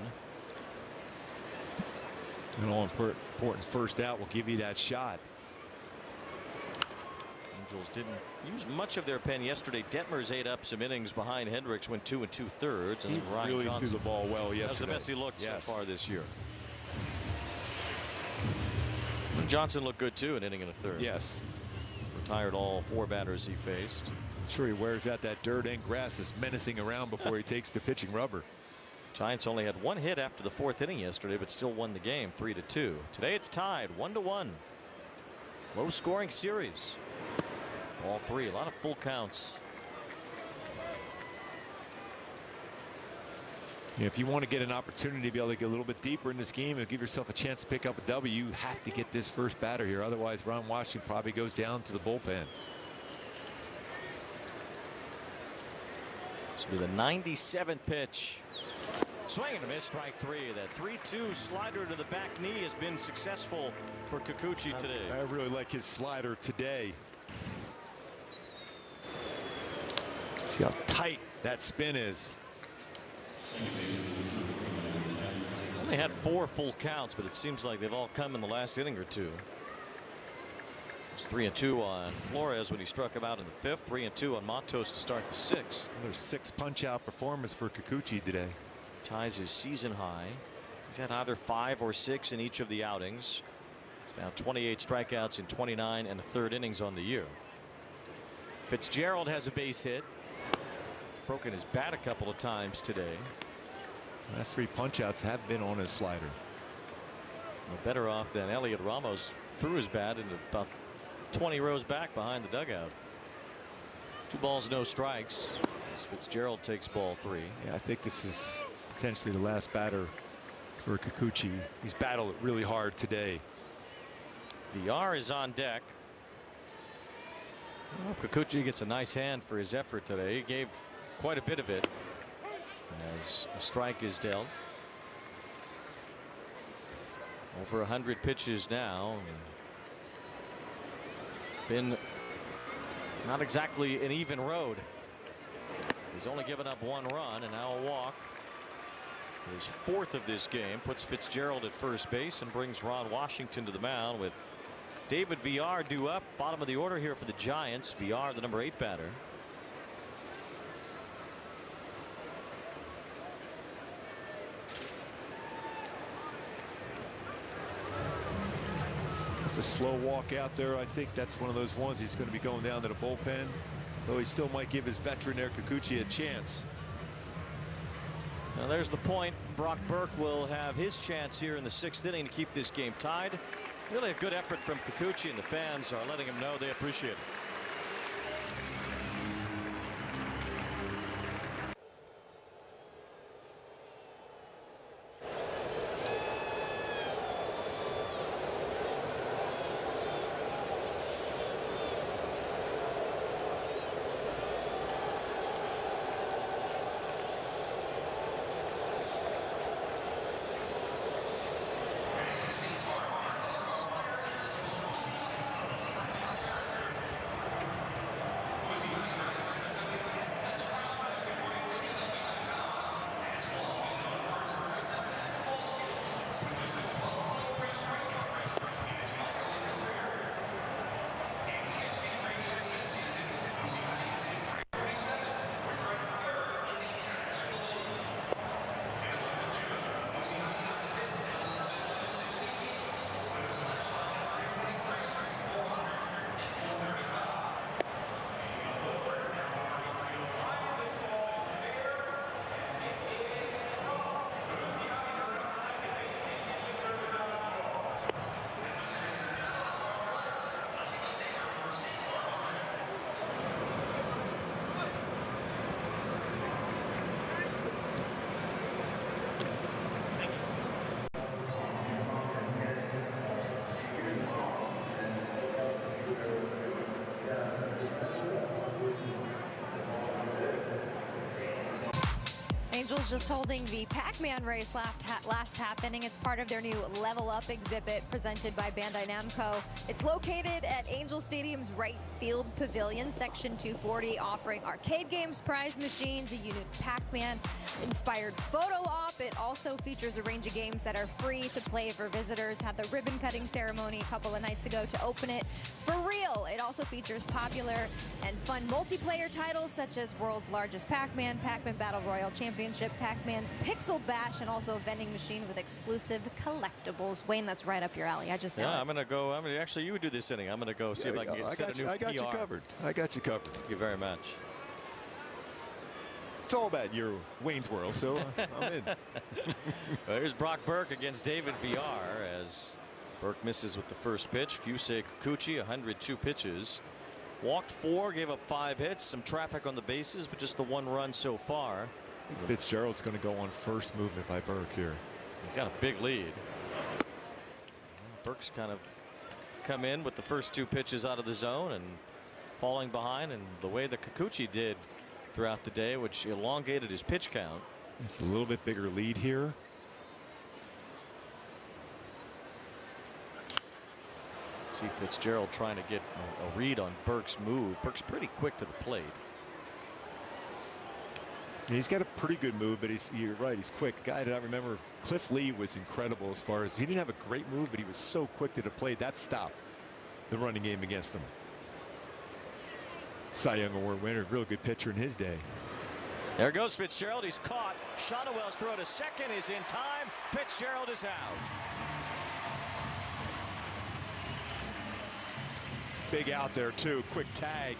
An all-important first out will give you that shot. Angels didn't use much of their pen yesterday. Detmers ate up some innings behind Hendricks, went 2 2/3, and then Ryan really Johnson threw the ball well yesterday. That's the best he looked so far this year. And Johnson looked good too, an inning and a third. Yes. Retired all 4 batters he faced. I'm sure he wears out that dirt and grass is menacing around before he takes the pitching rubber. Giants only had 1 hit after the 4th inning yesterday, but still won the game 3-2. Today it's tied 1-1. Low scoring series. All 3, a lot of full counts. Yeah, if you want to get an opportunity to be able to get a little bit deeper in this game and give yourself a chance to pick up a W, you have to get this first batter here. Otherwise, Ron Washington probably goes down to the bullpen. This will be the 97th pitch. Swing and a miss, strike 3. That 3-2 slider to the back knee has been successful for Kikuchi today. I really like his slider today. See how tight that spin is. Only had 4 full counts, but it seems like they've all come in the last inning or 2. It's 3-2 on Flores when he struck him out in the 5th. 3-2 on Matos to start the 6th. Another 6 punch-out performance for Kikuchi today. Ties his season high. He's had either 5 or 6 in each of the outings. He's now 28 strikeouts in 29 and a third innings on the year. Fitzgerald has a base hit. Broken his bat a couple of times today. Last 3 punch-outs have been on his slider. Well, better off than Elliot Ramos threw his bat into about 20 rows back behind the dugout. 2 balls, no strikes as Fitzgerald takes ball 3. Yeah, I think this is potentially the last batter for Kikuchi. He's battled it really hard today. VR is on deck. Well, Kikuchi gets a nice hand for his effort today. He gave quite a bit of it as a strike is dealt. Over 100 pitches now. Been not exactly an even road. He's only given up 1 run and now a walk. His 4th of this game puts Fitzgerald at first base and brings Ron Washington to the mound with David VR due up. Bottom of the order here for the Giants. VR, the number 8 batter. It's a slow walk out there. I think that's one of those ones he's going to be going down to the bullpen, though he still might give his veteran there Kikuchi a chance. Now there's the point. Brock Burke will have his chance here in the 6th inning to keep this game tied. Really a good effort from Kikuchi, and the fans are letting him know they appreciate it. Angels just holding the Pac-Man race last half inning. It's part of their new Level Up exhibit presented by Bandai Namco. It's located at Angel Stadium's right field pavilion, section 240, offering arcade games, prize machines, a unique Pac-Man inspired photo op. It also features a range of games that are free to play for visitors. Had the ribbon cutting ceremony a couple of nights ago to open it for real. It also features popular and fun multiplayer titles such as World's Largest Pac-Man, Pac-Man Battle Royale Championship, Pac-Man's Pixel Bash, and also a vending machine with exclusive collectibles. Wayne, that's right up your alley. I just know I'm going to go. Actually, you would do this inning. I'm going to go see if I can set a new PR. I got you covered. I got you covered. Thank you very much. It's all about your Wayne's World, so I'm in. Well, here's Brock Burke against David Villar as Burke misses with the first pitch. Yusei Kikuchi, 102 pitches. Walked 4, gave up 5 hits, some traffic on the bases, but just the 1 run so far. I think Fitzgerald's going to go on first movement by Burke here. He's got a big lead. Burke's kind of come in with the first 2 pitches out of the zone and falling behind, and the way that Kikuchi did throughout the day, which elongated his pitch count. It's a little bit bigger lead here. See Fitzgerald trying to get a read on Burke's move. Burke's pretty quick to the plate. Yeah, he's got a pretty good move, but you're right, he's quick. The guy that I remember, Cliff Lee, was incredible as far as he didn't have a great move, but he was so quick to the plate. That stopped the running game against him. Cy Young Award winner, real good pitcher in his day. There goes Fitzgerald. He's caught. Shonowell's throw to second is in time. Fitzgerald is out. Big out there too. Quick tag.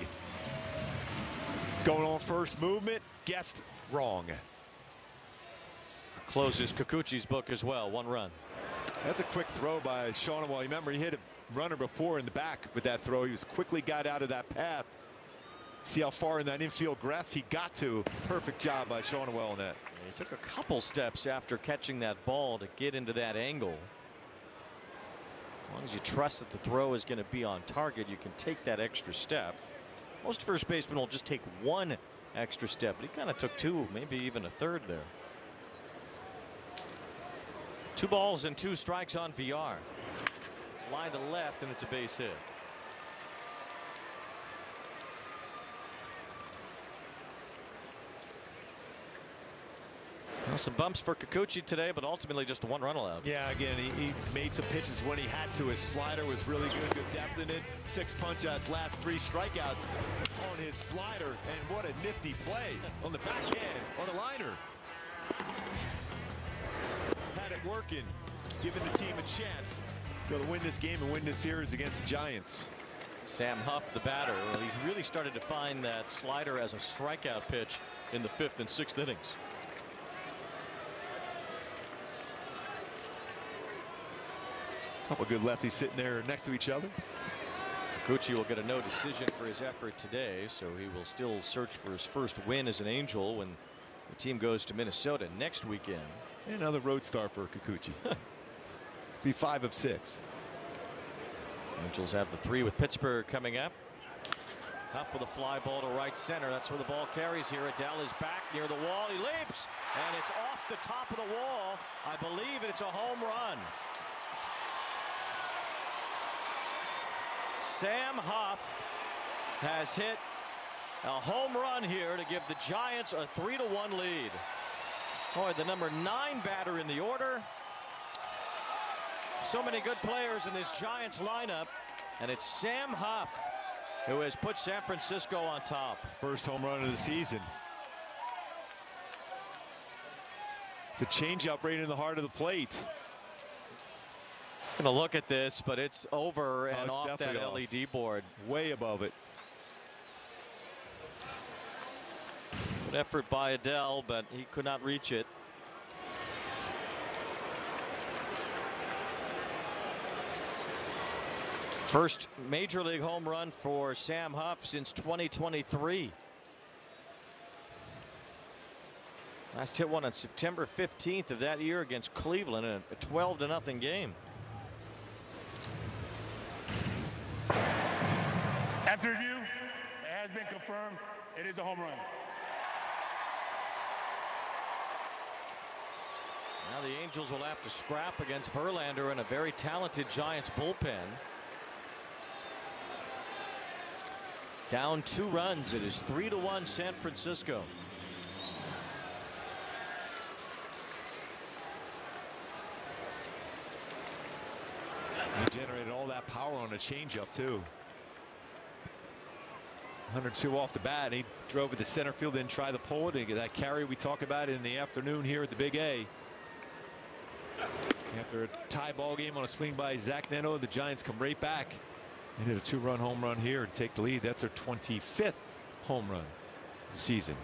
It's going on first movement. Guessed wrong. Closes Kikuchi's book as well. 1 run. That's a quick throw by Shonowell. Remember, he hit a runner before in the back with that throw. He was quickly got out of that path. See how far in that infield grass he got to. Perfect job by Shonowell on that. He took a couple steps after catching that ball to get into that angle. As long as you trust that the throw is going to be on target, you can take that extra step. Most first basemen will just take 1 extra step, but he kind of took 2, maybe even a third there. 2 balls and 2 strikes on VR. It's line to left, and it's a base hit. Well, some bumps for Kikuchi today, but ultimately just 1 run allowed. Yeah, again, he made some pitches when he had to. His slider was really good depth in it. 6 punch-outs, last 3 strikeouts on his slider. And what a nifty play on the backhand on the liner. Had it working, giving the team a chance to win this game and win this series against the Giants. Sam Huff, the batter, well, he's really started to find that slider as a strikeout pitch in the 5th and 6th innings. Couple good lefties sitting there next to each other. Kikuchi will get a no decision for his effort today, so he will still search for his first win as an Angel when the team goes to Minnesota next weekend. Another road star for Kikuchi. Be 5 of 6. Angels have the 3 with Pittsburgh coming up. Huff with a fly ball to right center. That's where the ball carries here. Adele is back near the wall. He leaps, and it's off the top of the wall. I believe it's a home run. Sam Huff has hit a home run here to give the Giants a 3-1 lead. Boy, the number 9 batter in the order. So many good players in this Giants lineup, and it's Sam Huff who has put San Francisco on top. First home run of the season. It's a changeup right in the heart of the plate. Gonna look at this, but it's over and off that off. LED board. Way above it. Good effort by Adele, but he could not reach it. First major league home run for Sam Huff since 2023. Last hit one on September 15th of that year against Cleveland in a 12-0 game. After review, it has been confirmed it is a home run. Now the Angels will have to scrap against Verlander and a very talented Giants bullpen. Down 2 runs. It is 3-1 San Francisco. He generated all that power on a changeup too. 102 off the bat. He drove it to center field and try the pull it. That carry we talked about in the afternoon here at the Big A. After a tie ball game on a swing by Zach Neto, the Giants come right back and hit a 2-run home run here to take the lead. That's their 25th home run of the season.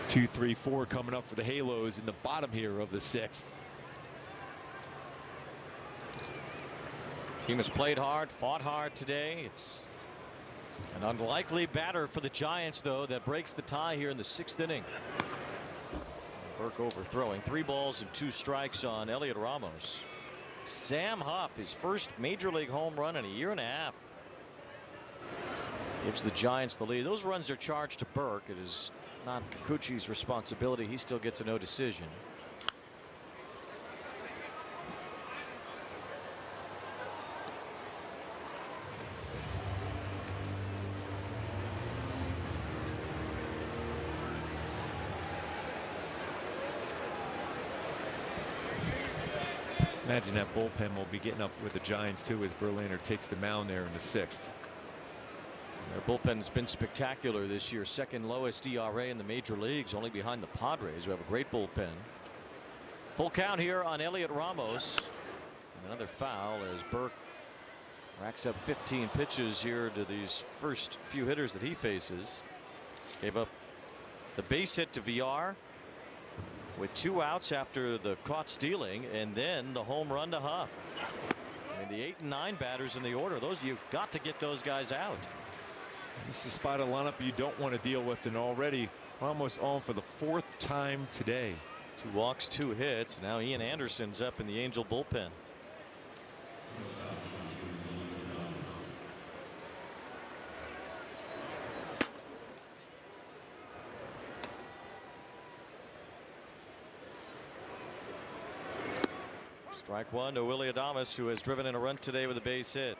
Two, 3, 4 coming up for the Halos in the bottom here of the 6th. Team has played hard, fought hard today. It's an unlikely batter for the Giants, though, that breaks the tie here in the 6th inning. Burke overthrowing. 3 balls and 2 strikes on Elliot Ramos. Sam Huff, his first major league home run in a year and a half, gives the Giants the lead. Those runs are charged to Burke. It is not Kikuchi's responsibility. He still gets a no decision. Imagine that bullpen will be getting up with the Giants too as Verlander takes the mound there in the 6th. Their bullpen has been spectacular this year. 2nd lowest ERA in the major leagues, only behind the Padres, who have a great bullpen. Full count here on Elliot Ramos. Another foul as Burke racks up 15 pitches here to these first few hitters that he faces. Gave up the base hit to VR with 2 outs after the caught stealing, and then the home run to Huff. I mean, the 8 and 9 batters in the order, those, you've got to get those guys out. This is a spot of lineup you don't want to deal with, and already almost on for the 4th time today. 2 walks, 2 hits. Now Ian Anderson's up in the Angel bullpen. Strike 1 to Willie Adames, who has driven in a run today with a base hit.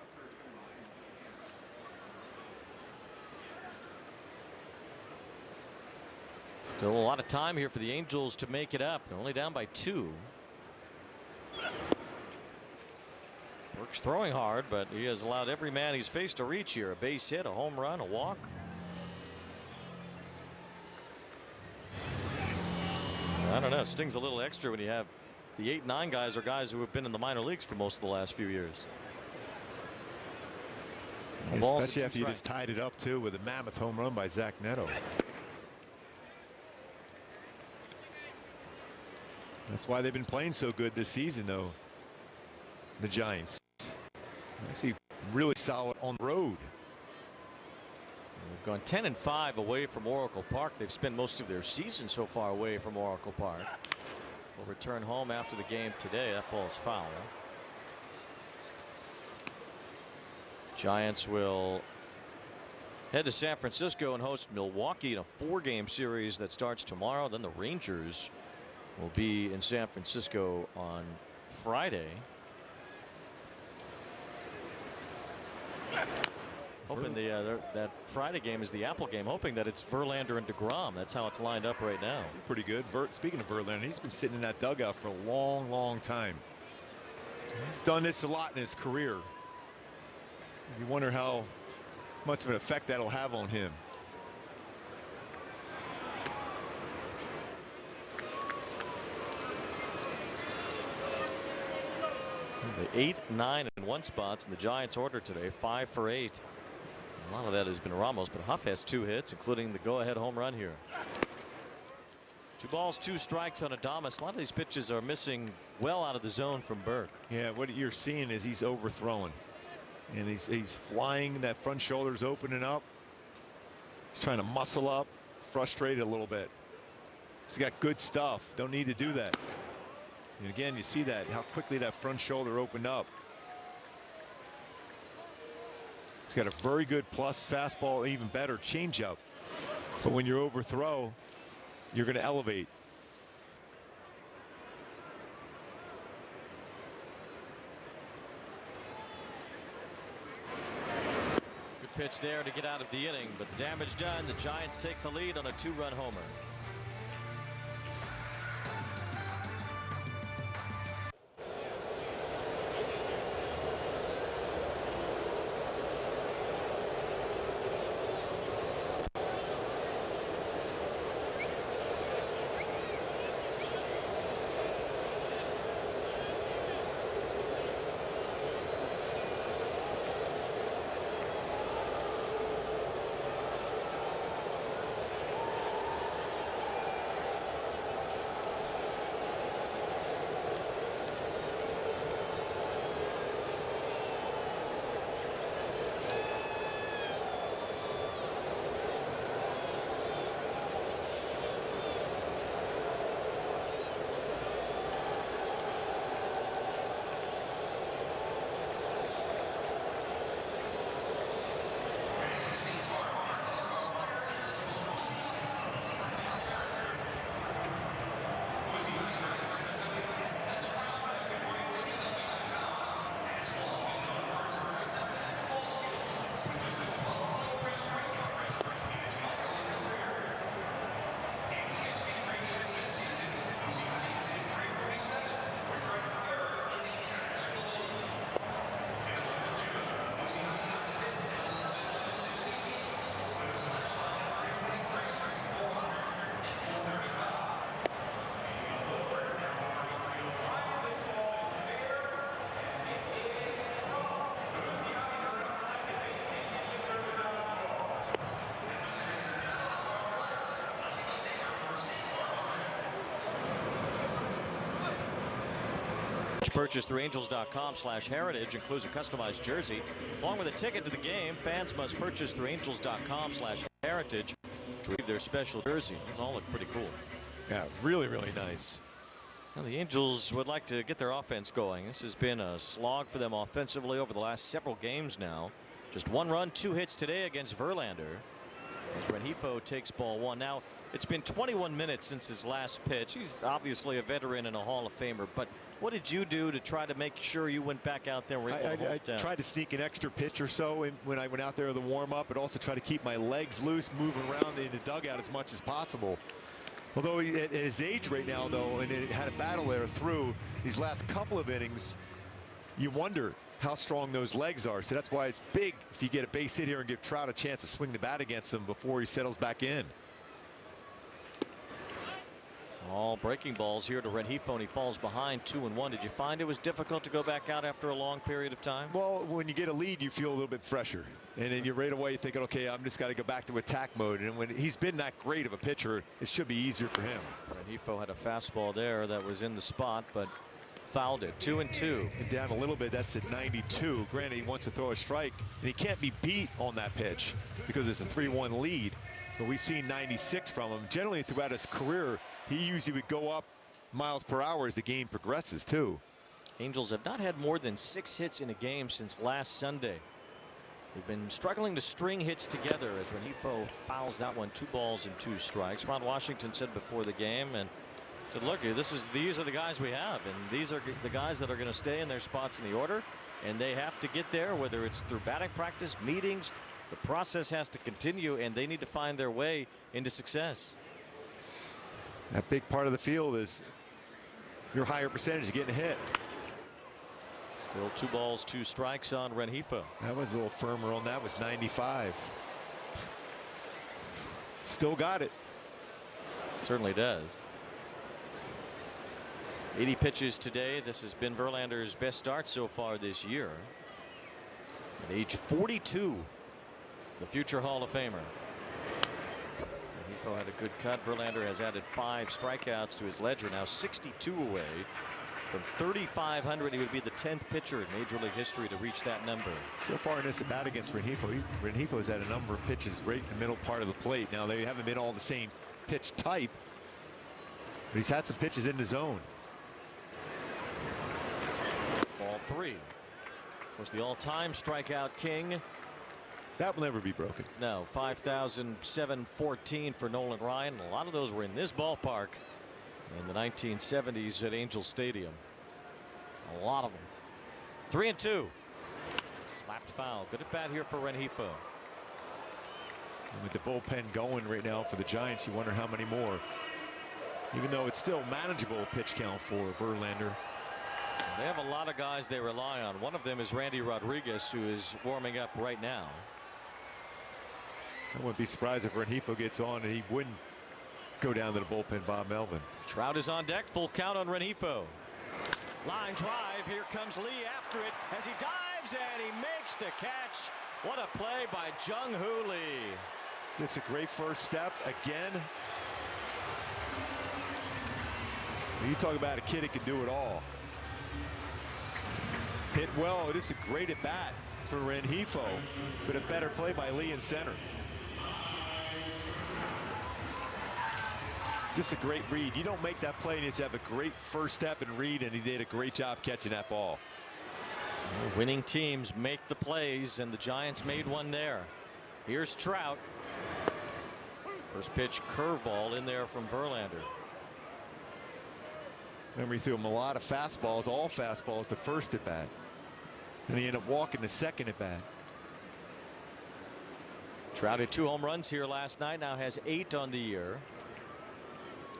Still a lot of time here for the Angels to make it up. They're only down by 2. Burke's throwing hard, but he has allowed every man he's faced to reach here. A base hit, a home run, a walk. I don't know. It stings a little extra when you have the 8, 9 guys are guys who have been in the minor leagues for most of the last few years. Especially after you just tied it up too with a mammoth home run by Zach Neto. That's why they've been playing so good this season, though. The Giants. I see really solid on the road. They've gone 10 and 5 away from Oracle Park. They've spent most of their season so far away from Oracle Park. Will return home after the game today. That ball is foul. Giants will head to San Francisco and host Milwaukee in a 4-game series that starts tomorrow. Then the Rangers will be in San Francisco on Friday. Hoping that Friday game is the Apple game, hoping that it's Verlander and DeGrom. That's how it's lined up right now. Pretty good. Speaking of Verlander, he's been sitting in that dugout for a long time. He's done this a lot in his career. You wonder how much of an effect that'll have on him. The 8, 9, and 1 spots in the Giants order today. 5 for 8. A lot of that has been Ramos, but Huff has 2 hits, including the go-ahead home run here. 2 balls, 2 strikes on Adames. A lot of these pitches are missing well out of the zone from Burke. Yeah, what you're seeing is he's overthrowing, and he's flying. That front shoulder's opening up. He's trying to muscle up, frustrated a little bit. He's got good stuff. Don't need to do that. And again, you see that, how quickly that front shoulder opened up. He's got a very good plus fastball, even better changeup. But when you overthrow, you're going to elevate. Good pitch there to get out of the inning, but the damage done. The Giants take the lead on a 2-run homer. Purchase through angels.com/heritage includes a customized jersey. Along with a ticket to the game, fans must purchase through angels.com/heritage to receive their special jersey. These all look pretty cool. Yeah, really, really nice. Now the Angels would like to get their offense going. This has been a slog for them offensively over the last several games now. Just 1 run, 2 hits today against Verlander as Rengifo takes ball 1. Now it's been 21 minutes since his last pitch. He's obviously a veteran and a Hall of Famer, but what did you do to try to make sure you went back out there? I tried to sneak an extra pitch or so when I went out there to the warm-up, but also try to keep my legs loose, moving around in the dugout as much as possible. Although at his age right now, though, and it had a battle there through these last couple of innings, you wonder how strong those legs are. So that's why it's big if you get a base hit here and give Trout a chance to swing the bat against him before he settles back in. All breaking balls here to Rengifo, and he falls behind 2-1. Did you find it was difficult to go back out after a long period of time? Well, when you get a lead, you feel a little bit fresher, and then you're right away thinking, okay, I'm just got to go back to attack mode. And when he's been that great of a pitcher, it should be easier for him. Rengifo had a fastball there that was in the spot, but fouled it. 2-2. And down a little bit. That's at 92. Granted, he wants to throw a strike, and he can't be beat on that pitch because it's a 3-1 lead. But we've seen 96 from him. Generally, throughout his career, he usually would go up miles per hour as the game progresses, too. Angels have not had more than 6 hits in a game since last Sunday. They've been struggling to string hits together as Rengifo fouls that one. 2 balls and 2 strikes. Ron Washington said before the game and said, look, these are the guys we have, and these are the guys that are going to stay in their spots in the order, and they have to get there, whether it's through batting practice, meetings. The process has to continue, and they need to find their way into success. That big part of the field is your higher percentage of getting a hit. Still 2 balls, 2 strikes on Rengifo. That was a little firmer on that. Was 95. Still got it. Certainly does. 80 pitches today. This has been Verlander's best start so far this year. At age 42, the future Hall of Famer. Renifo had a good cut. Verlander has added 5 strikeouts to his ledger, now 62 away from 3,500. He would be the 10th pitcher in Major League history to reach that number. So far in this at bat against Renifo, Renifo's had a number of pitches right in the middle part of the plate. Now they haven't been all the same pitch type, but he's had some pitches in the zone. Ball 3 was the all-time strikeout king. That will never be broken. No, 5,714 for Nolan Ryan. A lot of those were in this ballpark in the 1970s at Angel Stadium. A lot of them. 3-2. Slapped foul. Good at bat here for Renifo. And with the bullpen going right now for the Giants, you wonder how many more. Even though it's still manageable pitch count for Verlander. They have a lot of guys they rely on. One of them is Randy Rodriguez, who is warming up right now. I wouldn't be surprised if Renifo gets on and he wouldn't go down to the bullpen. Bob Melvin. Trout is on deck. Full count on Renifo. Line drive. Here comes Lee after it as he dives and he makes the catch. What a play by Jung-Hoo Lee. It's a great first step again. You talk about a kid that can do it all. Hit well. It is a great at bat for Renifo, but a better play by Lee in center. Just a great read. You don't make that play and just have a great first step and read, and he did a great job catching that ball. Winning teams make the plays, and the Giants made one there. Here's Trout. First pitch curveball in there from Verlander. Remember, he threw him a lot of fastballs, all fastballs, the first at bat. And he ended up walking the second at bat. Trout had 2 home runs here last night, now has 8 on the year.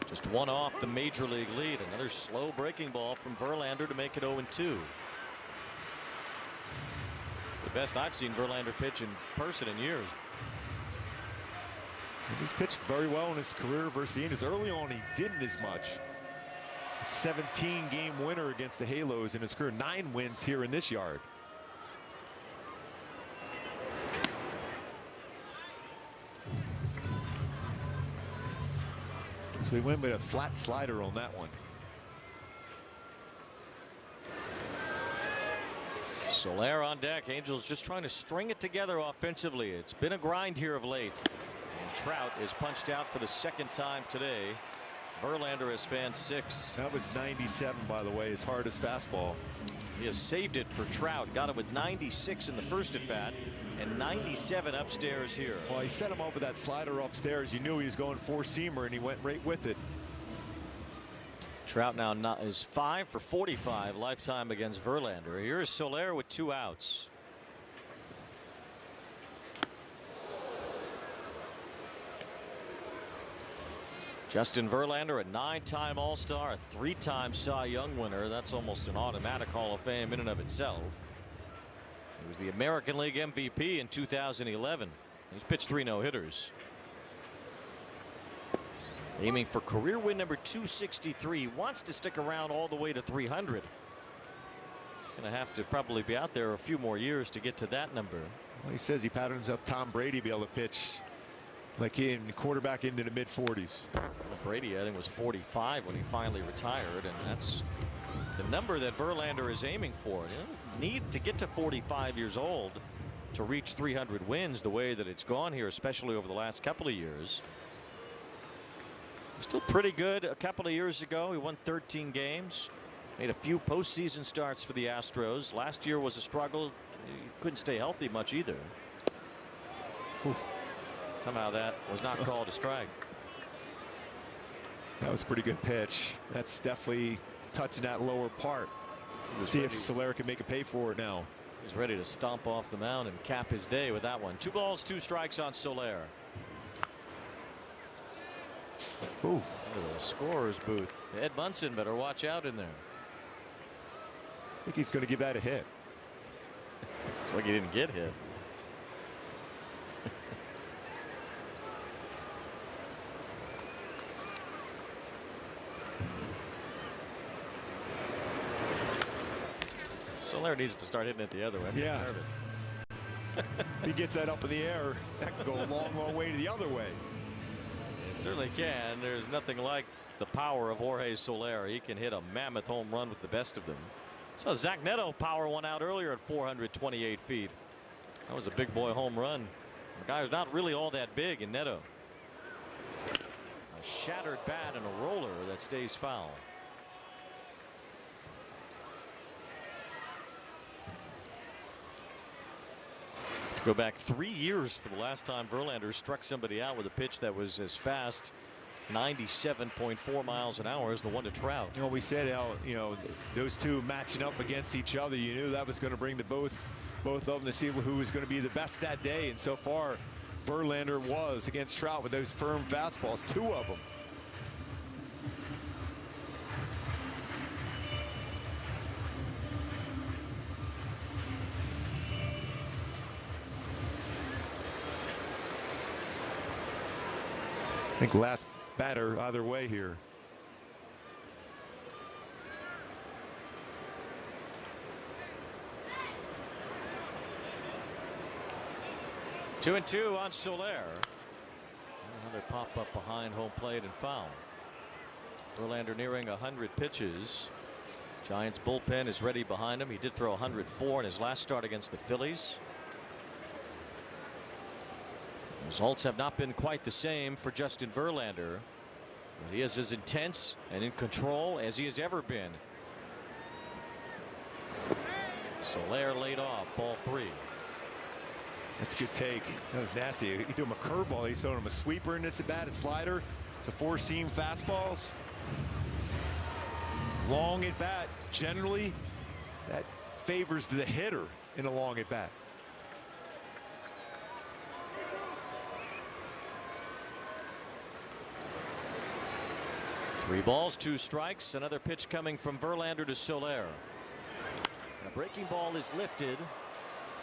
Just 1 off the major league lead. Another slow breaking ball from Verlander to make it 0-2. It's the best I've seen Verlander pitch in person in years. He's pitched very well in his career versus the Indians. Early on, he didn't as much. 17-game winner against the Halos in his career. 9 wins here in this yard. So he went with a flat slider on that one. Soler on deck. Angels just trying to string it together offensively. It's been a grind here of late. And Trout is punched out for the 2nd time today. Verlander has fanned 6. That was 97, by the way, his hardest fastball. He has saved it for Trout. Got it with 96 in the first at bat and 97 upstairs here. Well, he set him up with that slider upstairs. You knew he was going 4-seamer, and he went right with it. Trout now is 5 for 45 lifetime against Verlander. Here's Soler with 2 outs. Justin Verlander, a 9-time All-Star, a 3-time Cy Young winner. That's almost an automatic Hall of Fame in and of itself. He was the American League MVP in 2011. He's pitched 3 no-hitters. Aiming for career win number 263. He wants to stick around all the way to 300. Going to have to probably be out there a few more years to get to that number. Well, he says he patterns up Tom Brady to be able to pitch like in quarterback into the mid-40s. Well, Brady, I think, was 45 when he finally retired, and that's the number that Verlander is aiming for. You need to get to 45 years old to reach 300 wins the way that it's gone here, especially over the last couple of years. Still pretty good a couple of years ago. He won 13 games, made a few postseason starts for the Astros. Last year was a struggle. He couldn't stay healthy much either. Ooh. Somehow that was not called a strike. That was a pretty good pitch. That's definitely touching that lower part. See if Soler can make a pay for it now. He's ready to stomp off the mound and cap his day with that one. 2 balls, 2 strikes on Soler. Ooh. Into the scorer's booth. Ed Munson better watch out in there. I think he's going to give that a hit. Looks like he didn't get hit. Soler needs to start hitting it the other way. I'm nervous. He gets that up in the air. That could go a long, long way to the other way. Certainly can. There's nothing like the power of Jorge Soler. He can hit a mammoth home run with the best of them. Saw Zach Neto power one out earlier at 428 feet. That was a big boy home run. The guy who's not really all that big in Neto. A shattered bat and a roller that stays foul. Go back 3 years for the last time Verlander struck somebody out with a pitch that was as fast 97.4 miles an hour as the one to Trout. You know, we said how, you know, those two matching up against each other, you knew that was going to bring the both of them to see who was going to be the best that day. And so far, Verlander was against Trout with those firm fastballs, 2 of them. I think last batter either way here. Two and two on Soler. Another pop up behind home plate and foul. Verlander nearing 100 pitches. Giants bullpen is ready behind him. He did throw 104 in his last start against the Phillies. Results have not been quite the same for Justin Verlander. But he is as intense and in control as he has ever been. Soler laid off, ball 3. That's a good take. That was nasty. He threw him a curveball. He's throwing him a sweeper in this at bat, a slider. It's a 4-seam fastballs. Long at bat. Generally, that favors the hitter in a long at bat. Three balls, 2 strikes. Another pitch coming from Verlander to Soler. And a breaking ball is lifted,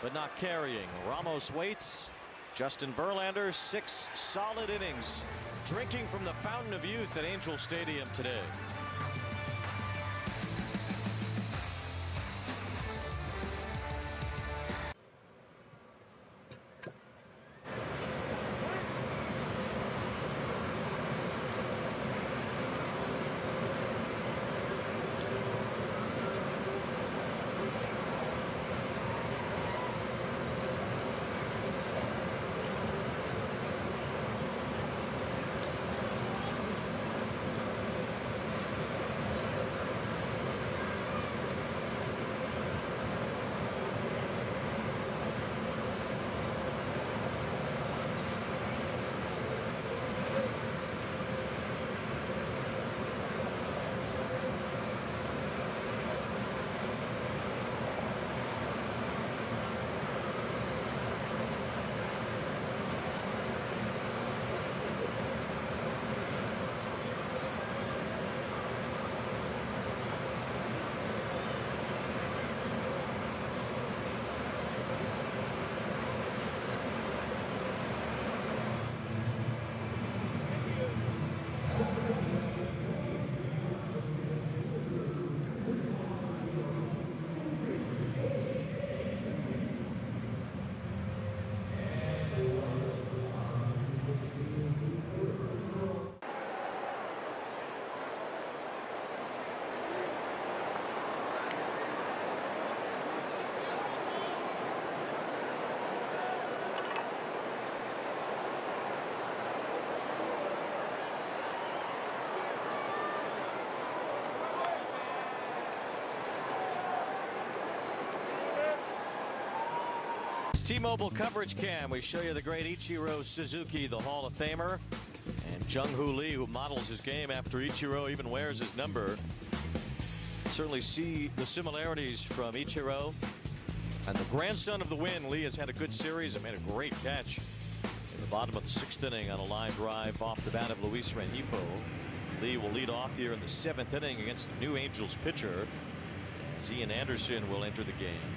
but not carrying. Ramos waits. Justin Verlander, 6 solid innings, drinking from the fountain of youth at Angel Stadium today. T-Mobile Coverage Cam. We show you the great Ichiro Suzuki, the Hall of Famer, and Jung-Hoo Lee, who models his game after Ichiro even wears his number. Certainly see the similarities from Ichiro. And the grandson of the win, Lee has had a good series and made a great catch in the bottom of the 6th inning on a line drive off the bat of Luis Rengifo. Lee will lead off here in the 7th inning against the new Angels pitcher, as Ian Anderson will enter the game.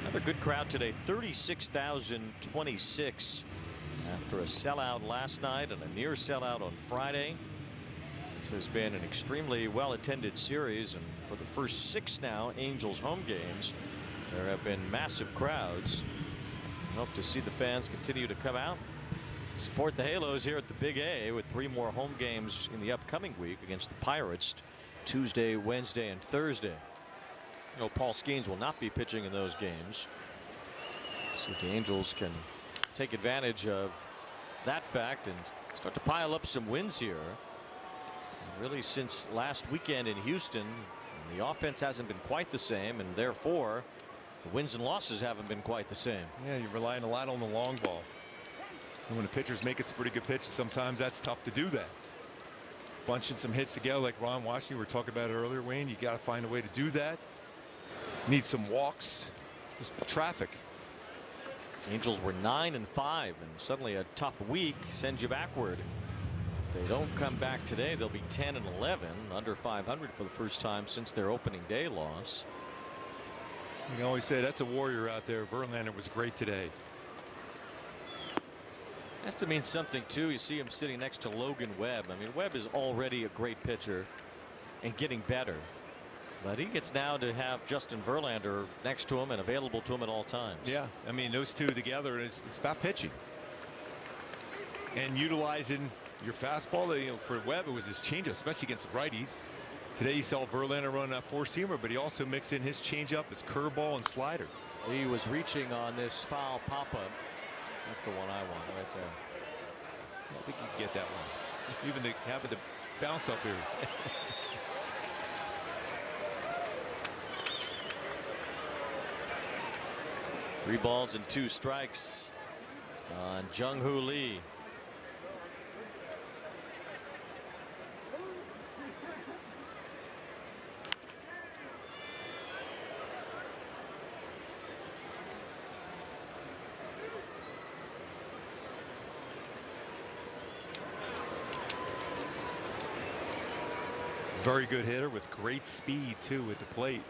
Another good crowd today, 36,026 after a sellout last night and a near sellout on Friday. This has been an extremely well-attended series, and for the first 6 now Angels home games, there have been massive crowds. I hope to see the fans continue to come out. support the Halos here at the Big A with 3 more home games in the upcoming week against the Pirates Tuesday, Wednesday, and Thursday. You know, Paul Skeens will not be pitching in those games. See if the Angels can take advantage of that fact and start to pile up some wins here. And really, since last weekend in Houston, the offense hasn't been quite the same, and therefore the wins and losses haven't been quite the same. Yeah, you're relying a lot on the long ball. And when the pitcher's making some pretty good pitches, sometimes that's tough to do that. Bunching some hits together like Ron Washington, we were talking about it earlier, Wayne. You got to find a way to do that. Need some walks. Just traffic. Angels were 9-5, and suddenly a tough week sends you backward. If they don't come back today, they'll be 10-11, under 500 for the first time since their opening day loss. You can always say that's a warrior out there. Verlander was great today. Has to mean something too. You see him sitting next to Logan Webb. I mean, Webb is already a great pitcher and getting better, but he gets now to have Justin Verlander next to him and available to him at all times. Yeah, I mean, those two together, it's about pitching and utilizing your fastball. You know, for Webb, it was his changeup, especially against the righties. Today you saw Verlander run that 4-seamer, but he also mixed in his changeup, his curveball, and slider. He was reaching on this foul pop-up. That's the one I want right there. I think you can get that one. Even having to bounce up here. 3 balls and 2 strikes on Jung-Hoo Lee. Very good hitter with great speed too at the plate.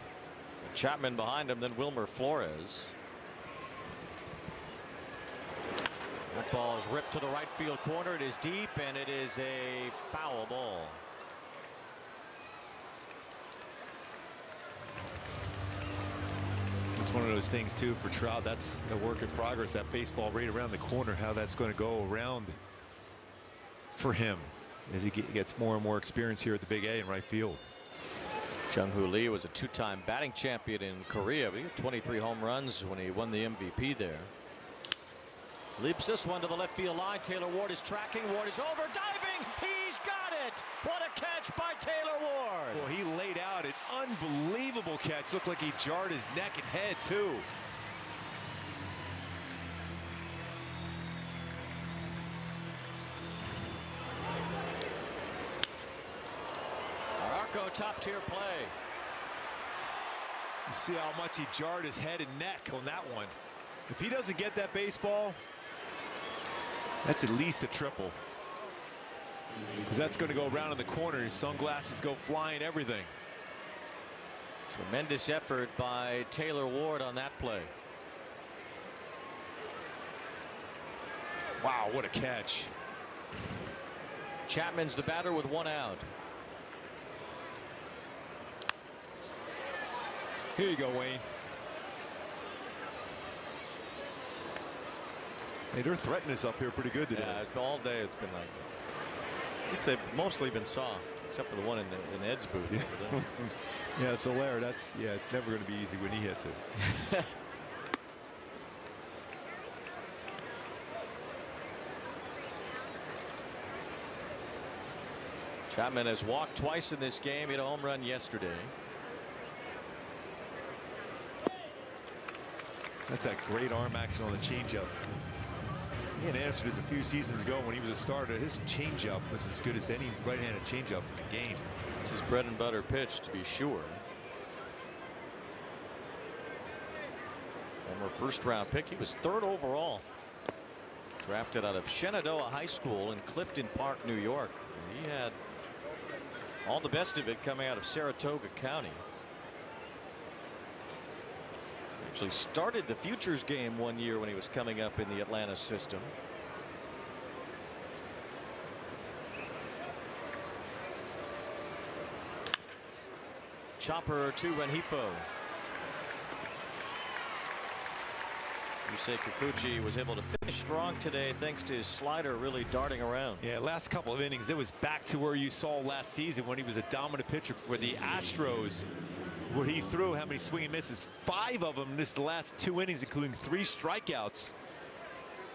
Chapman behind him, then Wilmer Flores. That ball is ripped to the right field corner. It is deep, and it is a foul ball. It's one of those things too for Trout. That's a work in progress. That baseball right around the corner, how that's going to go around for him as he gets more and more experience here at the Big A in right field. Jung-Hoo Lee was a 2-time batting champion in Korea, but he had 23 home runs when he won the MVP there. Leaps this one to the left field line. Taylor Ward is tracking. Ward is over, diving. He's got it. What a catch by Taylor Ward. Well, he laid out an unbelievable catch. Looked like he jarred his neck and head too. Arco top tier play. You see how much he jarred his head and neck on that one. If he doesn't get that baseball, that's at least a triple. Because that's going to go around in the corner. His sunglasses go flying, everything. Tremendous effort by Taylor Ward on that play. Wow, what a catch. Chapman's the batter with 1 out. Here you go, Wayne. Hey, they're threatening us up here pretty good today. Yeah, all day it's been like this. At least they've mostly been soft, except for the one in Ed's booth over there. Yeah, Soler, it's never going to be easy when he hits it. Chapman has walked twice in this game. He had a home run yesterday. That's that great arm action on the changeup. He had answered this a few seasons ago when he was a starter. His changeup was as good as any right-handed changeup in the game. It's his bread and butter pitch, to be sure. Former first-round pick. He was 3rd overall. Drafted out of Shenandoah High School in Clifton Park, New York. He had all the best of it coming out of Saratoga County. Actually started the Futures game one year when he was coming up in the Atlanta system. Chopper to Rengifo. Yusei Kikuchi was able to finish strong today thanks to his slider really darting around. Yeah, last couple of innings, it was back to where you saw last season when he was a dominant pitcher for the Astros. What he threw, how many swing and misses? 5 of them in the last 2 innings, including 3 strikeouts.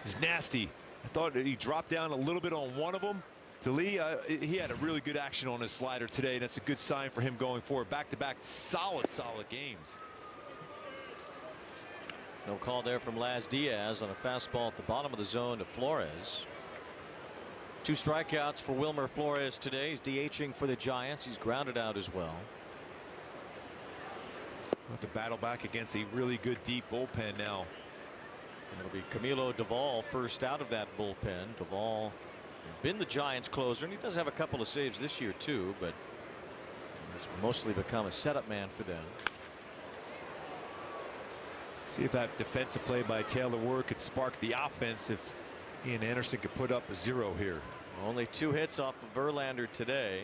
It's nasty. I thought he dropped down a little bit on one of them. Lee, he had a really good action on his slider today. That's a good sign for him going forward. Back-to-back solid games. No call there from Laz Diaz on a fastball at the bottom of the zone to Flores. 2 strikeouts for Wilmer Flores today. He's DHing for the Giants. He's grounded out as well. To battle back against a really good deep bullpen now. It'll be Camilo Duvall first out of that bullpen. Duvall been the Giants closer, and he does have a couple of saves this year too, but he's mostly become a setup man for them. See if that defensive play by Taylor Ward could spark the offense, if Ian Anderson could put up a 0 here. Only 2 hits off of Verlander today.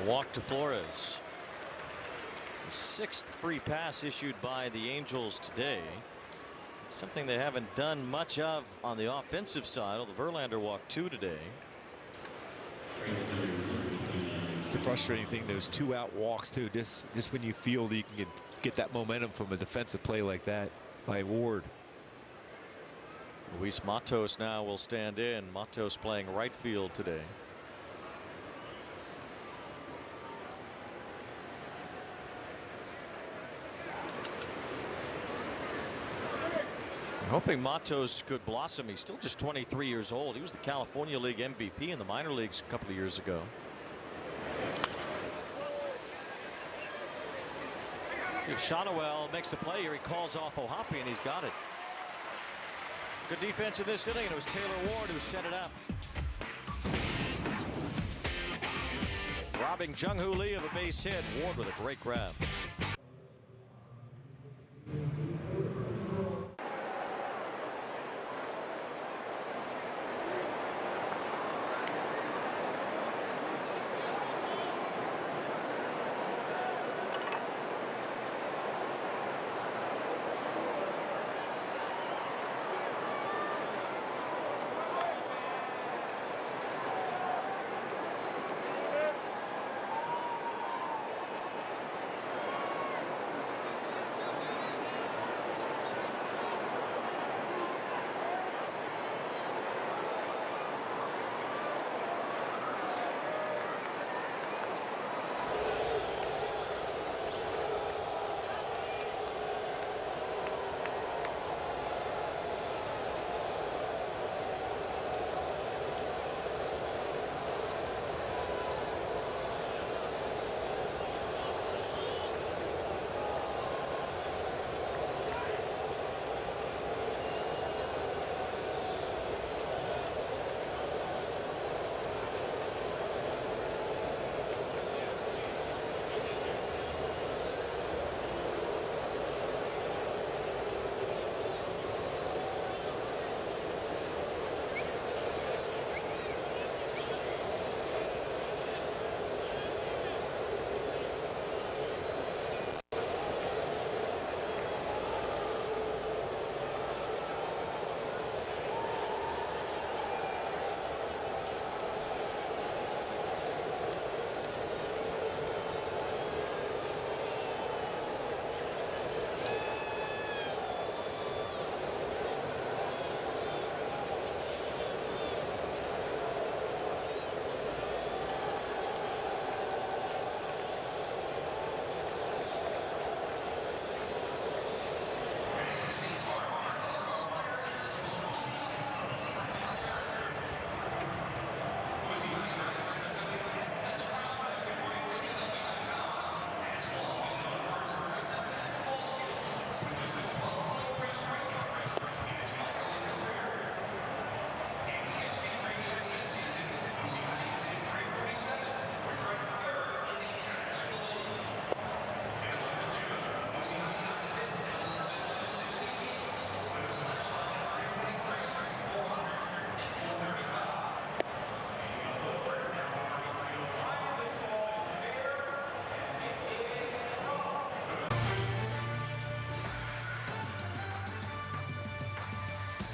Walk to Flores. It's the 6th free pass issued by the Angels today. It's something they haven't done much of on the offensive side. The Verlander walked 2 today. It's the frustrating thing, those 2 out walks too. Just when you feel that you can get that momentum from a defensive play like that by Ward. Luis Matos now will stand in. Matos playing right field today. Hoping Matos could blossom. He's still just 23 years old. He was the California League MVP in the minor leagues a couple of years ago. See if Shotwell makes the play here. He calls off Ohapi, and he's got it. Good defense in this inning, and it was Taylor Ward who set it up. Robbing Jung-Hoo Lee of a base hit. Ward with a great grab.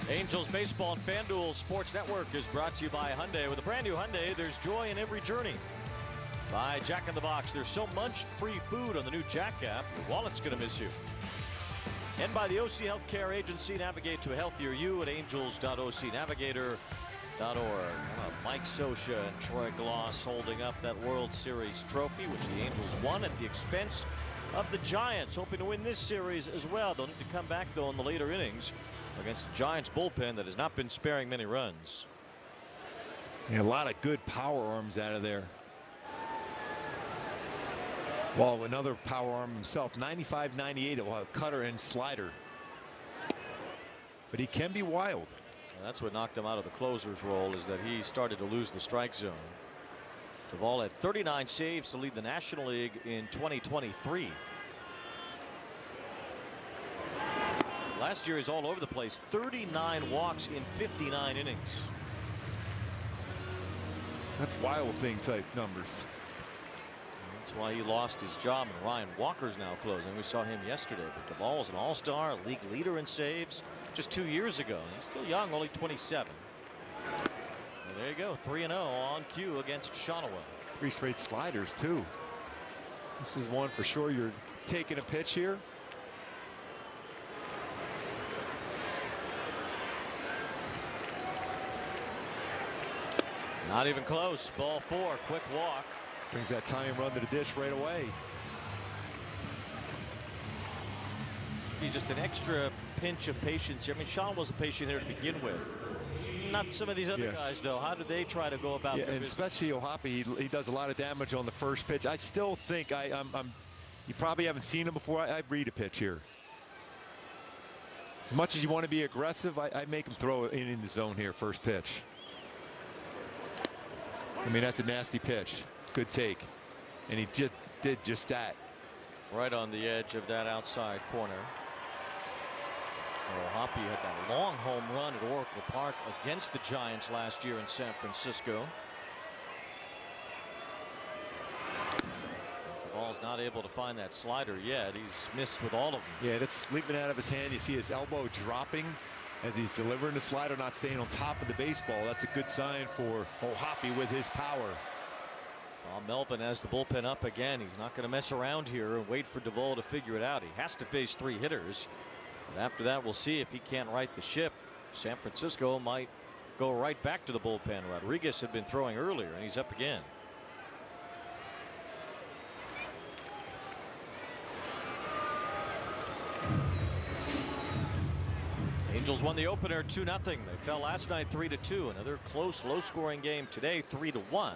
Angels Baseball and FanDuel Sports Network is brought to you by Hyundai. With a brand new Hyundai, there's joy in every journey. By Jack in the Box, there's so much free food on the new Jack app, your wallet's going to miss you. And by the OC Healthcare Agency, navigate to a healthier you at angels.ocnavigator.org. Mike Scioscia and Troy Glaus holding up that World Series trophy, which the Angels won at the expense of the Giants, hoping to win this series as well. They'll need to come back, though, in the later innings against the Giants bullpen that has not been sparing many runs. Yeah, a lot of good power arms out of there. Well, another power arm himself, 95-98, will have cutter and slider. But he can be wild. And that's what knocked him out of the closer's role, is that he started to lose the strike zone. Duvall had 39 saves to lead the National League in 2023. Last year he's all over the place. 39 walks in 59 innings. That's Wild Thing type numbers. That's why he lost his job, and Ryan Walker's now closing. We saw him yesterday, but Duvall's an all-star, league leader in saves just 2 years ago. He's still young, only 27. Well, there you go, 3-0 on cue against Shonowell. 3 straight sliders too. This is one for sure. You're taking a pitch here. Not even close. Ball 4, quick walk. Brings that tying run to the dish right away. Be just an extra pinch of patience here. I mean, Sean was a patient here to begin with. Not some of these other guys, though. How do they try to go about their business? Especially O'Hoppe, he does a lot of damage on the first pitch. I still think you probably haven't seen him before. I read a pitch here. As much as you want to be aggressive, I make him throw it in the zone here, first pitch. I mean, that's a nasty pitch. Good take. And he just did just that. Right on the edge of that outside corner. O'Hoppe had that long home run at Oracle Park against the Giants last year in San Francisco. Duvall's not able to find that slider yet. He's missed with all of them. Yeah, that's leaping out of his hand. You see his elbow dropping as he's delivering the slider, not staying on top of the baseball. That's a good sign for O'Hoppe with his power. Well, Melvin has the bullpen up again. He's not going to mess around here and wait for Duvall to figure it out. He has to face 3 hitters. And after that, we'll see if he can't right the ship. San Francisco might go right back to the bullpen. Rodriguez had been throwing earlier, and he's up again. Angels won the opener 2-0. They fell last night 3-2. Another close, low-scoring game today, 3-1.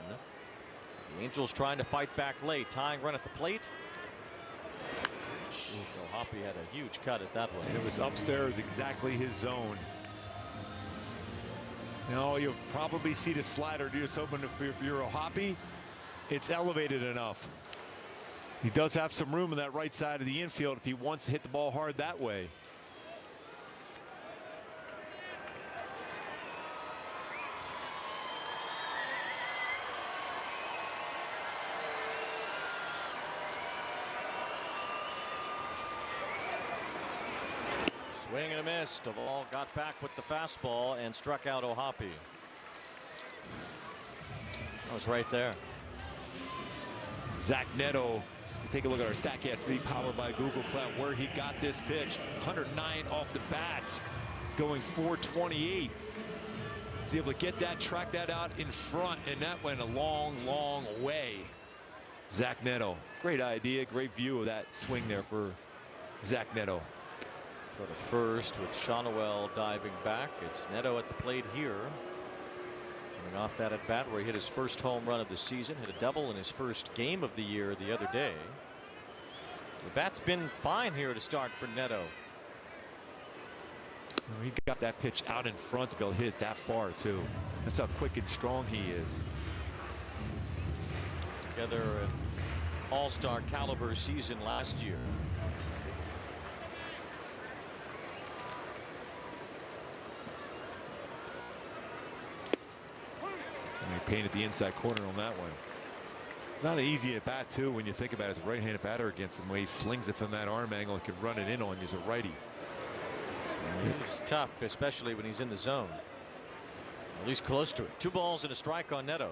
The Angels trying to fight back late. Tying run at the plate. O'Hoppe had a huge cut at that one. And it was upstairs, exactly his zone. Now you'll probably see the slider. Just open if you're O'Hoppe, it's elevated enough. He does have some room in that right side of the infield if he wants to hit the ball hard that way. Swing and a miss. Duvall got back with the fastball and struck out O'Hoppe. That was right there. Zach Neto, take a look at our StatCast feed powered by Google Cloud, where he got this pitch. 109 off the bat, going 428. Was able to get that, track that out in front, and that went a long, long way. Zach Neto, great idea, great view of that swing there for Zach Neto. Go to first with Shonowell diving back. It's Neto at the plate here. Coming off that at bat where he hit his first home run of the season, hit a double in his first game of the year the other day. The bat's been fine here to start for Neto. He got that pitch out in front to be able to hit it that far too. That's how quick and strong he is. Together an all-star caliber season last year. He painted the inside corner on that one. Not an easy at bat too when you think about it, as a right-handed batter against him. When he slings it from that arm angle and can run it in on you as a righty. He's tough, especially when he's in the zone. At least close to it. 2 balls and a strike on Neto.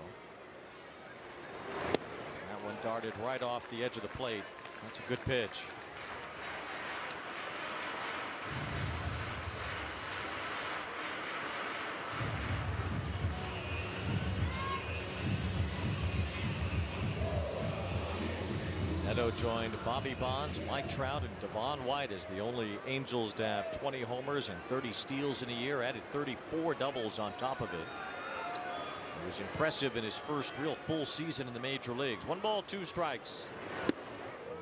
That one darted right off the edge of the plate. That's a good pitch. Neto joined Bobby Bonds, Mike Trout, and Devon White as the only Angels to have 20 homers and 30 steals in a year. Added 34 doubles on top of it. It was impressive in his first real full season in the major leagues. 1 ball, 2 strikes. And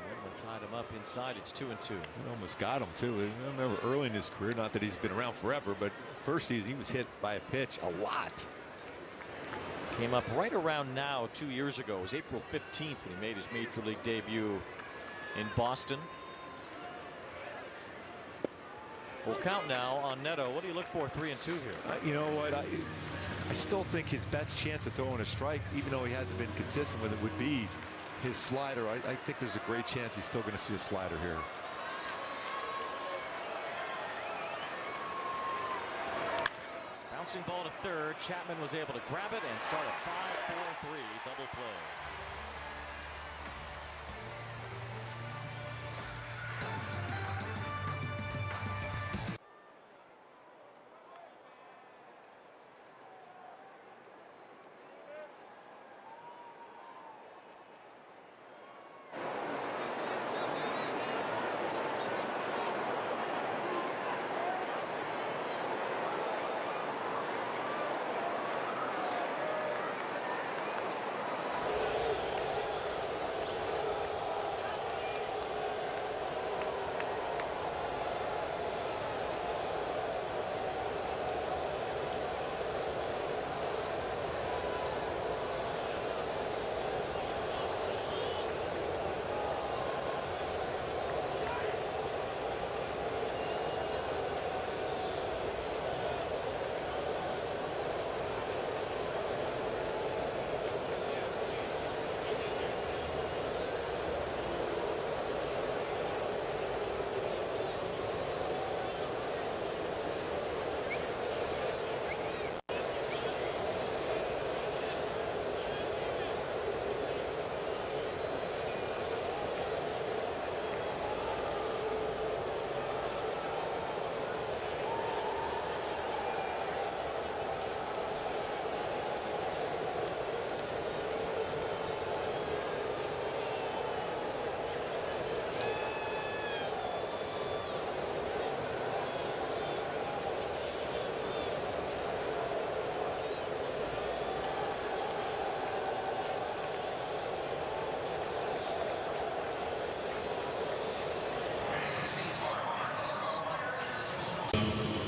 that one tied him up inside. It's 2-2. He almost got him too. I remember early in his career, not that he's been around forever, but first season he was hit by a pitch a lot. Came up right around now 2 years ago. It was April 15th when he made his major league debut in Boston. Full count now on Neto. What do you look for? 3-2 here. You know what? I still think his best chance of throwing a strike, even though he hasn't been consistent with it, would be his slider. I think there's a great chance he's still going to see a slider here. Bouncing ball to third. Chapman was able to grab it and start a 5-4-3 double play.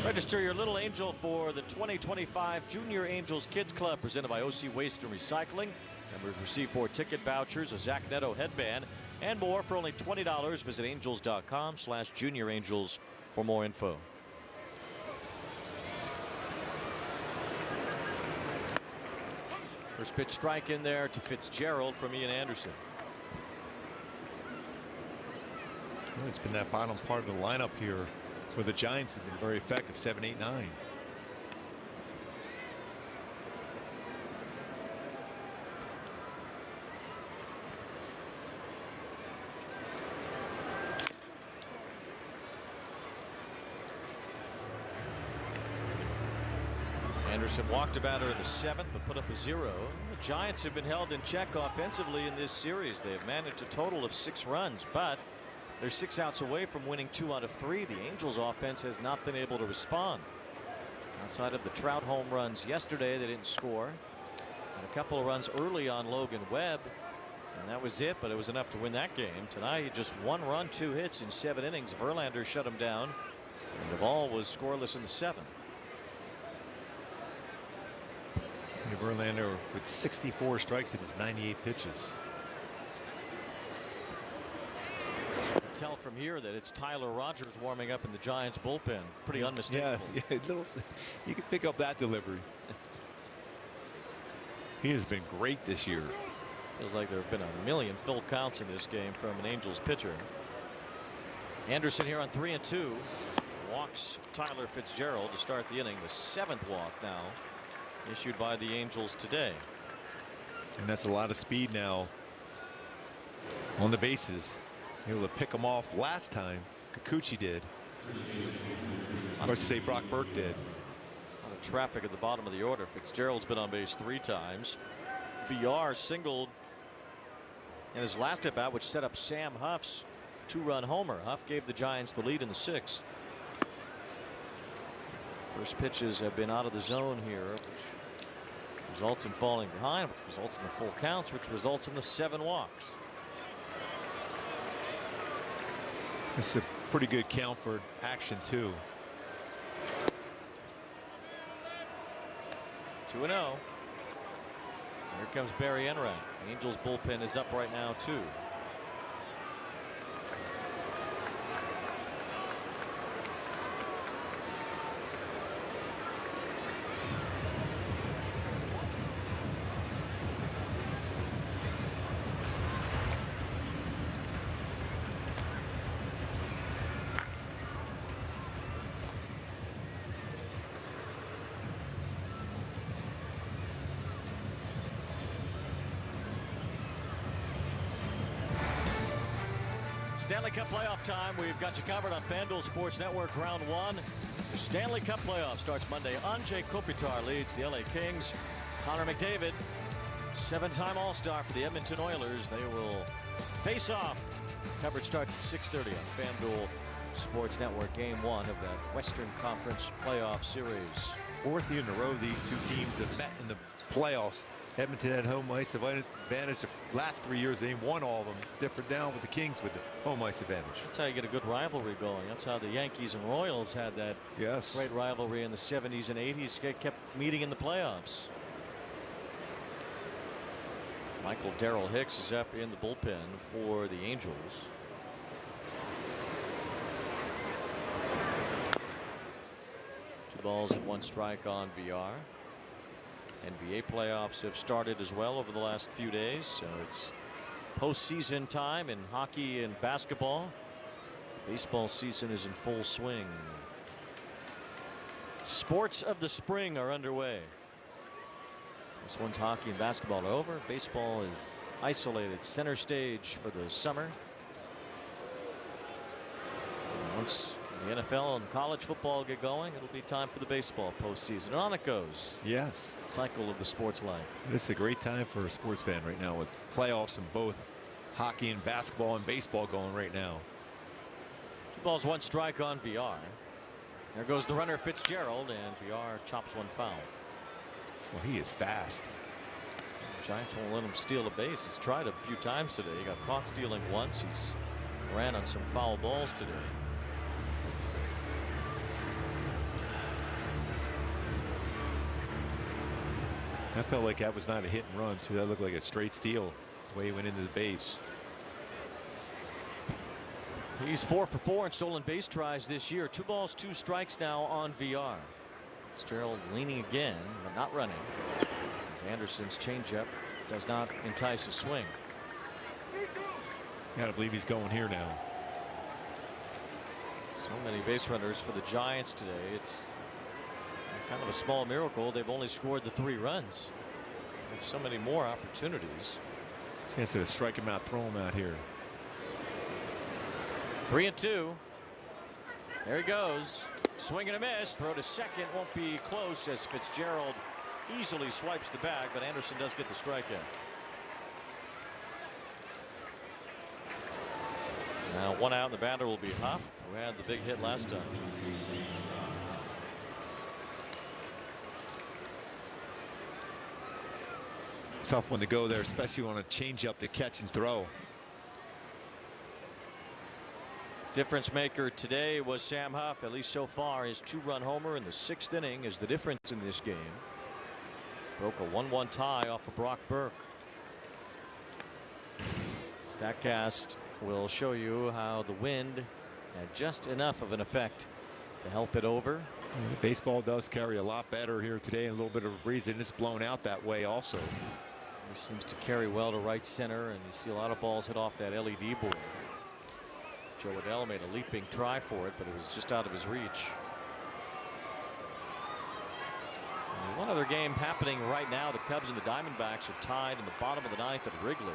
Register your little angel for the 2025 Junior Angels Kids Club presented by OC Waste and Recycling. Members receive 4 ticket vouchers, a Zach Neto headband, and more for only $20. Visit angels.com/juniorangels for more info. First pitch strike in there to Fitzgerald from Ian Anderson. Well, it's been that bottom part of the lineup here for the Giants have been very effective. 7, 8, 9. Anderson walked a batter in the 7th but put up a 0. The Giants have been held in check offensively in this series. They have managed a total of 6 runs, but they're 6 outs away from winning 2 out of 3. The Angels offense has not been able to respond. Outside of the Trout home runs yesterday, they didn't score. And a couple of runs early on Logan Webb, and that was it, but it was enough to win that game. Tonight, just 1 run, 2 hits in 7 innings. Verlander shut him down, and Duvall was scoreless in the 7th. Verlander with 64 strikes at his 98 pitches. Tell from here that it's Tyler Rogers warming up in the Giants bullpen. Pretty unmistakable. Yeah, you can pick up that delivery. He has been great this year. Feels like there have been a million full counts in this game from an Angels pitcher. Anderson here on 3-2. walks Tyler Fitzgerald to start the inning. The 7th walk now issued by the Angels today. And that's a lot of speed now on the bases. Able to pick them off last time. Kikuchi did. Or to say Brock Burke did. A lot of traffic at the bottom of the order. Fitzgerald's been on base 3 times. VR singled in his last at bat, which set up Sam Huff's 2-run homer. Huff gave the Giants the lead in the 6th. First pitches have been out of the zone here, which results in falling behind, which results in the full counts, which results in the 7 walks. It's a pretty good count for action too. 2-0. Here comes Barry Enright. Angels bullpen is up right now too. Stanley Cup playoff time. We've got you covered on FanDuel Sports Network. Round 1. The Stanley Cup playoff starts Monday. Andrei Kopitar leads the LA Kings. Connor McDavid, 7-time All-Star for the Edmonton Oilers. They will face off. Coverage starts at 6:30 on FanDuel Sports Network. Game 1 of that Western Conference playoff series. 4th year in a row these two teams have met in the playoffs. Edmonton had home ice advantage the last 3 years. They won all of them. Different now with the Kings with the home ice advantage. That's how you get a good rivalry going. That's how the Yankees and Royals had that great rivalry in the 70s and 80s. Kept meeting in the playoffs. Michael Darrell Hicks is up in the bullpen for the Angels. Two balls and 1 strike on VR. NBA playoffs have started as well over the last few days, so it's postseason time in hockey and basketball. Baseball season is in full swing. Sports of the spring are underway. This one's hockey and basketball are over. Baseball is isolated center stage for the summer. And once the NFL and college football get going, it'll be time for the baseball postseason. And on it goes. Yes. Cycle of the sports life. This is a great time for a sports fan right now with playoffs in both hockey and basketball and baseball going right now. 2 balls 1 strike on VR. There goes the runner Fitzgerald, and VR chops 1 foul. Well, he is fast. The Giants won't let him steal a base. He's tried a few times today. He got caught stealing once. He's ran on some foul balls today. I felt like that was not a hit and run too. That looked like a straight steal the way he went into the base. He's 4 for 4 in stolen base tries this year. 2 balls 2 strikes now on VR. Fitzgerald leaning again, but not running, as Anderson's changeup does not entice a swing. Gotta believe he's going here now. So many base runners for the Giants today. It's kind of a small miracle they've only scored the 3 runs. And so many more opportunities. Chance to strike him out, throw him out here. 3-2. There he goes. Swing and a miss. Throw to second. Won't be close as Fitzgerald easily swipes the bag, but Anderson does get the strikeout. So now 1 out, and the batter will be Huff, who had the big hit last time. Tough one to go there, especially on a changeup to catch and throw. Difference maker today was Sam Huff, at least so far. His 2-run homer in the 6th inning is the difference in this game. Broke a 1-1 tie off of Brock Burke. StatCast will show you how the wind had just enough of an effect to help it over. Yeah, baseball does carry a lot better here today, and a little bit of a breeze, and it's blown out that way also. He seems to carry well to right center, and you see a lot of balls hit off that LED board. Joe Adell made a leaping try for it, but it was just out of his reach. And one other game happening right now. The Cubs and the Diamondbacks are tied in the bottom of the ninth at Wrigley.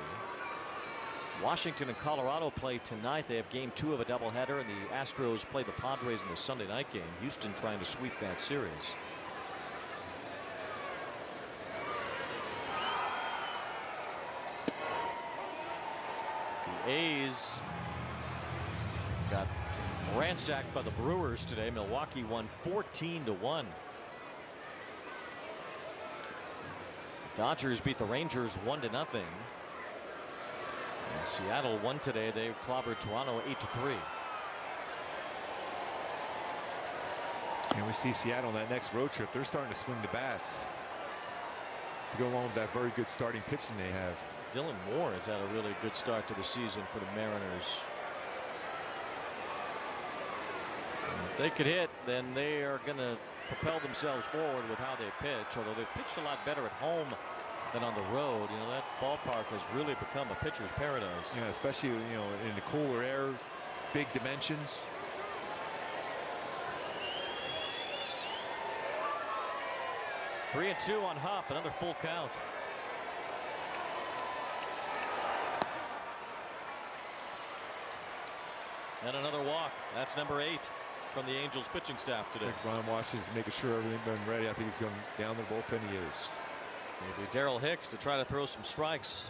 Washington and Colorado play tonight. They have game 2 of a doubleheader, and the Astros play the Padres in the Sunday night game. Houston trying to sweep that series. The A's got ransacked by the Brewers today. Milwaukee won 14-1. Dodgers beat the Rangers 1-0. And Seattle won today. They clobbered Toronto 8-3. And we see Seattle on that next road trip. They're starting to swing the bats to go along with that very good starting pitching they have. Dylan Moore has had a really good start to the season for the Mariners. And if they could hit, then they are going to propel themselves forward with how they pitch. Although they've pitched a lot better at home than on the road. You know, that ballpark has really become a pitcher's paradise. Yeah, especially, you know, in the cooler air, big dimensions. Three and two on Huff, another full count. And another walk. That's number 8 from the Angels pitching staff today. I think Ron Wash is making sure everything's been ready. I think he's going down the bullpen. He is. Maybe Darrell Hicks to try to throw some strikes.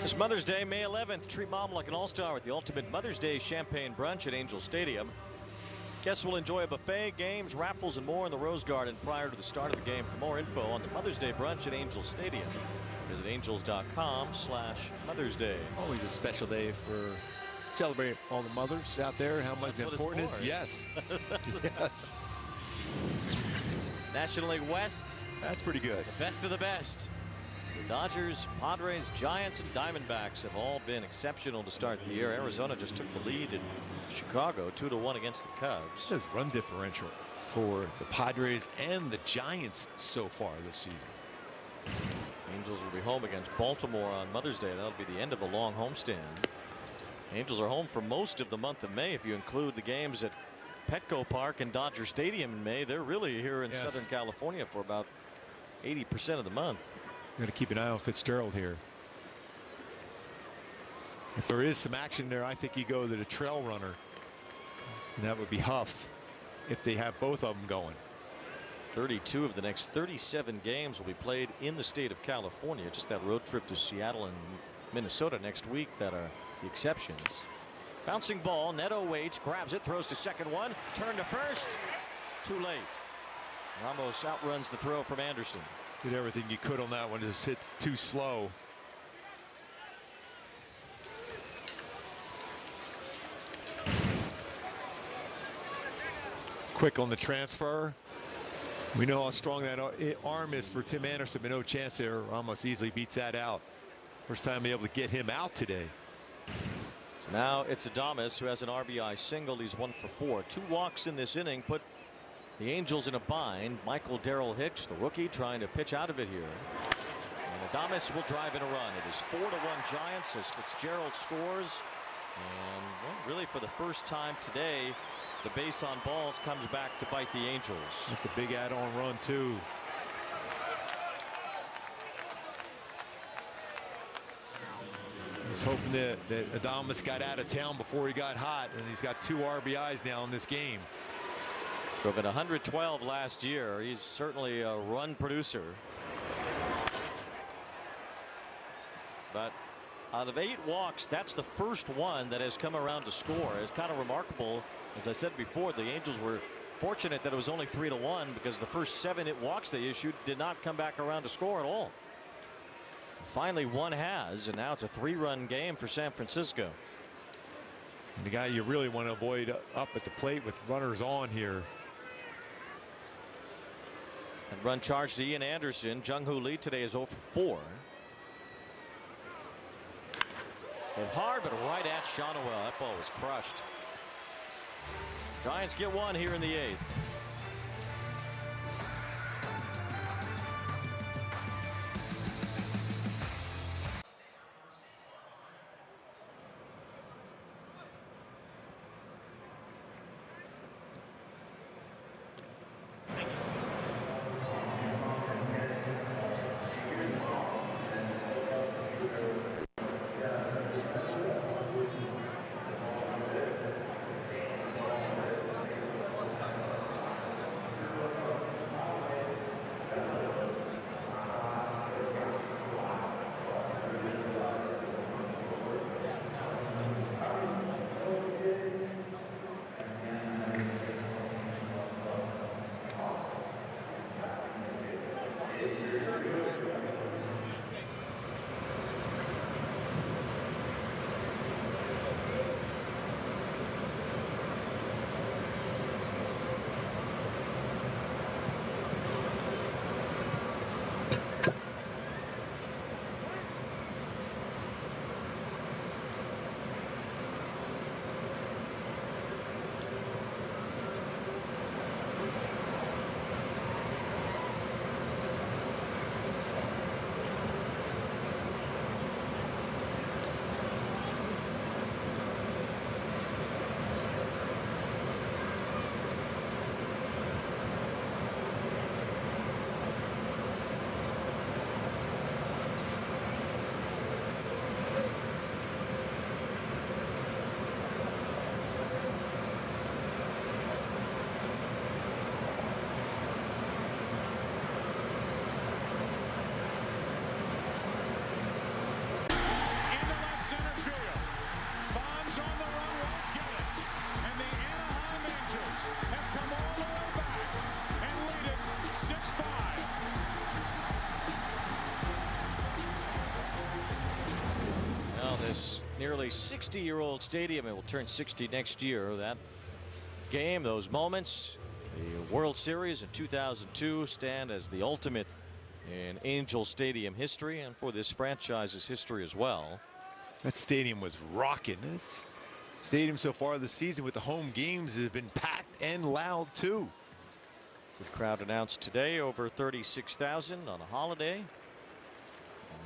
This Mother's Day, May 11th, treat mom like an all-star with the ultimate Mother's Day champagne brunch at Angel Stadium. Guests will enjoy a buffet, games, raffles, and more in the Rose Garden prior to the start of the game. For more info on the Mother's Day brunch at Angel Stadium, visit angels.com/Mother's Day. Always a special day for celebrating all the mothers out there. How much important it is. Yes. Yes. National League West. That's pretty good. The best of the best. The Dodgers, Padres, Giants, and Diamondbacks have all been exceptional to start the year. Arizona just took the lead in Chicago 2-1 against the Cubs. There's run differential for the Padres and the Giants so far this season. Angels will be home against Baltimore on Mother's Day. That'll be the end of a long homestand. Angels are home for most of the month of May. If you include the games at Petco Park and Dodger Stadium in May, they're really here in Southern California for about 80% of the month. Going to keep an eye on Fitzgerald here. If there is some action there, I think you go to the trail runner, and that would be Huff if they have both of them going. 32 of the next 37 games will be played in the state of California. Just that road trip to Seattle and Minnesota next week that are the exceptions. Bouncing ball. Neto waits, grabs it, throws to second one. Turn to first. Too late. Ramos outruns the throw from Anderson. Did everything you could on that one. Just hit too slow. Quick on the transfer. We know how strong that arm is for Tim Anderson, but no chance there. Ramos easily beats that out. First time able to get him out today. So now it's Adames who has an RBI single. He's 1 for 4. 2 walks in this inning put the Angels in a bind. Michael Darrell Hicks, the rookie, trying to pitch out of it here. And Adames will drive in a run. It is 4-1 Giants as Fitzgerald scores. And well, really for the first time today, the base on balls comes back to bite the Angels. That's a big add-on run too. He's hoping that Adames got out of town before he got hot, and he's got 2 RBIs now in this game. Drove at 112 last year. He's certainly a run producer. But out of 8 walks, that's the first one that has come around to score. It's kind of remarkable. As I said before, the Angels were fortunate that it was only 3-1 because the first 7 walks they issued did not come back around to score at all. Finally, one has, and now it's a 3-run game for San Francisco. And the guy you really want to avoid up at the plate with runners on here. And run charge to Ian Anderson. Jung-Hoo Lee today is 0 for 4. And hard, but right at Shonowell. That ball was crushed. Giants get 1 here in the 8th. Nearly 60-year-old stadium. It will turn 60 next year. That game, those moments, the World Series in 2002 stand as the ultimate in Angel Stadium history and for this franchise's history as well. That stadium was rocking. This stadium so far this season with the home games has been packed and loud too. Good crowd announced today, over 36,000 on a holiday.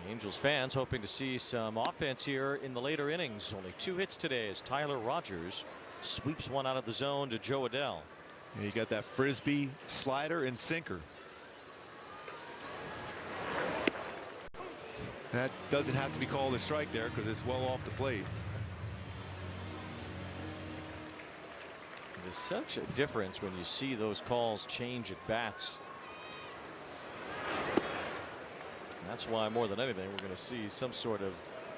The Angels fans hoping to see some offense here in the later innings. Only 2 hits today as Tyler Rogers sweeps one out of the zone to Joe Adell. Yeah, you got that frisbee, slider, and sinker. That doesn't have to be called a strike there because it's well off the plate. There's such a difference when you see those calls change at bats. That's why more than anything we're going to see some sort of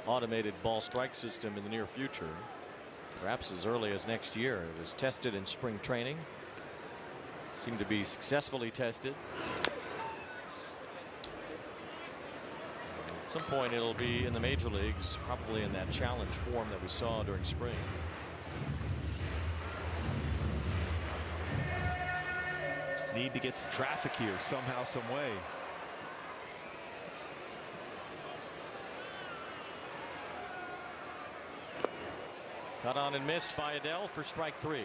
automated ball strike system in the near future. perhaps as early as next year. It was tested in spring training. Seemed to be successfully tested. At some point it'll be in the major leagues, probably in that challenge form that we saw during spring. Just need to get some traffic here somehow, some way. Cut on and missed by Adele for strike 3.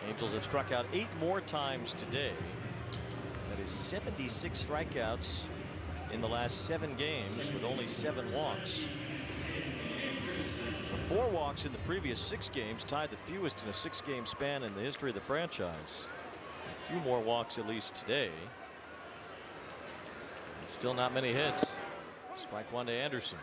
Angels have struck out 8 more times today. That is 76 strikeouts in the last 7 games with only 7 walks. The 4 walks in the previous 6 games tied the fewest in a 6-game span in the history of the franchise. A few more walks at least today. Still not many hits. Strike 1 to Anderson.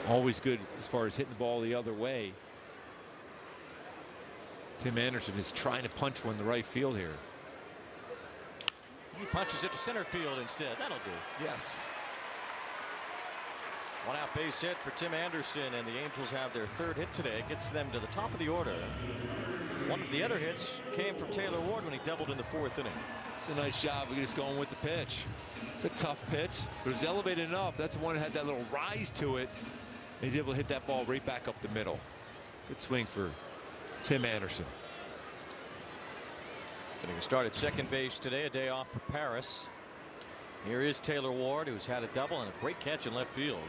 Always good as far as hitting the ball the other way. Tim Anderson is trying to punch one in the right field here. He punches it to center field instead. That'll do. Yes. 1 out base hit for Tim Anderson, and the Angels have their 3rd hit today. Gets them to the top of the order. One of the other hits came from Taylor Ward when he doubled in the 4th inning. It's a nice job of just going with the pitch. It's a tough pitch, but it was elevated enough. That's the one that had that little rise to it. He's able to hit that ball right back up the middle. Good swing for Tim Anderson. Getting a start at second base today, a day off for Paris. Here is Taylor Ward, who's had a double and a great catch in left field.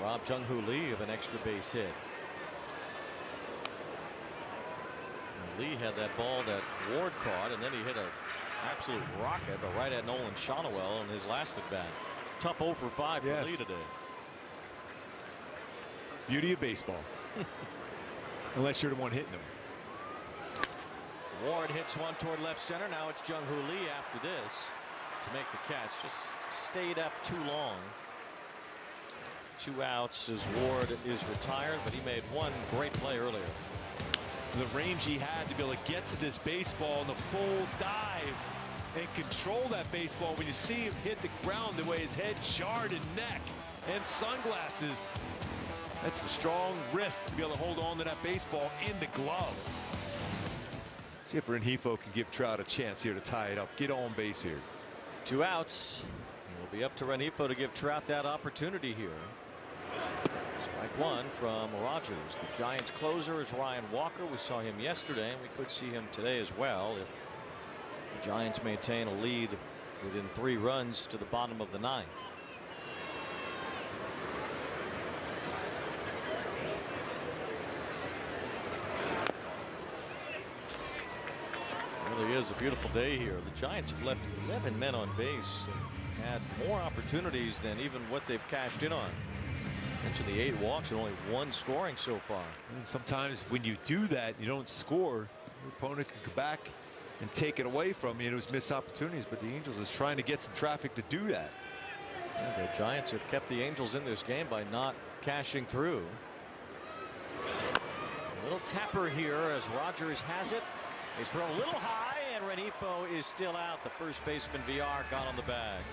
Robbed Jung-Hoo Lee of an extra base hit. And Lee had that ball that Ward caught, and then he hit an absolute rocket, but right at Nolan Shonowell in his last at bat. Tough 0 for 5 for Lee today. Beauty of baseball. Unless you're the one hitting them. Ward hits one toward left center. Now it's Jung-Hoo Lee after this to make the catch. Just stayed up too long. 2 outs as Ward is retired, but he made one great play earlier. The range he had to be able to get to this baseball in the full dive and control that baseball. When you see him hit the ground, the way his head jarred and neck and sunglasses. That's some strong wrists to be able to hold on to that baseball in the glove. See if Rengifo can give Trout a chance here to tie it up. Get on base here. 2 outs. It'll be up to Rengifo to give Trout that opportunity here. Strike 1 from Rogers. The Giants closer is Ryan Walker. We saw him yesterday, and we could see him today as well if the Giants maintain a lead within 3 runs to the bottom of the 9th. It really is a beautiful day here. The Giants have left 11 men on base and had more opportunities than even what they've cashed in on. Mentioned the 8 walks and only 1 scoring so far. And sometimes when you do that, you don't score. Your opponent can go back and take it away from you. And it was missed opportunities, but the Angels is trying to get some traffic to do that. And the Giants have kept the Angels in this game by not cashing through. A little tapper here as Rogers has it. He's thrown a little high, and Rengifo is still out. The first baseman VR got on the bag.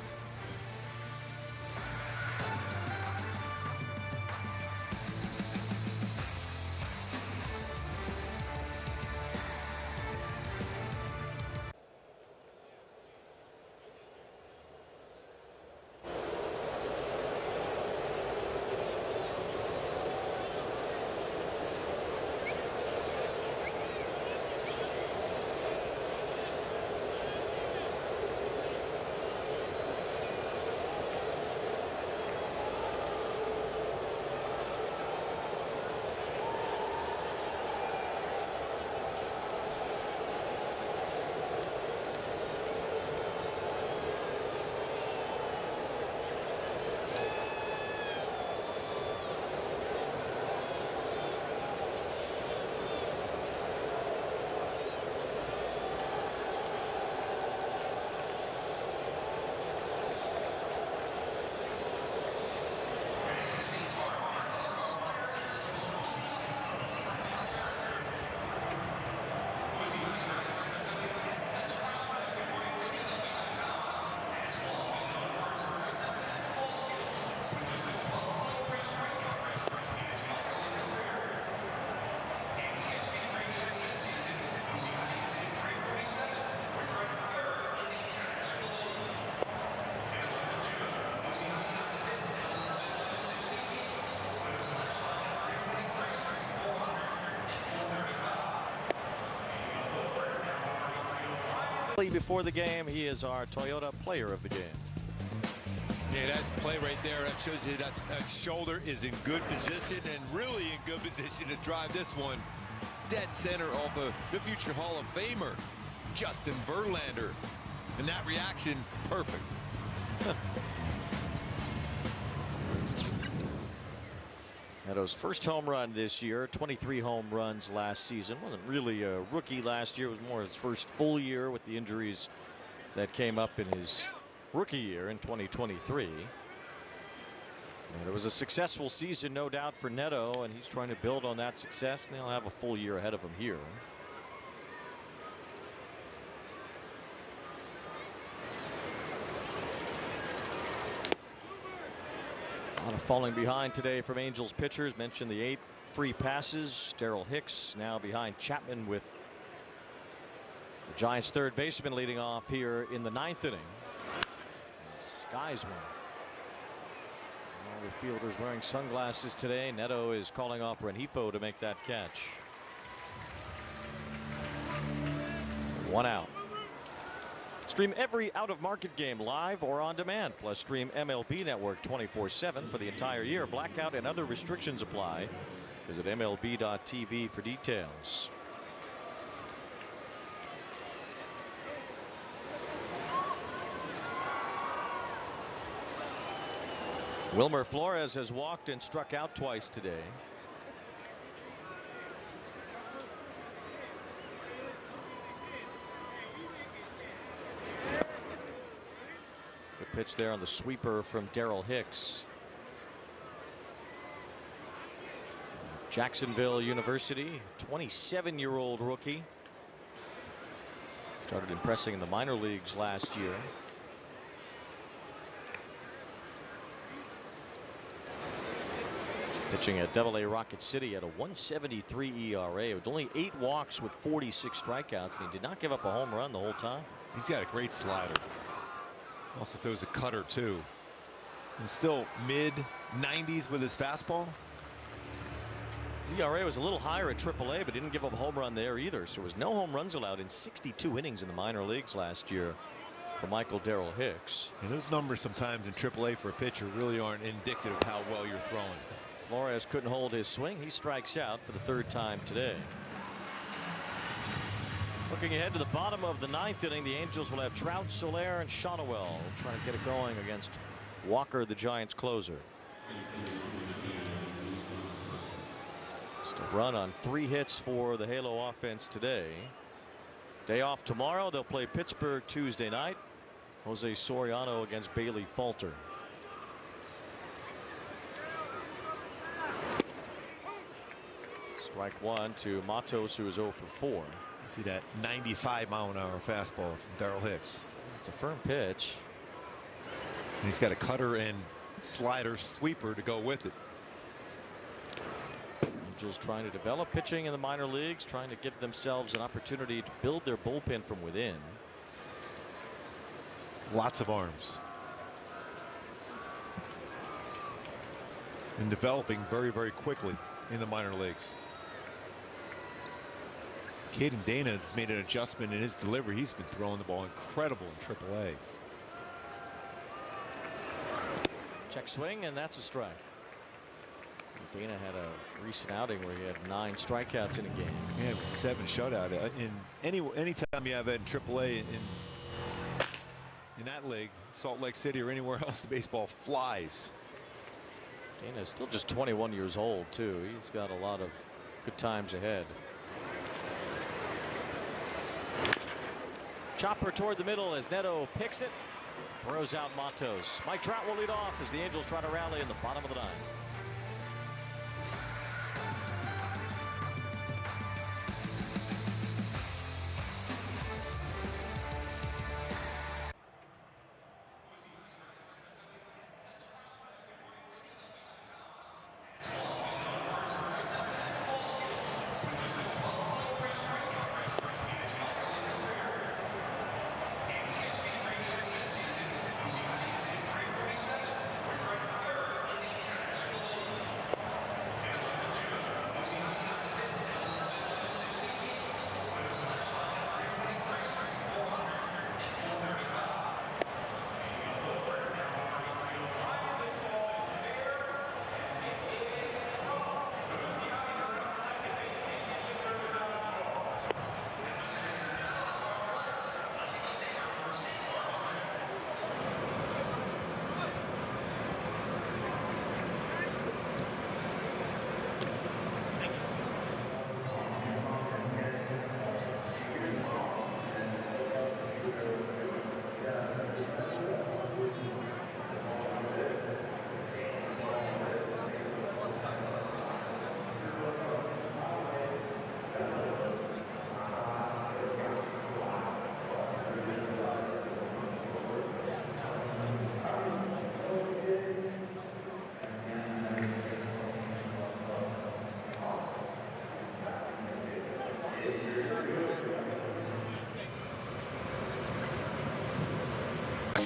Before the game, he is our Toyota player of the game. Yeah, that play right there, that shows you that shoulder is in good position and really in good position to drive this one dead center off of the future Hall of Famer, Justin Verlander. And that reaction, perfect. Neto's first home run this year, 23 home runs last season. Wasn't really a rookie last year. It was more his first full year with the injuries that came up in his rookie year in 2023. And it was a successful season, no doubt, for Neto, and he's trying to build on that success, and he'll have a full year ahead of him here. A lot of falling behind today from Angels pitchers. Mentioned the 8 free passes. Darryl Hicks now behind Chapman with the Giants' third baseman leading off here in the 9th inning. Skies one. All the fielders wearing sunglasses today. Neto is calling off Rengifo to make that catch. 1 out. Stream every out-of-market game live or on demand. Plus stream MLB Network 24/7 for the entire year. Blackout and other restrictions apply. Visit MLB.tv for details. Wilmer Flores has walked and struck out twice today. Good pitch there on the sweeper from Darryl Hicks. Jacksonville University, 27-year-old rookie. Started impressing in the minor leagues last year. Pitching at AA Rocket City at a 1.73 ERA with only 8 walks with 46 strikeouts, and he did not give up a home run the whole time. He's got a great slider. Also throws a cutter too. And still mid-90s with his fastball. His ERA was a little higher at AAA, but didn't give up a home run there either. So there was no home runs allowed in 62 innings in the minor leagues last year for Michael Darryl Hicks. And those numbers sometimes in AAA for a pitcher really aren't indicative of how well you're throwing. Flores couldn't hold his swing. He strikes out for the 3rd time today. Looking ahead to the bottom of the 9th inning, the Angels will have Trout, Soler, and Shotwell trying to get it going against Walker, the Giants' closer. Just a run on 3 hits for the Halo offense today. Day off tomorrow. They'll play Pittsburgh Tuesday night. Jose Soriano against Bailey Falter. Strike 1 to Matos, who is 0 for 4. See that 95-mile-an-hour fastball from Darryl Hicks. It's a firm pitch. And he's got a cutter and slider sweeper to go with it. Angels trying to develop pitching in the minor leagues, trying to give themselves an opportunity to build their bullpen from within. Lots of arms. And developing very, very quickly in the minor leagues. Caden Dana has made an adjustment in his delivery. He's been throwing the ball incredible in AAA. Check swing, and that's a strike. Dana had a recent outing where he had 9 strikeouts in a game. Yeah, 7 shutout. In anytime you have that in AAA in that league, Salt Lake City or anywhere else, the baseball flies. Dana is still just 21 years old too. He's got a lot of good times ahead. Chopper toward the middle as Neto picks it, throws out Matos. Mike Trout will lead off as the Angels try to rally in the bottom of the 9th.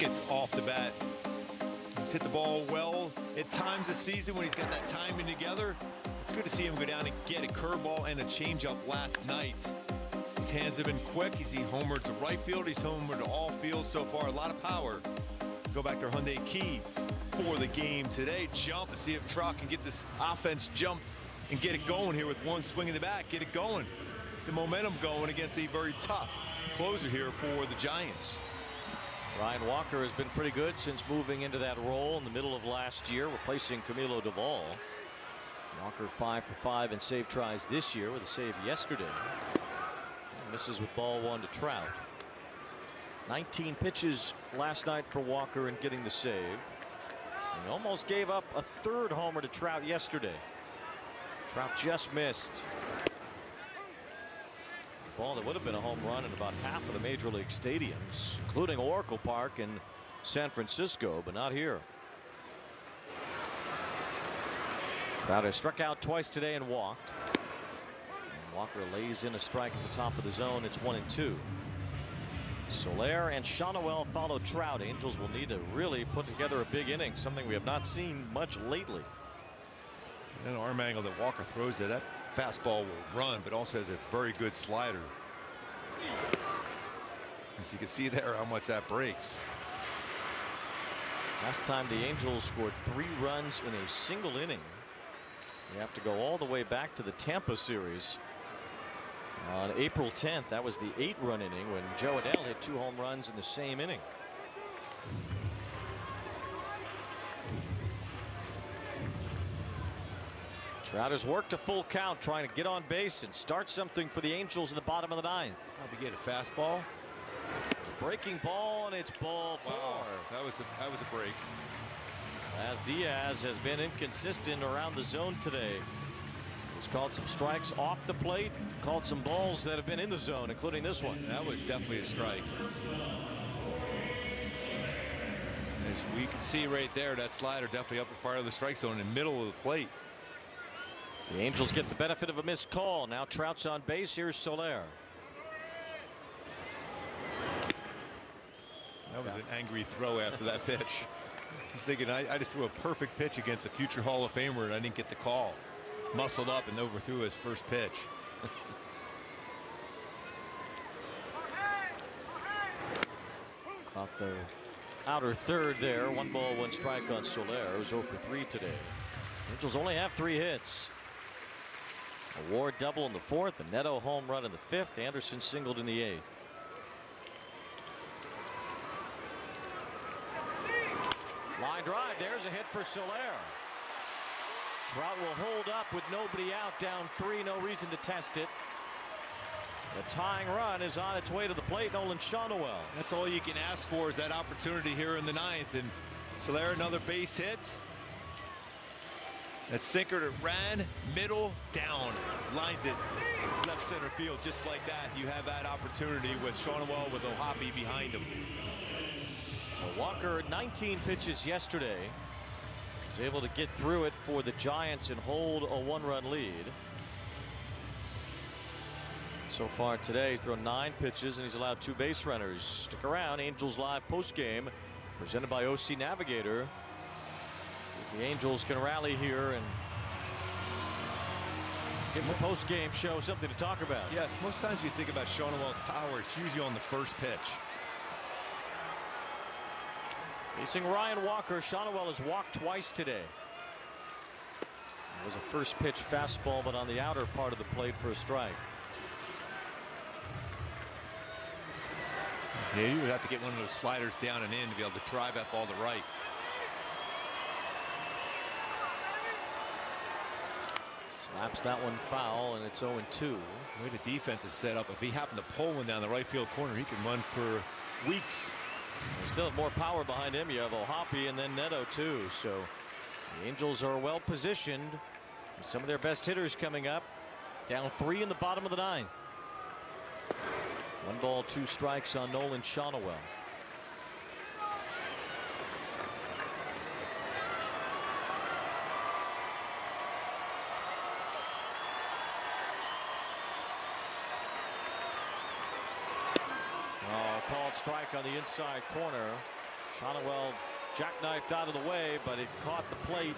buckets off the bat. He's hit the ball well at times this season when he's got that timing together. It's good to see him go down and get a curveball and a changeup last night. His hands have been quick. He's homered to right field. He's homered to all fields so far. A lot of power. Go back to Hyundai Key for the game today. Jump and see if Trout can get this offense jumped and get it going here with one swing in the back. Get it going. The momentum going against a very tough closer here for the Giants. Ryan Walker has been pretty good since moving into that role in the middle of last year, replacing Camilo Duvall. Walker 5 for 5 in save tries this year with a save yesterday. And misses with ball one to Trout. 19 pitches last night for Walker in getting the save. He almost gave up a third homer to Trout yesterday. Trout just missed. A ball that would have been a home run in about half of the major league stadiums, including Oracle Park in San Francisco, but not here. Trout has struck out twice today and walked. And Walker lays in a strike at the top of the zone. It's 1-2. Soler and Shawnuel follow Trout. Angels will need to really put together a big inning, something we have not seen much lately. And an arm angle that Walker throws at that fastball will run, but also has a very good slider. As you can see there how much that breaks. Last time the Angels scored 3 runs in a single inning. We have to go all the way back to the Tampa series. On April 10th, that was the 8-run inning when Joe Adele hit 2 home runs in the same inning. Trout has worked a full count trying to get on base and start something for the Angels in the bottom of the 9th. How to get a fastball. Breaking ball, and it's ball 4. Wow, that was a break. As Diaz has been inconsistent around the zone today. He's called some strikes off the plate, called some balls that have been in the zone, including this one. That was definitely a strike. As we can see right there, that slider definitely upper part of the strike zone in the middle of the plate. The Angels get the benefit of a missed call. Now Trout's on base. Here's Soler. That was an angry throw after that pitch. He's thinking, I just threw a perfect pitch against a future Hall of Famer and I didn't get the call. Muscled up and overthrew his first pitch. Caught the outer third there. 1 ball, 1 strike on Soler. It was 0 for 3 today. Angels only have 3 hits. A Ward double in the 4th, a Neto home run in the 5th. Anderson singled in the 8th. Line drive. There's a hit for Soler. Trout will hold up with nobody out, down 3. No reason to test it. The tying run is on its way to the plate. Nolan Shawnuel. That's all you can ask for is that opportunity here in the 9th. And Soler, another base hit. That sinker that ran middle down, lines it left center field just like that. You have that opportunity with Shawnuel with O'Hoppe behind him. So Walker 19 pitches yesterday. Was able to get through it for the Giants and hold a 1-run lead. So far today he's thrown 9 pitches and he's allowed 2 base runners. Stick around. Angels Live postgame presented by OC Navigator. See if the Angels can rally here and give the postgame show something to talk about. Yes, most times you think about Shawnuel's power, it's usually on the first pitch. Facing Ryan Walker, Shawnuel has walked twice today. It was a first pitch fastball, but on the outer part of the plate for a strike. Yeah, you would have to get one of those sliders down and in to be able to drive that ball to right. Slaps that one foul, and it's 0-2. The way the defense is set up, if he happened to pull one down the right field corner, he can run for weeks. They still have more power behind him. You have O'Hoppe and then Neto too. So the Angels are well positioned. Some of their best hitters coming up. Down 3 in the bottom of the 9th. 1 ball, 2 strikes on Nolan Shawnuel. Called strike on the inside corner. Shonowell jackknifed out of the way, but it caught the plate.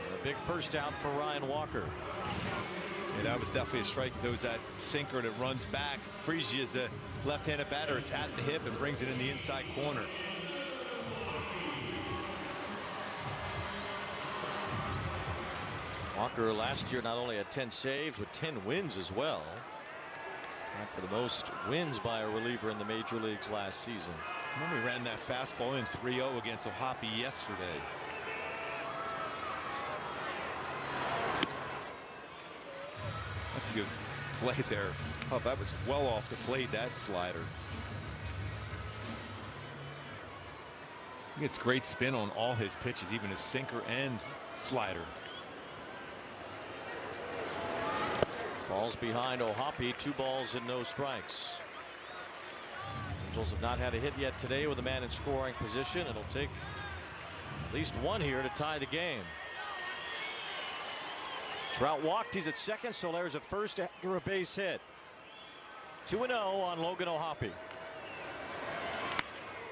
And a big first out for Ryan Walker. Yeah, that was definitely a strike. There was that sinker that runs back. Freeze is a left-handed batter. It's at the hip and brings it in the inside corner. Walker last year not only had 10 saves with 10 wins as well. Tied for the most wins by a reliever in the major leagues last season. Remember, we ran that fastball in 3-0 against Ohapi yesterday. That's a good play there. Oh, that was well off the plate, that slider. He gets great spin on all his pitches, even his sinker and slider. Falls behind Ohapi, 2 balls and no strikes. Angels have not had a hit yet today with a man in scoring position. It'll take at least one here to tie the game. Trout walked. He's at second. Soler's at first after a base hit. 2-0 on Logan Ohapi.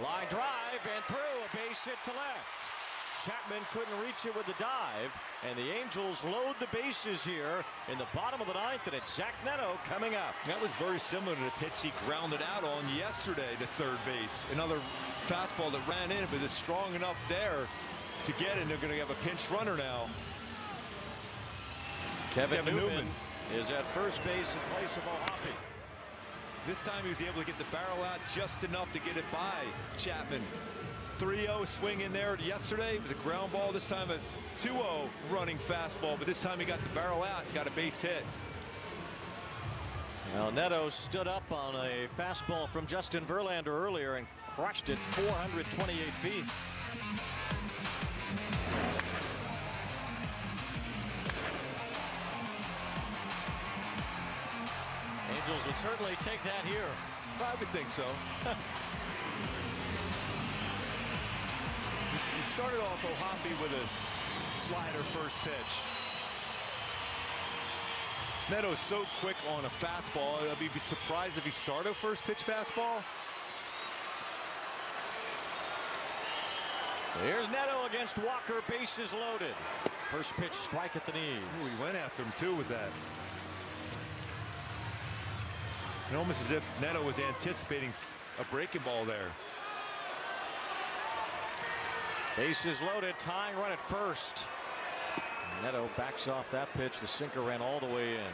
Line drive and through, a base hit to left. Chapman couldn't reach it with the dive, and the Angels load the bases here in the bottom of the 9th, and it's Zach Neto coming up. That was very similar to the pitch he grounded out on yesterday to third base. Another fastball that ran in, but it's strong enough there to get it. They're going to have a pinch runner now. Kevin Newman is at first base in place of Ohapi. This time he was able to get the barrel out just enough to get it by Chapman. 3-0 swing in there yesterday. It was a ground ball. This time a 2-0 running fastball, but this time he got the barrel out and got a base hit. Well, Neto stood up on a fastball from Justin Verlander earlier and crushed it 428 feet. Angels would certainly take that here. I would think so. He started off Ohapi with a slider first pitch. Neto's so quick on a fastball. I'd be surprised if he started first pitch fastball. Here's Neto against Walker, bases loaded. First pitch strike at the knees. Ooh, he went after him too with that. And almost as if Neto was anticipating a breaking ball there. Bases loaded, tying run at first. Neto backs off that pitch. The sinker ran all the way in.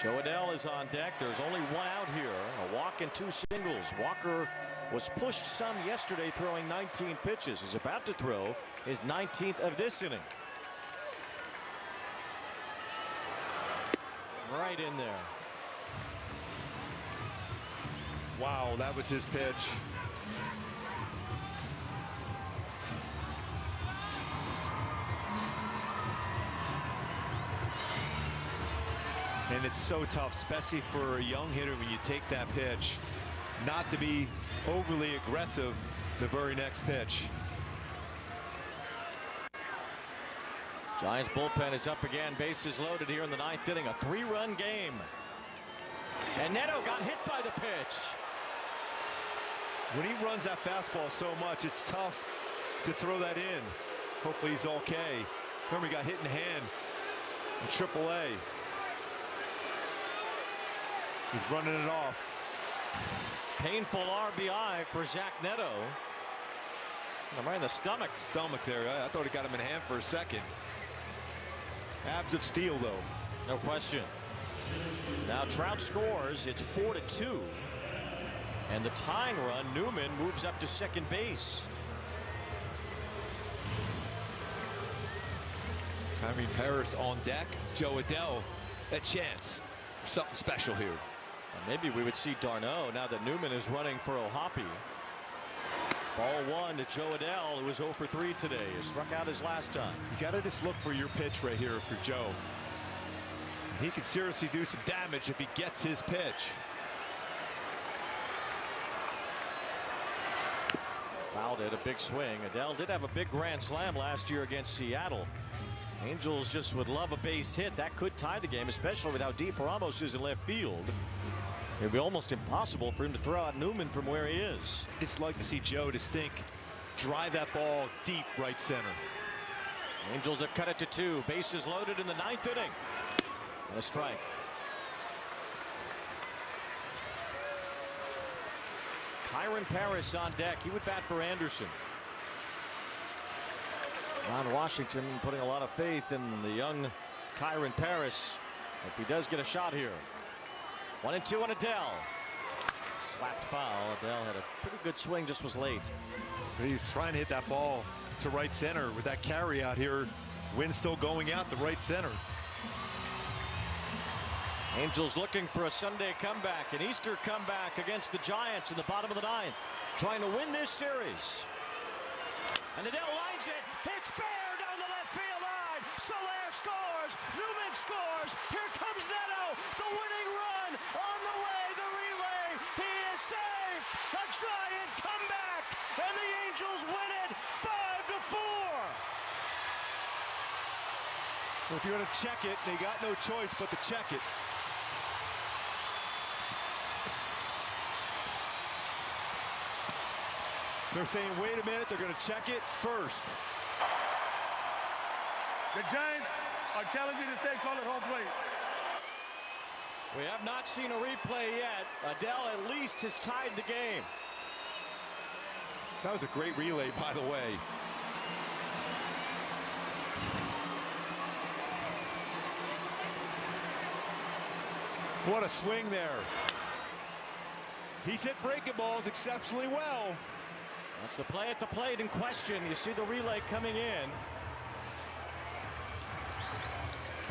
Joe Adell is on deck. There's only one out here. A walk and 2 singles. Walker was pushed some yesterday, throwing 19 pitches. He's about to throw his 19th of this inning. Right in there. Wow, that was his pitch. And it's so tough, especially for a young hitter, when you take that pitch, not to be overly aggressive the very next pitch. Giants bullpen is up again. Bases loaded here in the 9th inning. A 3-run game. And Neto got hit by the pitch. When he runs that fastball so much, it's tough to throw that in. Hopefully he's okay. Remember, he got hit in the hand in AAA. He's running it off. Painful RBI for Zach Neto. Right in the stomach. Stomach there. I thought he got him in hand for a second. Abs of steel, though. No question. Now Trout scores. It's 4-2. And the tying run, Newman moves up to second base. Kyrene Paris on deck. Joe Adell, a chance for something special here. And maybe we would see d'Arnaud now that Newman is running for Ohapi. Ball 1 to Joe Adell, who was 0 for 3 today. He struck out his last time. You got to just look for your pitch right here for Joe. He could seriously do some damage if he gets his pitch. Fouled it, a big swing. Adell did have a big grand slam last year against Seattle. Angels just would love a base hit. That could tie the game, especially with how deep Ramos is in left field. It'd be almost impossible for him to throw out Newman from where he is. Just like to see Joe Distinct drive that ball deep right center. Angels have cut it to 2. Bases loaded in the 9th inning. And a strike. Kyron Paris on deck. He would bat for Anderson. Ron Washington putting a lot of faith in the young Kyron Paris if he does get a shot here. 1-2 on Adele. Slapped foul. Adele had a pretty good swing, just was late. He's trying to hit that ball to right center with that carry out here. Wind still going out to right center. Angels looking for a Sunday comeback, an Easter comeback against the Giants in the bottom of the 9th, trying to win this series. And Adele lines it. It's fair down the left field line. Soler scores. Newman scores. Here comes Neto. The winning run on the way. The relay. He is safe. A giant comeback. And the Angels win it 5-4. Well, if you're going to check it, they got no choice but to check it. They're saying, wait a minute, they're going to check it first. The Giants are challenging the state, call it home plate. We have not seen a replay yet. Adele at least has tied the game. That was a great relay, by the way. What a swing there. He's hit breaking balls exceptionally well. That's the play at the plate in question. You see the relay coming in.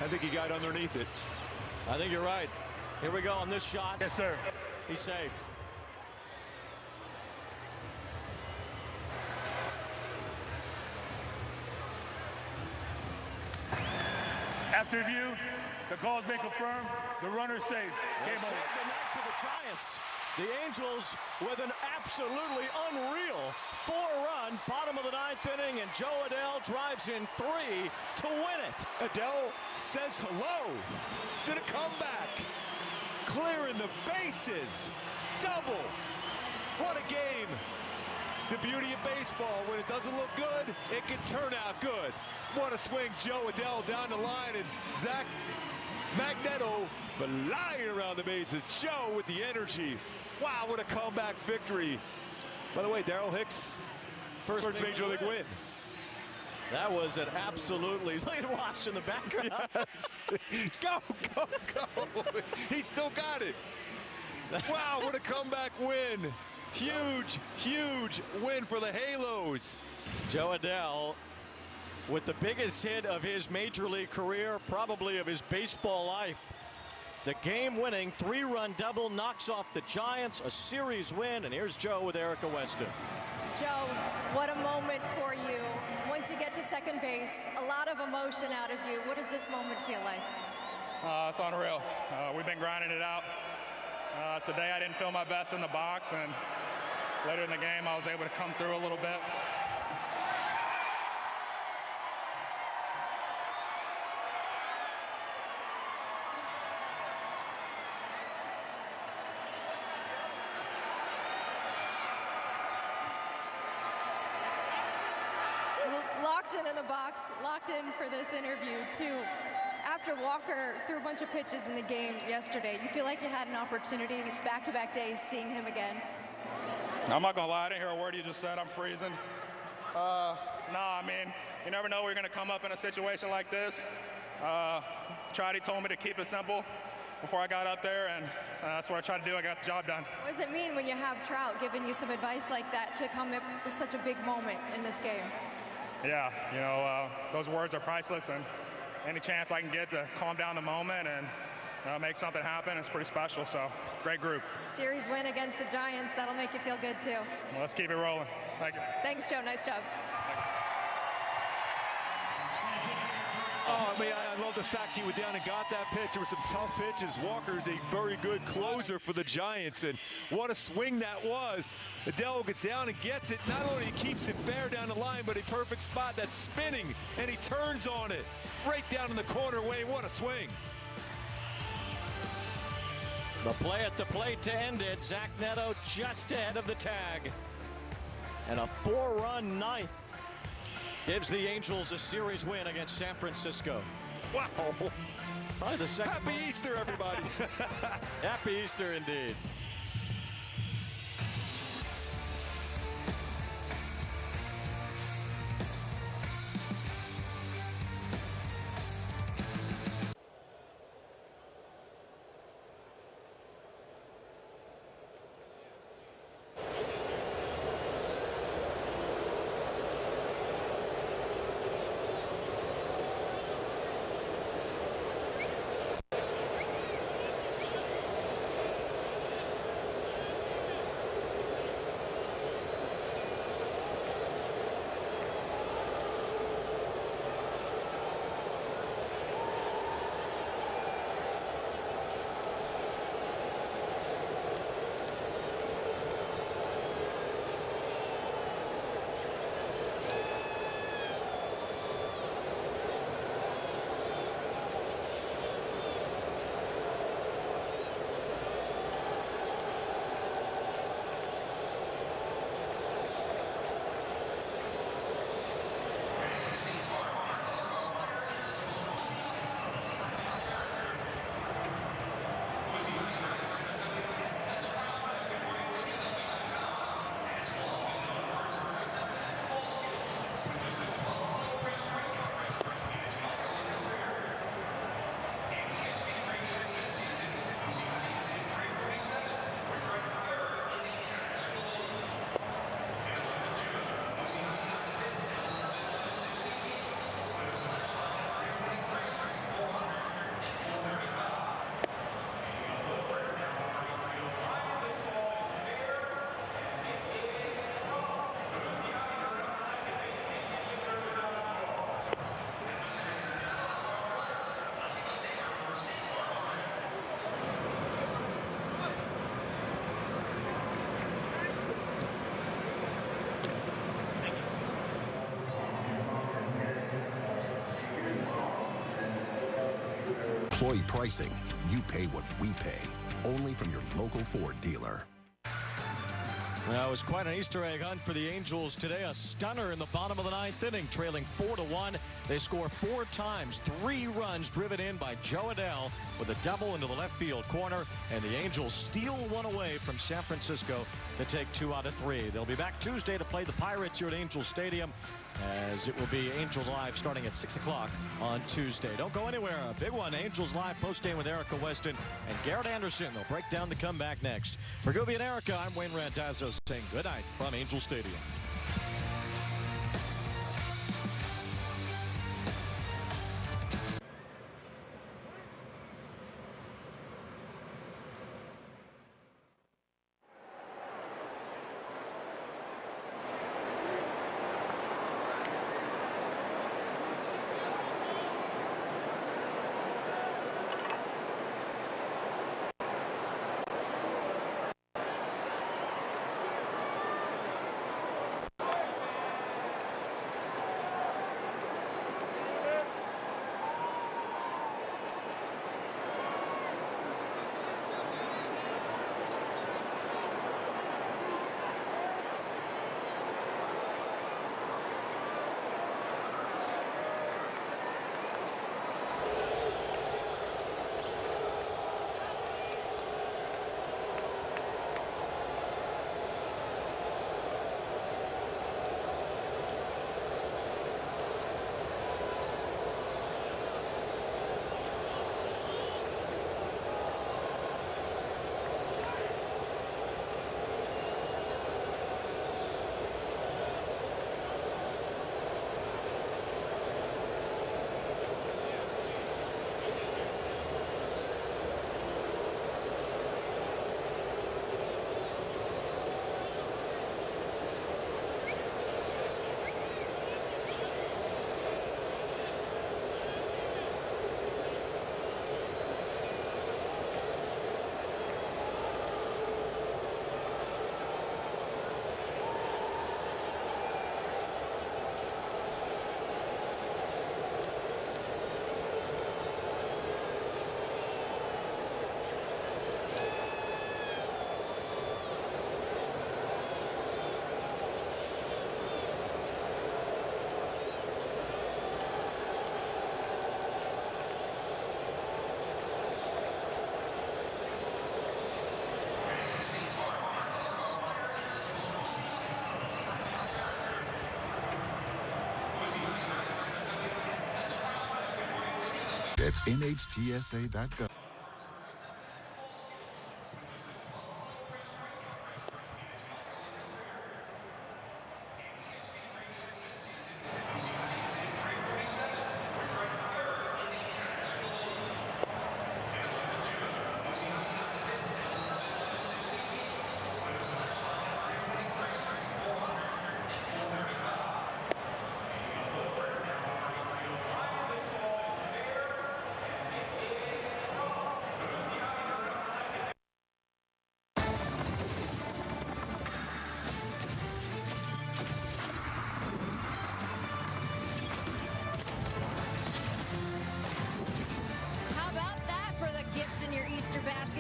I think he got underneath it. I think you're right. Here we go on this shot. Yes, sir. He's safe. After review, the call's been confirmed. The runner's safe. Game Save over. the night to the Giants. The Angels with an absolutely unreal 4-run bottom of the 9th inning, and Joe Adele drives in 3 to win it. Adele says hello to the comeback. Clearing the bases. Double. What a game. The beauty of baseball, when it doesn't look good, it can turn out good. What a swing, Joe Adele down the line, and Zach Magneto flying around the bases. Joe with the energy. Wow, what a comeback victory. By the way, Darryl Hicks, first major league win. That was an absolutely, look at Wash in the background. Yes. Go, go, go. He still got it. Wow, what a comeback win. Huge, huge win for the Halos. Joe Adele with the biggest hit of his major league career, probably of his baseball life. The game-winning 3-run double knocks off the Giants, a series win, and here's Joe with Erica Weston. Joe, what a moment for you. Once you get to second base, a lot of emotion out of you. What does this moment feel like? It's unreal. We've been grinding it out. Today I didn't feel my best in the box, and later in the game I was able to come through a little bit. Locked in the box, locked in for this interview too. After Walker threw a bunch of pitches in the game yesterday, you feel like you had an opportunity back-to-back days seeing him again? I'm not gonna lie, I didn't hear a word you just said. I'm freezing. No, I mean, you never know we're gonna come up in a situation like this. Trotty told me to keep it simple before I got up there, and that's what I tried to do. I got the job done. What does it mean when you have Trout giving you some advice like that to come up with such a big moment in this game? Yeah, you know, those words are priceless, and any chance I can get to calm down the moment and make something happen is pretty special. So, great group. Series win against the Giants, that'll make you feel good too. Well, let's keep it rolling. Thank you. Thanks, Joe. Nice job. Oh, I mean, I love the fact he went down and got that pitch. There were some tough pitches. Walker's a very good closer for the Giants, and what a swing that was. Adele gets down and gets it. Not only keeps it fair down the line, but a perfect spot that's spinning, and he turns on it. Right down in the corner, Wayne. What a swing. The play at the plate to end it. Zach Neto just ahead of the tag. And a 4-run ninth gives the Angels a series win against San Francisco. Wow. Probably the second. Happy Easter, everybody. Happy Easter indeed. Employee pricing. You pay what we pay. Only from your local Ford dealer. That was quite an Easter egg hunt for the Angels today. A stunner in the bottom of the ninth inning, trailing 4-1. They score 4 times, 3 runs driven in by Joe Adell with a double into the left field corner, and the Angels steal one away from San Francisco to take 2 out of 3. They'll be back Tuesday to play the Pirates here at Angels Stadium, as it will be Angels Live starting at 6 o'clock on Tuesday. Don't go anywhere. A big one. Angels Live postgame with Erica Weston and Garrett Anderson. They'll break down the comeback next. For Gooby and Erica, I'm Wayne Randazzo saying good night from Angel Stadium. at nhtsa.gov.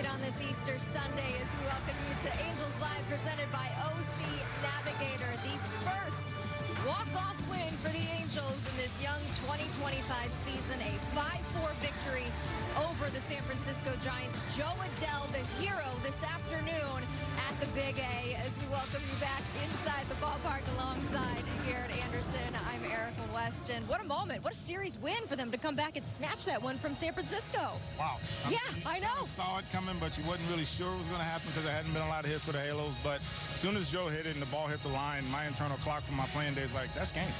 On this Easter Sunday as we welcome you to Angels Live, presented by OC Navigator. The first walk-off win for the Angels in this young 2025 season. A 5-4 victory over the San Francisco Giants. Joe Adell, the hero this afternoon at the Big A, as we welcome you back inside the ballpark alongside Garrett Anderson. I'm Erica Weston. What a moment. What a series win for them to come back and snatch that one from San Francisco. Wow. I know. Saw it coming, but you wasn't really sure it was going to happen because there hadn't been a lot of hits for the Halos. But as soon as Joe hit it and the ball hit the line, my internal clock from my playing days like, that's game.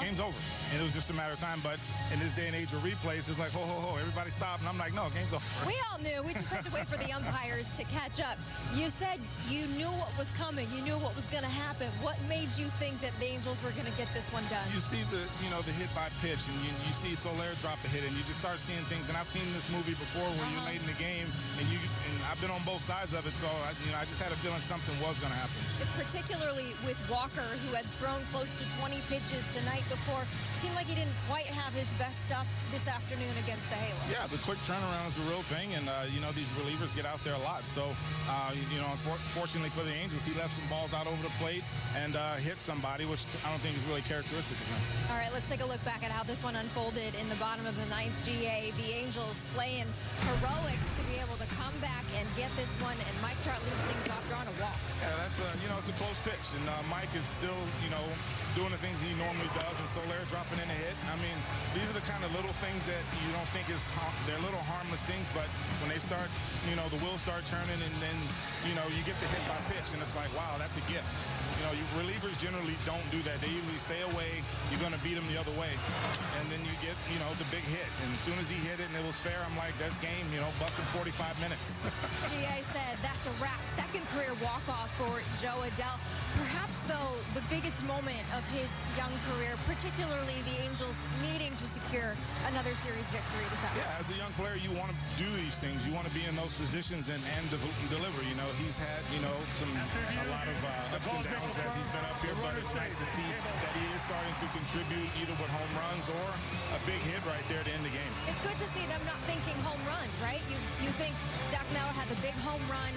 Game's over. And it was just a matter of time. But in this day and age of replays, it's like, ho, ho, ho, everybody stop. And I'm like, no, game's over. We all knew. We just had to wait for the umpires to catch up. You said you knew what was coming. You knew what was going to happen. What made you think that the Angels were going to get this one done? You see the hit by pitch, and you see Soler drop a hit, and you just start seeing things. And I've seen this movie before where you're late in the game, and I've been on both sides of it, so I just had a feeling something was going to happen. Particularly with Walker, who had thrown close to 20 pitches the night before, seemed like he didn't quite have his best stuff this afternoon against the Halos. Yeah, the quick turnaround is a real thing, and these relievers get out there a lot. So unfortunately for the Angels, he left some balls out over the plate and hit somebody, which I don't think is really characteristic of him. All right, let's take a look back at how this one unfolded in the bottom of the ninth. GA, the Angels playing heroics to be able to come back and get this one, and Mike Trout leads things off drawing a walk. Yeah, that's it's a close pitch, and Mike is still doing the things he normally does, and Soler dropping in a hit. I mean, these are the kind of little things that you don't think they're little harmless things, but when they start, the wheels start turning, and then you get the hit by pitch, and it's like, wow, that's a gift. Relievers generally don't do that. They usually stay away. You're going to beat them the other way, and then you get the big hit. And as soon as he hit it and it was fair, I'm like, that's game. Busting 45 minutes. GA said that's a wrap. Second career walk-off for Joe Adell. Perhaps, though, the biggest moment of his young career, particularly the Angels needing to secure another series victory this afternoon. Yeah, as a young player, you want to do these things. You want to be in those positions and deliver. He's had, a lot of ups and downs as he's been up here, but it's nice to see that he is starting to contribute either with home runs or a big hit right there to end the game. It's good to see them not thinking home run, right? You think Zach Neto had the big home run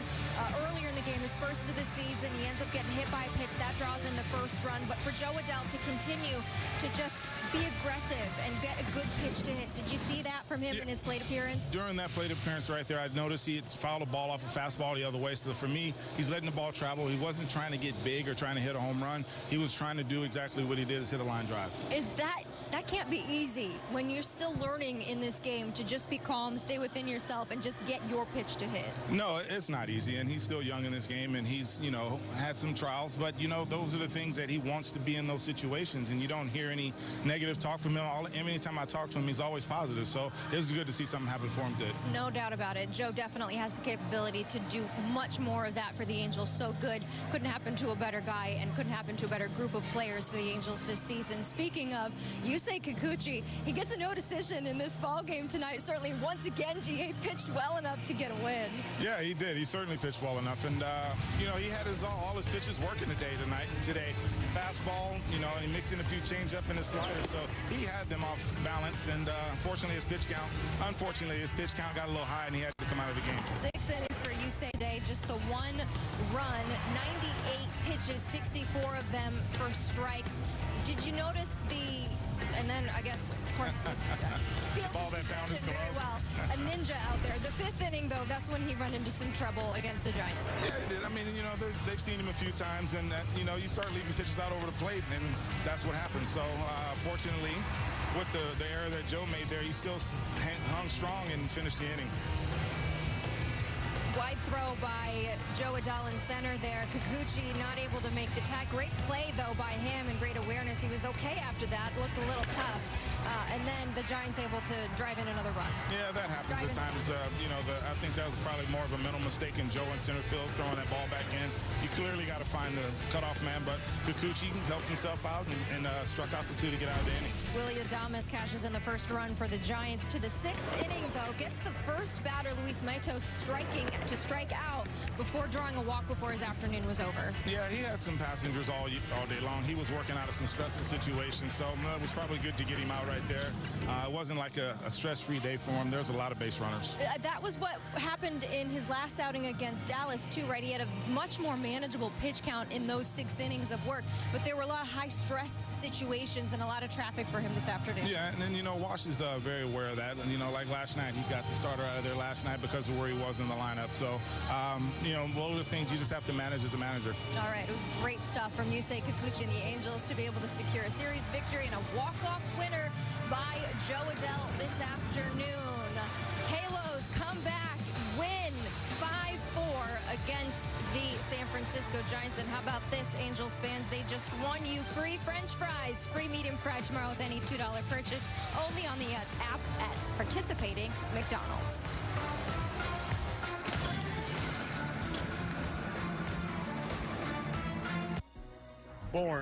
earlier in the game, his first of the season. He ends up getting hit by a pitch. That draws in the first run. But for Joe Adell to continue to just be aggressive and get a good pitch to hit, did you see that from him in his plate appearance? During that plate appearance right there, I noticed he fouled a ball off a fastball the other way. So for me, he's letting the ball travel. He wasn't trying to get big or trying to hit a home run. He was trying to do exactly what he did, is hit a line drive. That can't be easy when you're still learning in this game to just be calm, stay within yourself, and just get your pitch to hit. No, it's not easy, and he's still young in this game, and he's, had some trials, but, those are the things that he wants to be in those situations, and you don't hear any negative talk from him. Anytime I talk to him, he's always positive, so it's good to see something happen for him today. No doubt about it. Joe definitely has the capability to do much more of that for the Angels. So good. Couldn't happen to a better guy, and couldn't happen to a better group of players for the Angels this season. Speaking of, Yusei Kikuchi, he gets a no decision in this ball game tonight. Certainly, once again, GA pitched well enough to get a win. Yeah, he did. He certainly pitched well enough, and he had all his pitches working today. Fastball, and he mixed in a few changeup and his slider, so he had them off balance, and unfortunately his pitch count got a little high, and he had to come out of the game. 6 innings for Yusei today, just the one run, 98 pitches, 64 of them for strikes. Did you notice and then I guess, of course, fields his possession very well. A ninja out there. The 5th inning, though, that's when he ran into some trouble against the Giants. Yeah, he did. I mean, they've seen him a few times, and you start leaving pitches out over the plate, and that's what happens. So, fortunately, with the error that Joe made there, he still hung strong and finished the inning. Wide throw by Joe Adell in center there. Kikuchi not able to make the tag. Great play, though, by him and great awareness. He was okay after that. Looked a little tough. And then the Giants able to drive in another run. Yeah, that happens at times. I think that was probably more of a mental mistake in Joe in center field, throwing that ball back in. He clearly got to find the cutoff man, but Kikuchi helped himself out and struck out the 2 to get out of the inning. Willie Adames cashes in the first run for the Giants to the 6th inning, though. Gets the first batter, Luis Matos, striking to strike out before drawing a walk before his afternoon was over. Yeah, he had some passengers all day long. He was working out of some stressful situations, so it was probably good to get him out right there. It wasn't like a stress-free day for him. There's a lot of base runners. That was what happened in his last outing against Dallas, too, right? He had a much more manageable pitch count in those 6 innings of work, but there were a lot of high-stress situations and a lot of traffic for him this afternoon. Yeah, and then, Wash is very aware of that. And, like last night, he got the starter out of there last night because of where he was in the lineup. So, all of the things you just have to manage as a manager. All right, it was great stuff from Yusei Kikuchi and the Angels to be able to secure a series victory and a walk-off winner by Joe Adell this afternoon. Halos come back, win 5-4 against the San Francisco Giants. And how about this, Angels fans? They just won you free French fries, free medium fry tomorrow with any $2 purchase, only on the app at participating McDonald's. Born.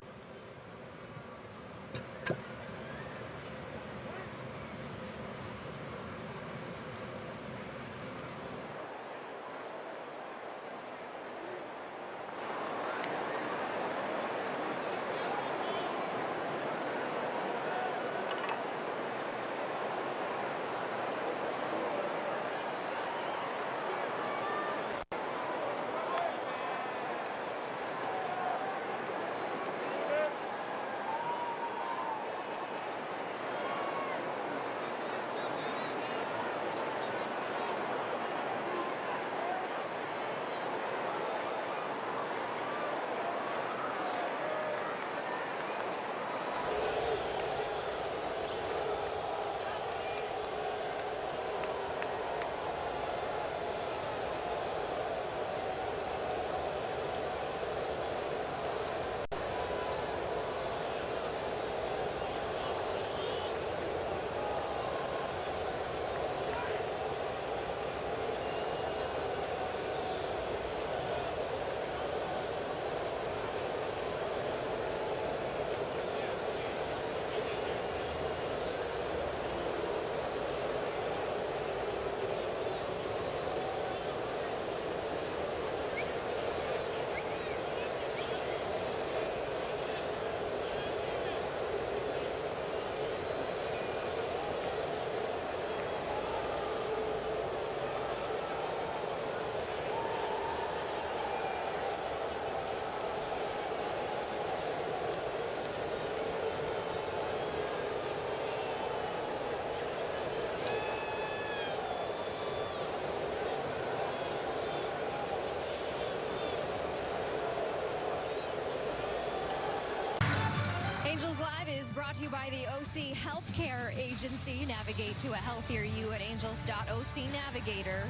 Angels Live is brought to you by the OC Healthcare Agency. Navigate to a healthier you at angels.ocnavigator.org.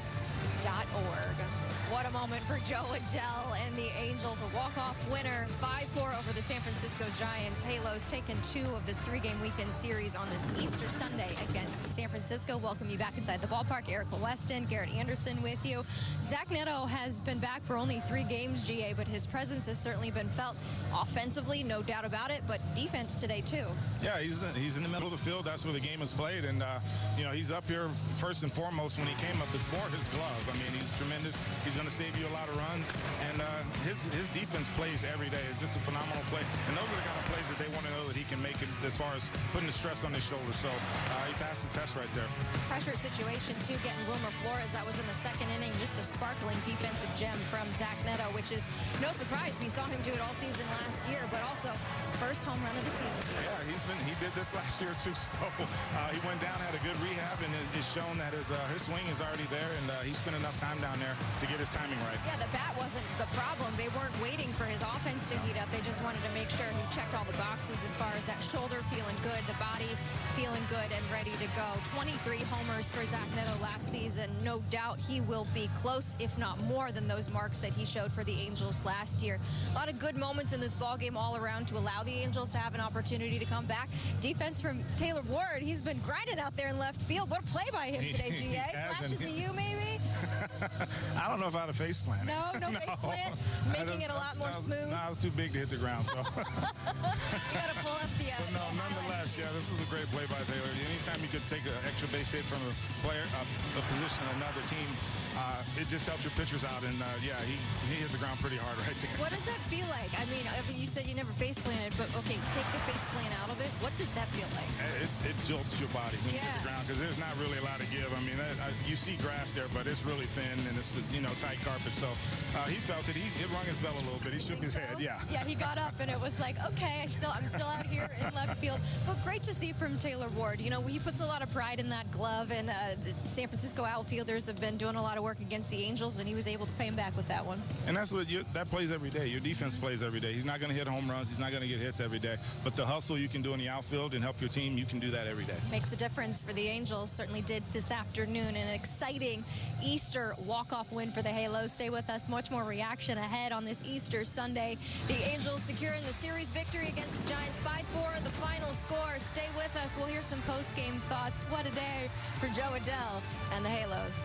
What a moment for Joe Adell and the Angels. A walk-off winner, 5-4 over the San Francisco Giants. Halos taking 2 of this 3-game weekend series on this Easter Sunday against San Francisco. Welcome you back inside the ballpark. Erica Weston, Garrett Anderson with you. Zach Neto has been back for only 3 games, GA, but his presence has certainly been felt offensively, no doubt about it, but defense today, too. Yeah, he's in the middle of the field. That's where the game is played. And, he's up here first and foremost when he came up is for his glove. I mean, he's tremendous. He's going to save you a lot of runs. And his defense plays every day. It's just a phenomenal play. And those are the kind of plays that they want to know that he can make it as far as putting the stress on his shoulders. So he passed the test right there. Pressure situation, too, getting Wilmer Flores. That was in the 2nd inning. Just a sparkling defensive gem from Zach Neto, which is no surprise. We saw him do it all season last year, but also first home run of the season. Yeah, he did this last year, too. So he went down, had a good rehab, and it's shown that his swing is already there, and he spent enough time down there to get his timing right. Yeah, the bat wasn't the problem. They weren't waiting for his offense to heat up. They just wanted to make sure he checked all the boxes as far far as that shoulder feeling good, the body feeling good and ready to go. 23 homers for Zach Neto last season. No doubt he will be close, if not more, than those marks that he showed for the Angels last year. A lot of good moments in this ballgame all around to allow the Angels to have an opportunity to come back. Defense from Taylor Ward. He's been grinding out there in left field. What a play by him today, GA. Flashes of you, maybe? I don't know if I had a face plant. No face plant? Making it a lot more smooth? No, I was too big to hit the ground, so. You got to pull up the But no, nonetheless, yeah, this was a great play by Taylor. Anytime you could take an extra base hit from a player, a position on another team, it just helps your pitchers out. And, yeah, he hit the ground pretty hard right there. What does that feel like? I mean, you said you never face planted, but, okay, take the face plant out of it. What does that feel like? It jolts your body when you hit the ground because there's not really a lot of give. I mean, you see grass there, but it's really thin and it's, tight carpet. So he felt it. It rung his bell a little bit. He shook his head, yeah. Yeah, he got up and it was like, okay, I'm still out here in left field. But great to see from Taylor Ward. You know, he puts a lot of pride in that glove, and the San Francisco outfielders have been doing a lot of work against the Angels, and he was able to pay him back with that one. And that's what that plays every day. Your defense plays every day. He's not going to hit home runs. He's not going to get hits every day. But the hustle you can do in the outfield and help your team, you can do that every day. Makes a difference for the Angels. Certainly did this afternoon. An exciting Easter walk-off win for the Halos. Stay with us. Much more reaction ahead on this Easter Sunday. The Angels securing the series victory against the Giants. 5-4, the final score. Stay with us. We'll hear some post-game thoughts. What a day for Joe Adell and the Halos.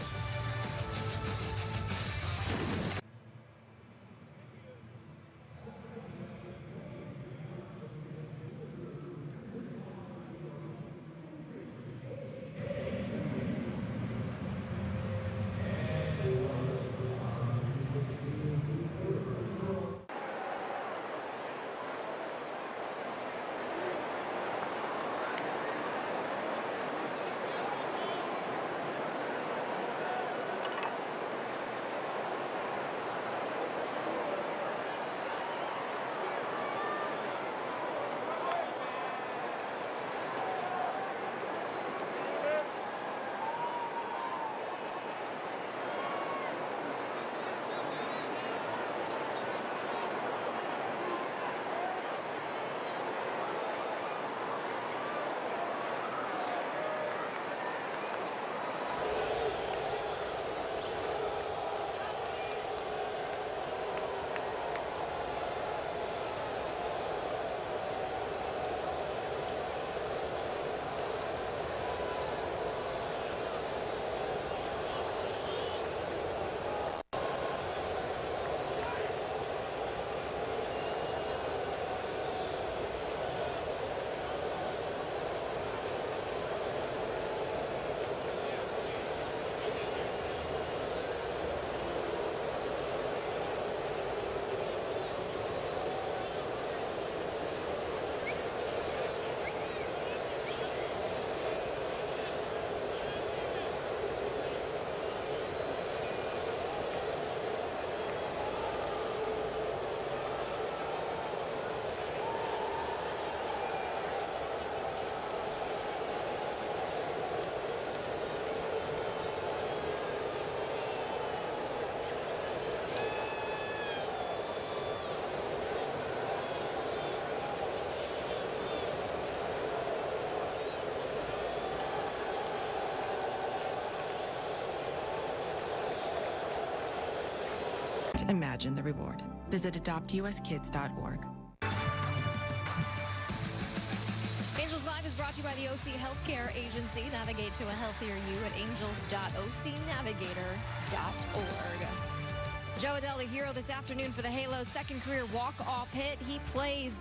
Imagine the reward. Visit adoptuskids.org. Angels Live is brought to you by the OC Healthcare Agency. Navigate to a healthier you at angels.ocnavigator.org. Joe Adell, the hero this afternoon for the Halos. Second career walk-off hit. He plays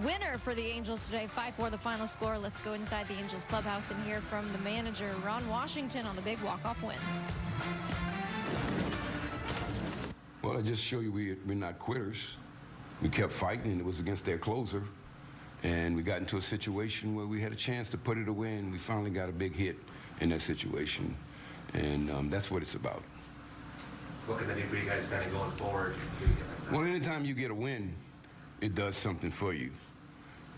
winner for the Angels today. 5-4 the final score. Let's go inside the Angels clubhouse and hear from the manager, Ron Washington, on the big walk-off win. Well, I just show you we're not quitters. We kept fighting, and it was against their closer. And we got into a situation where we had a chance to put it away, and we finally got a big hit in that situation. And that's what it's about. What can that do for you guys kind of going forward? Well, anytime you get a win, it does something for you.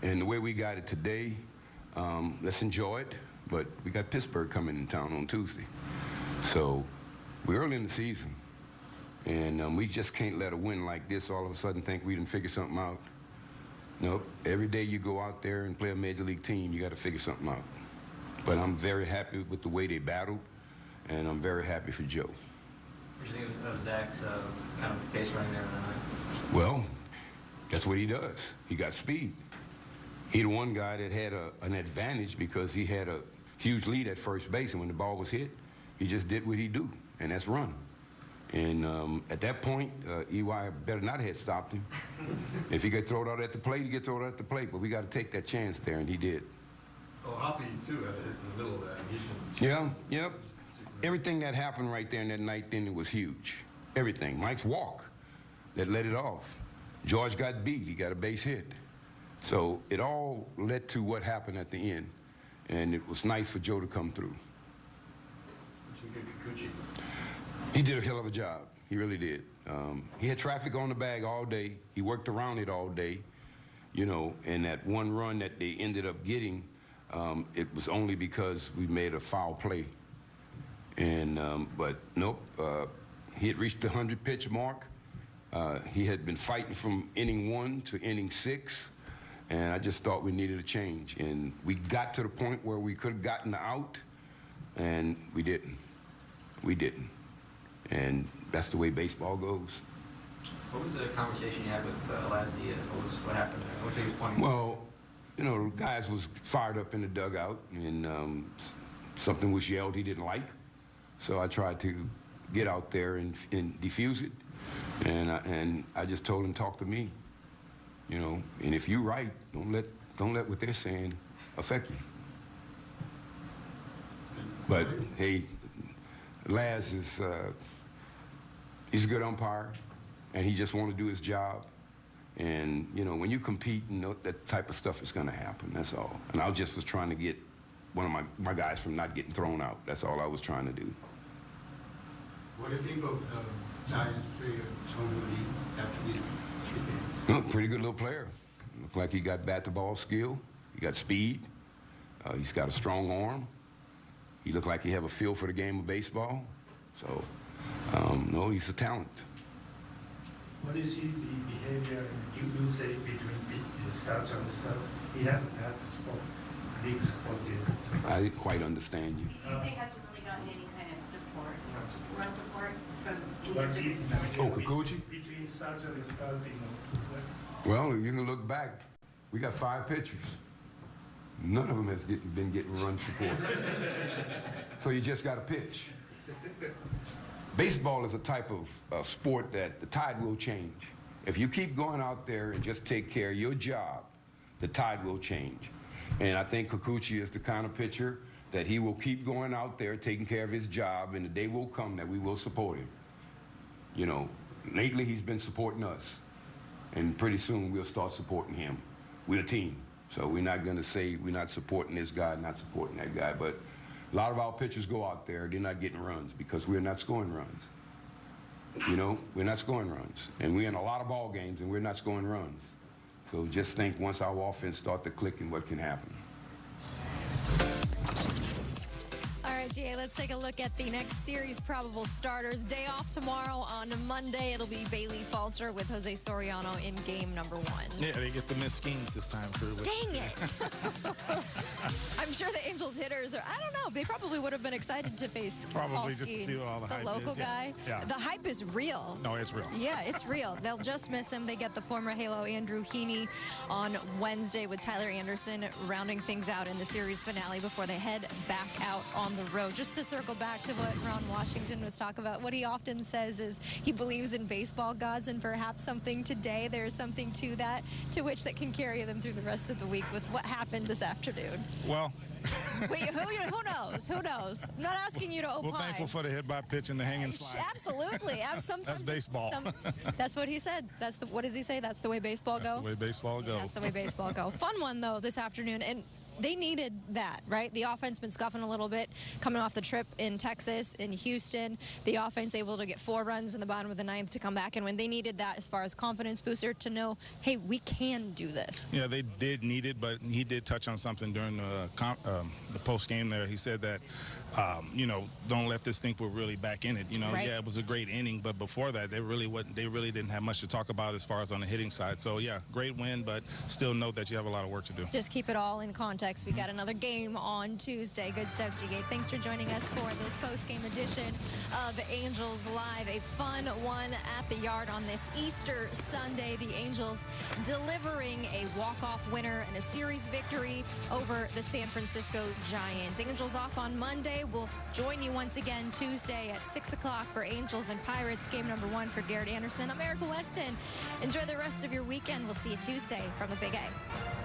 And the way we got it today, let's enjoy it. But we got Pittsburgh coming in town on Tuesday. So we're early in the season. And we just can't let a win like this all of a sudden think we didn't figure something out. Nope. Every day you go out there and play a major league team, you got to figure something out. But I'm very happy with the way they battled, and I'm very happy for Joe. What do you think of Zach's kind of base running there in Anaheim? Well, that's what he does. He got speed. He the one guy that had an advantage because he had a huge lead at first base, and when the ball was hit, he just did what he do, and that's run. And at that point, EY better not have stopped him. If he get thrown out at the plate, he get thrown out at the plate, but we got to take that chance there, and he did. Oh, Hoppy, too, in the middle of that. Yeah, yep. Everything that happened right there in that ninth inning was huge. Everything. Mike's walk that let it off. George got beat. He got a base hit. So it all led to what happened at the end. And it was nice for Joe to come through. What you get, Kikuchi? He did a hell of a job. He really did. He had traffic on the bag all day. He worked around it all day. You know, and that one run that they ended up getting, it was only because we made a foul play. And, but nope, he had reached the 100-pitch mark. He had been fighting from inning 1 to inning 6, and I just thought we needed a change. And we got to the point where we could have gotten out, and we didn't. We didn't. And that's the way baseball goes. What was the conversation you had with Lasky? What happened there? What was he pointing? Well, you know, the guys was fired up in the dugout, and something was yelled he didn't like. So I tried to get out there and defuse it, and I just told him, talk to me, you know. And if you're right, don't let what they're saying affect you. But hey, Laz is he's a good umpire, and he just want to do his job. And you know, when you compete, you know, that type of stuff is going to happen. That's all. And I just was trying to get one of my guys from not getting thrown out. That's all I was trying to do. What do you think of Giants player Lee after these 3 games? You know, pretty good little player. Looked like he got bat-to-ball skill. He got speed. He's got a strong arm. He looked like he have a feel for the game of baseball. So, no, he's a talent. What is the behavior you say between the starts and the starts? He hasn't had the support, big support yet. I didn't quite understand you. Yusei hasn't really gotten any kind of support, run support from But any it's Kikuchi? between starts and the starts, you know. Well, you can look back. We got 5 pitchers. None of them has been getting run support. So you just got to pitch. Baseball is a type of sport that the tide will change. If you keep going out there and just take care of your job, the tide will change. And I think Kikuchi is the kind of pitcher that he will keep going out there, taking care of his job, and the day will come that we will support him. You know, lately he's been supporting us, and pretty soon we'll start supporting him. We're a team, so we're not going to say we're not supporting this guy, not supporting that guy, but a lot of our pitchers go out there, they're not getting runs because we're not scoring runs. You know, we're not scoring runs, and we're in a lot of ball games, and we're not scoring runs. So just think once our offense starts to click and what can happen. All right, GA, let's take a look at the next series probable starters. Day off tomorrow on Monday. It'll be Bailey Falter with Jose Soriano in game number 1. Yeah, they get to miss Skeens this time through. Dang it! I'm sure the Angels hitters are, I don't know, they probably would have been excited to face Probably Paul just to see what all the hype local is, guy. yeah. The hype is real. No, it's real. Yeah, it's real. They'll just miss him. They get the former Halo Andrew Heaney on Wednesday with Tyler Anderson rounding things out in the series finale before they head back out on the road. Just to circle back to what Ron Washington was talking about, what he often says is he believes in baseball gods, and perhaps something today, there's something to that, to which that can carry them through the rest of the week with what happened this afternoon. Well, wait, who knows? Who knows? I'm not asking you to opine. We're thankful for the hit by pitch and the hanging slide. Absolutely. Sometimes that's baseball. That's what he said. What does he say? That's the way baseball go? That's the way baseball goes. That's the way baseball go. Fun one, though, this afternoon. And they needed that, right? The offense been scuffing a little bit coming off the trip in Texas, in Houston. The offense able to get 4 runs in the bottom of the 9th to come back, and when they needed that as far as confidence booster to know, hey, we can do this. Yeah, they did need it, but he did touch on something during the post game there. He said that, you know, don't let this think we're really back in it. You know, Right. Yeah, it was a great inning, but before that, they really didn't have much to talk about as far as on the hitting side. So yeah, great win, but still note that you have a lot of work to do. Just keep it all in context. We got another game on Tuesday. Good stuff, G-Gate. Thanks for joining us for this post-game edition of Angels Live. A fun one at the Yard on this Easter Sunday. The Angels delivering a walk-off winner and a series victory over the San Francisco Giants. Angels off on Monday. We'll join you once again Tuesday at 6 o'clock for Angels and Pirates. Game number 1 for Garrett Anderson. I'm Erica Weston. Enjoy the rest of your weekend. We'll see you Tuesday from the Big A.